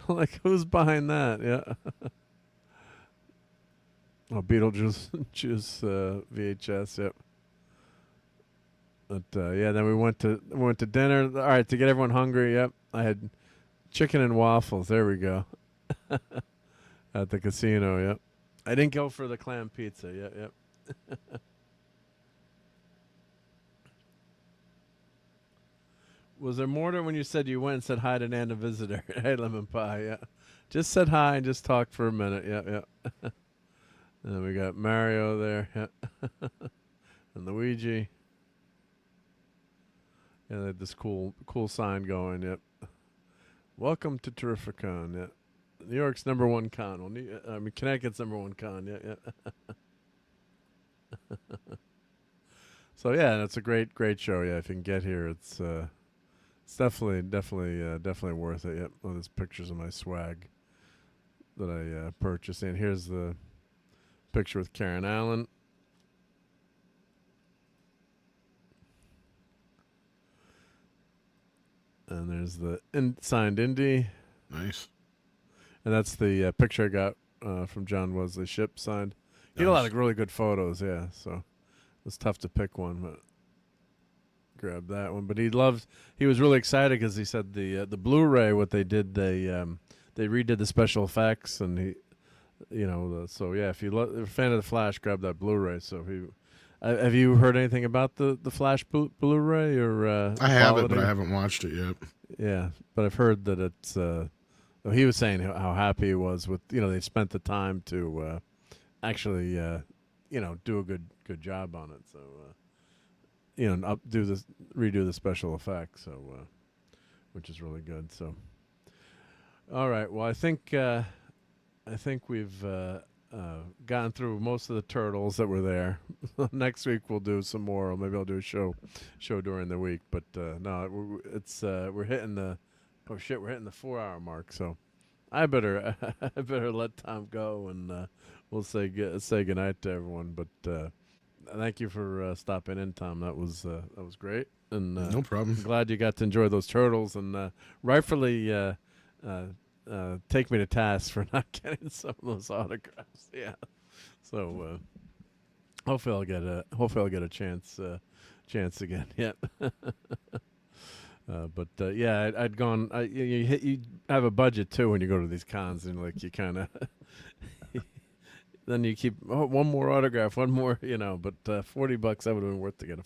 Like, who's behind that? Yeah. Oh, Beetlejuice VHS, yep. But yeah, then we went to dinner. All right, to get everyone hungry. Yep, I had chicken and waffles. There we go. At the casino. Yep. I didn't go for the clam pizza. Yep. Was there more to when you said you went and said hi to Nana Visitor? Hey, Lemon Pie. Yeah, just said hi and just talked for a minute. Yep. And then we got Mario there. Yep. And Luigi. Yeah, they had this cool sign going. Yep. Welcome to Terrificon. Yep. New York's #1 con. Well, Connecticut's #1 con. Yeah. So yeah, it's a great show. Yeah, if you can get here, it's definitely worth it. Yep. Oh, there's pictures of my swag that I purchased. And here's the picture with Karen Allen. And there's the signed Indy. Nice. And that's the picture I got from John Wesley Shipp signed. He had a lot of really good photos, yeah. So it was tough to pick one, but grabbed that one. But he was really excited because he said the Blu-ray, what they did, they redid the special effects, and he, so yeah, if you're a fan of the Flash, grab that Blu-ray. So have you heard anything about the Flash Blu-ray or? I haven't, but I haven't watched it yet. Yeah, but I've heard that it's. He was saying how happy he was with they spent the time to actually do a good job on it. So redo the special effects. So which is really good. So all right, well I think we've gotten through most of the turtles that were there. Next week we'll do some more, or maybe I'll do a show during the week. But no, we're hitting the we're hitting the 4-hour mark. So I better let Tom go, and we'll say goodnight to everyone. But thank you for stopping in, Tom. That was great, and no problem. I'm glad you got to enjoy those turtles, and rightfully take me to task for not getting some of those autographs. Yeah. So hopefully I'll get a chance again. Yeah. But yeah, I'd gone. You have a budget too when you go to these cons, and like you kind of then you keep one more autograph, one more, But $40 that would have been worth to get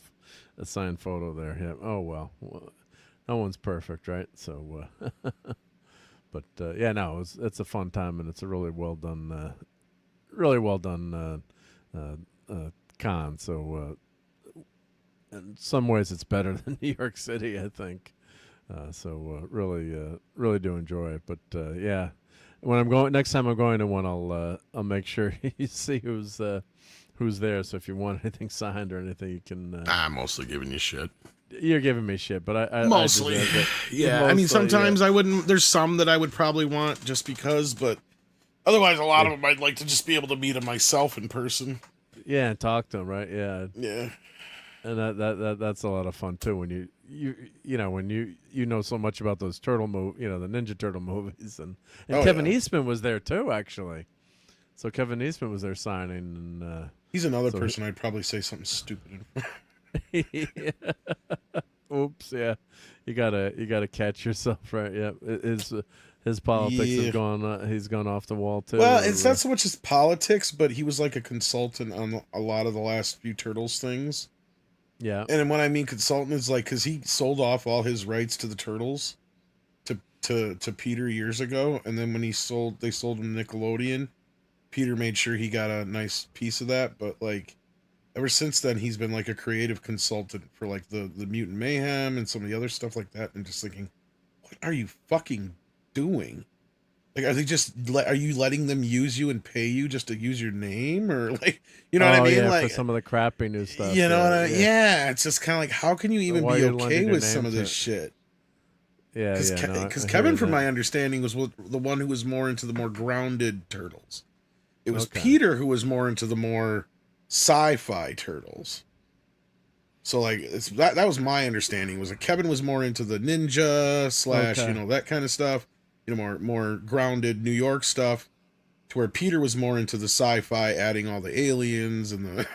a signed photo there. Yeah. Oh well, no one's perfect, right? So. But yeah, no, it's a fun time, and it's a really well done con. So in some ways it's better than New York City, I think. Really do enjoy it. But yeah, when I'm going next time I'm going to one, I'll make sure you see who's there. So if you want anything signed or anything, you can. I'm mostly giving you shit. You're giving me shit, but I mostly, yeah. I mean, sometimes I wouldn't. There's some that I would probably want just because, but otherwise, a lot of them I'd like to just be able to meet them myself in person. Yeah, and talk to them, right? Yeah, yeah. And that's a lot of fun too. When you know when you know so much about those the Ninja Turtle movies, and Kevin Eastman was there too, actually. So Kevin Eastman was there signing, and he's another person I'd probably say something stupid in front. Oops, yeah. You gotta catch yourself, right? Yeah, his politics have gone. He's gone off the wall too. Well, it's not so much his politics, but he was like a consultant on a lot of the last few Turtles things. Yeah, and when I mean consultant, is like because he sold off all his rights to the Turtles to Peter years ago, and then when they sold him Nickelodeon, Peter made sure he got a nice piece of that, but like. Ever since then, he's been like a creative consultant for like the Mutant Mayhem and some of the other stuff like that. And just thinking, what are you fucking doing? Like, are you letting them use you and pay you just to use your name, or like, you know what I mean? Yeah, like for some of the crappy new stuff. You know what I mean? Yeah, it's just kind of like, how can you even be okay with some of this shit? Yeah, because Kevin, from my understanding, was the one who was more into the more grounded Turtles. It was Peter who was more into the more sci-fi Turtles. So like that was my understanding, was that Kevin was more into the ninja / that kind of stuff, more grounded New York stuff, to where Peter was more into the sci-fi, adding all the aliens and the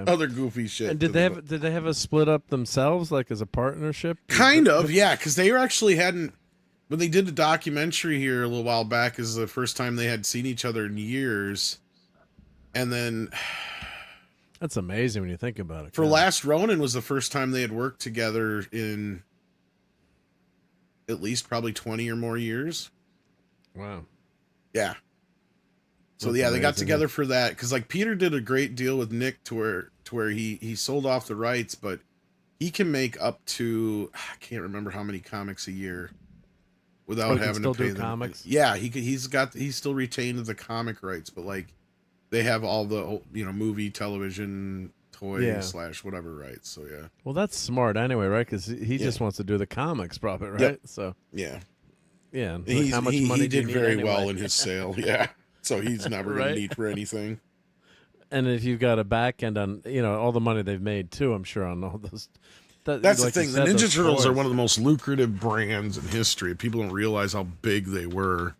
other goofy shit. And did they have a split up themselves, like as a partnership? Kind of, yeah, because they actually hadn't. When they did a documentary here a little while back, is the first time they had seen each other in years, and then. That's amazing when you think about it. For Last Ronin was the first time they had worked together in at least probably 20 or more years. Wow. Yeah. So they got together for that, because like Peter did a great deal with Nick to where he sold off the rights, but he can make up to, I can't remember how many comics a year without having to pay them. Comics? Yeah, he's still retained the comic rights, but like they have all the movie, television, toy / whatever rights. So yeah. Well, that's smart anyway, right? Because he just wants to do the comics profit, right? Yep. So yeah. How much money he did very well anyway? in his sale. Yeah. So he's never going to need for anything. And if you've got a back end on all the money they've made too, I'm sure on all those. That's the thing. The Ninja Turtles are one of the most lucrative brands in history. People don't realize how big they were.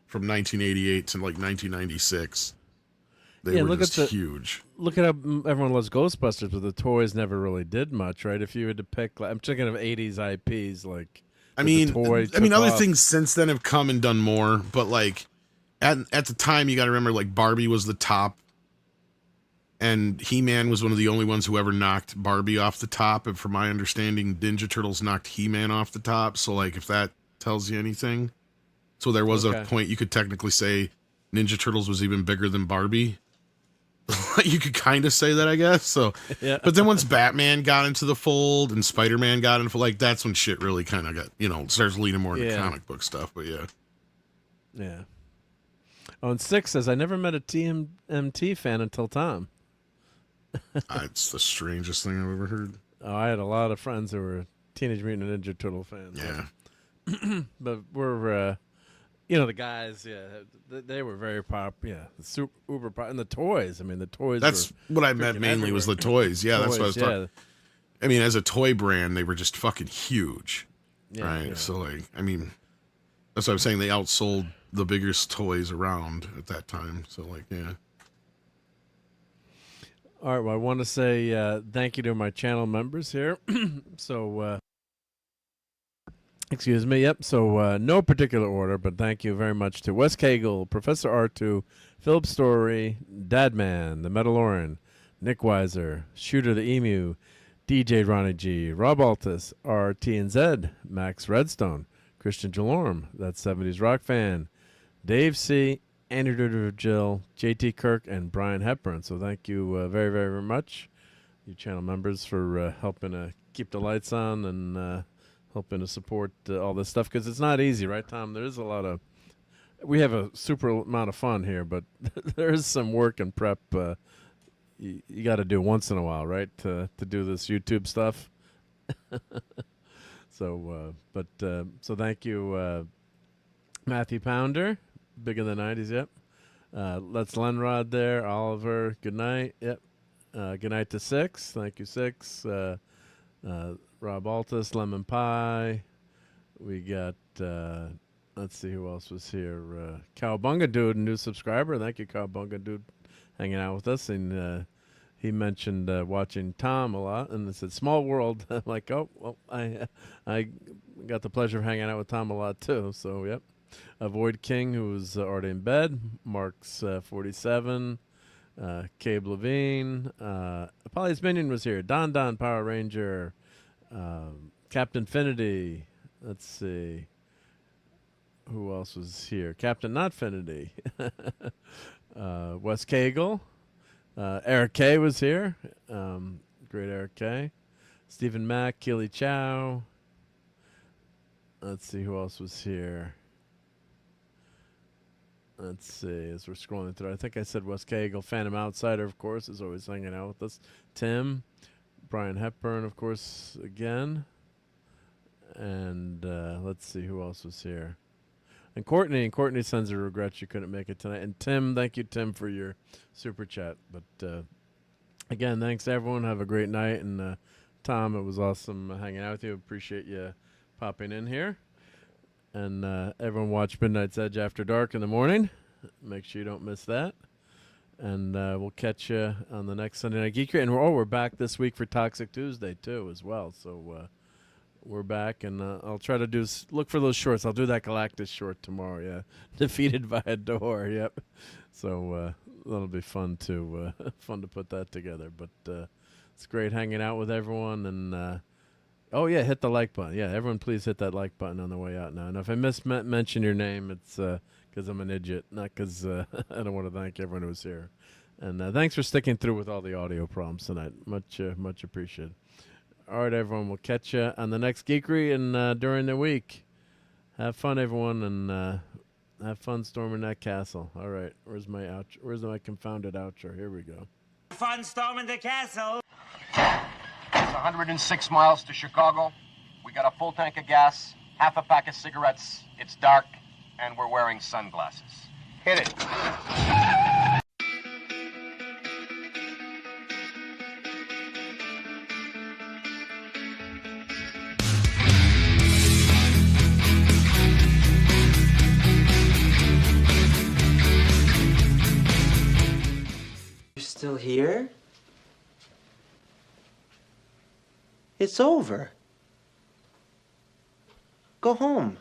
From 1988 to like 1996, they were just huge. Look at how everyone loves Ghostbusters, but the toys never really did much, right? If you had to pick, I'm thinking of 80s IPs, like other things since then have come and done more, but like at the time, you got to remember, like Barbie was the top, and He-Man was one of the only ones who ever knocked Barbie off the top. And from my understanding, Ninja Turtles knocked He-Man off the top. So like, if that tells you anything. So there was a point you could technically say Ninja Turtles was even bigger than Barbie. You could kind of say that, I guess. So, but then once Batman got into the fold and Spider-Man got into, like, that's when shit really kind of got, starts leaning more into comic book stuff. But yeah. Yeah. Oh, and 6 says, I never met a TMNT fan until Tom. It's the strangest thing I've ever heard. Oh, I had a lot of friends who were Teenage Mutant Ninja Turtle fans. Yeah. But we're... the guys, they were very popular. Yeah, super uber popular. And the toys. I mean, the toys. That's what I meant mainly everywhere. Was the toys. Yeah, that's what I was talking. I mean, as a toy brand, they were just fucking huge, right? Yeah. So, like, I mean, that's what I'm saying. They outsold the biggest toys around at that time. So, like, yeah. All right. Well, I want to say thank you to my channel members here. Excuse me. Yep. So no particular order, but thank you very much to Wes Cagle, Professor R2, Philip Story, Dadman, The Metalorian, Nick Weiser, Shooter the Emu, DJ Ronnie G, RobAltis, RT&Z, Max Redstone, Christian Jalorm, That 70s Rock Fan, Dave C, Andrew Jill, JT Kirk, and Brian Hepburn. So thank you very, very much, you channel members, for helping keep the lights on and helping to support all this stuff, because it's not easy, right, Tom? There is a lot of, we have a super amount of fun here, but there is some work and prep you got to do once in a while, right, to do this YouTube stuff. So thank you, Matthew Pounder, big in the 90s. Yep. Let's Lenrod there. Oliver, good night. Yep. Good night to Six. Thank you, Six. RobAltis, Lemon Pie. We got, let's see who else was here. Cowabunga Dude, new subscriber. Thank you, Cowabunga Dude, hanging out with us. And he mentioned watching Tom a lot, and it said Small World. I'm like, oh, well, I got the pleasure of hanging out with Tom a lot too. So, yep. Avoid King, who's already in bed. Mark's 47. Cabe Levine. Polly's Minion was here. Don Power Ranger. Captain Finity. Let's see. Who else was here? Captain Not Finity. Wes Cagle. Eric K was here. Great Eric K. Stephen Mack. Keely Chow. Let's see who else was here. Let's see, as we're scrolling through, I think I said Wes Cagle. Phantom Outsider, of course, is always hanging out with us. Tim. Brian Hepburn, of course, again. And let's see who else was here. And Courtney sends her regrets you couldn't make it tonight. And Tim, thank you, Tim, for your super chat. But again, thanks, everyone. Have a great night. And Tom, it was awesome hanging out with you. Appreciate you popping in here. And everyone watch Midnight's Edge After Dark in the morning. Make sure you don't miss that. And we'll catch you on the next Sunday Night Geekery. And we're back this week for Toxic Tuesday, too, as well. So we're back, and I'll try to look for those shorts. I'll do that Galactus short tomorrow, yeah. Defeated by a door, yep. So that'll be fun to put that together. But it's great hanging out with everyone. And, oh, yeah, hit the like button. Yeah, everyone please hit that like button on the way out now. And if I mention your name, it's because I'm an idiot, not because I don't want to thank everyone who's here. And thanks for sticking through with all the audio problems tonight. Much appreciated. All right, everyone. We'll catch you on the next Geekery and during the week. Have fun, everyone, and have fun storming that castle. All right. Where's my confounded outro? Here we go. Fun storming the castle. It's 106 miles to Chicago. We got a full tank of gas, half a pack of cigarettes. It's dark, and we're wearing sunglasses. Hit it. You're still here? It's over. Go home.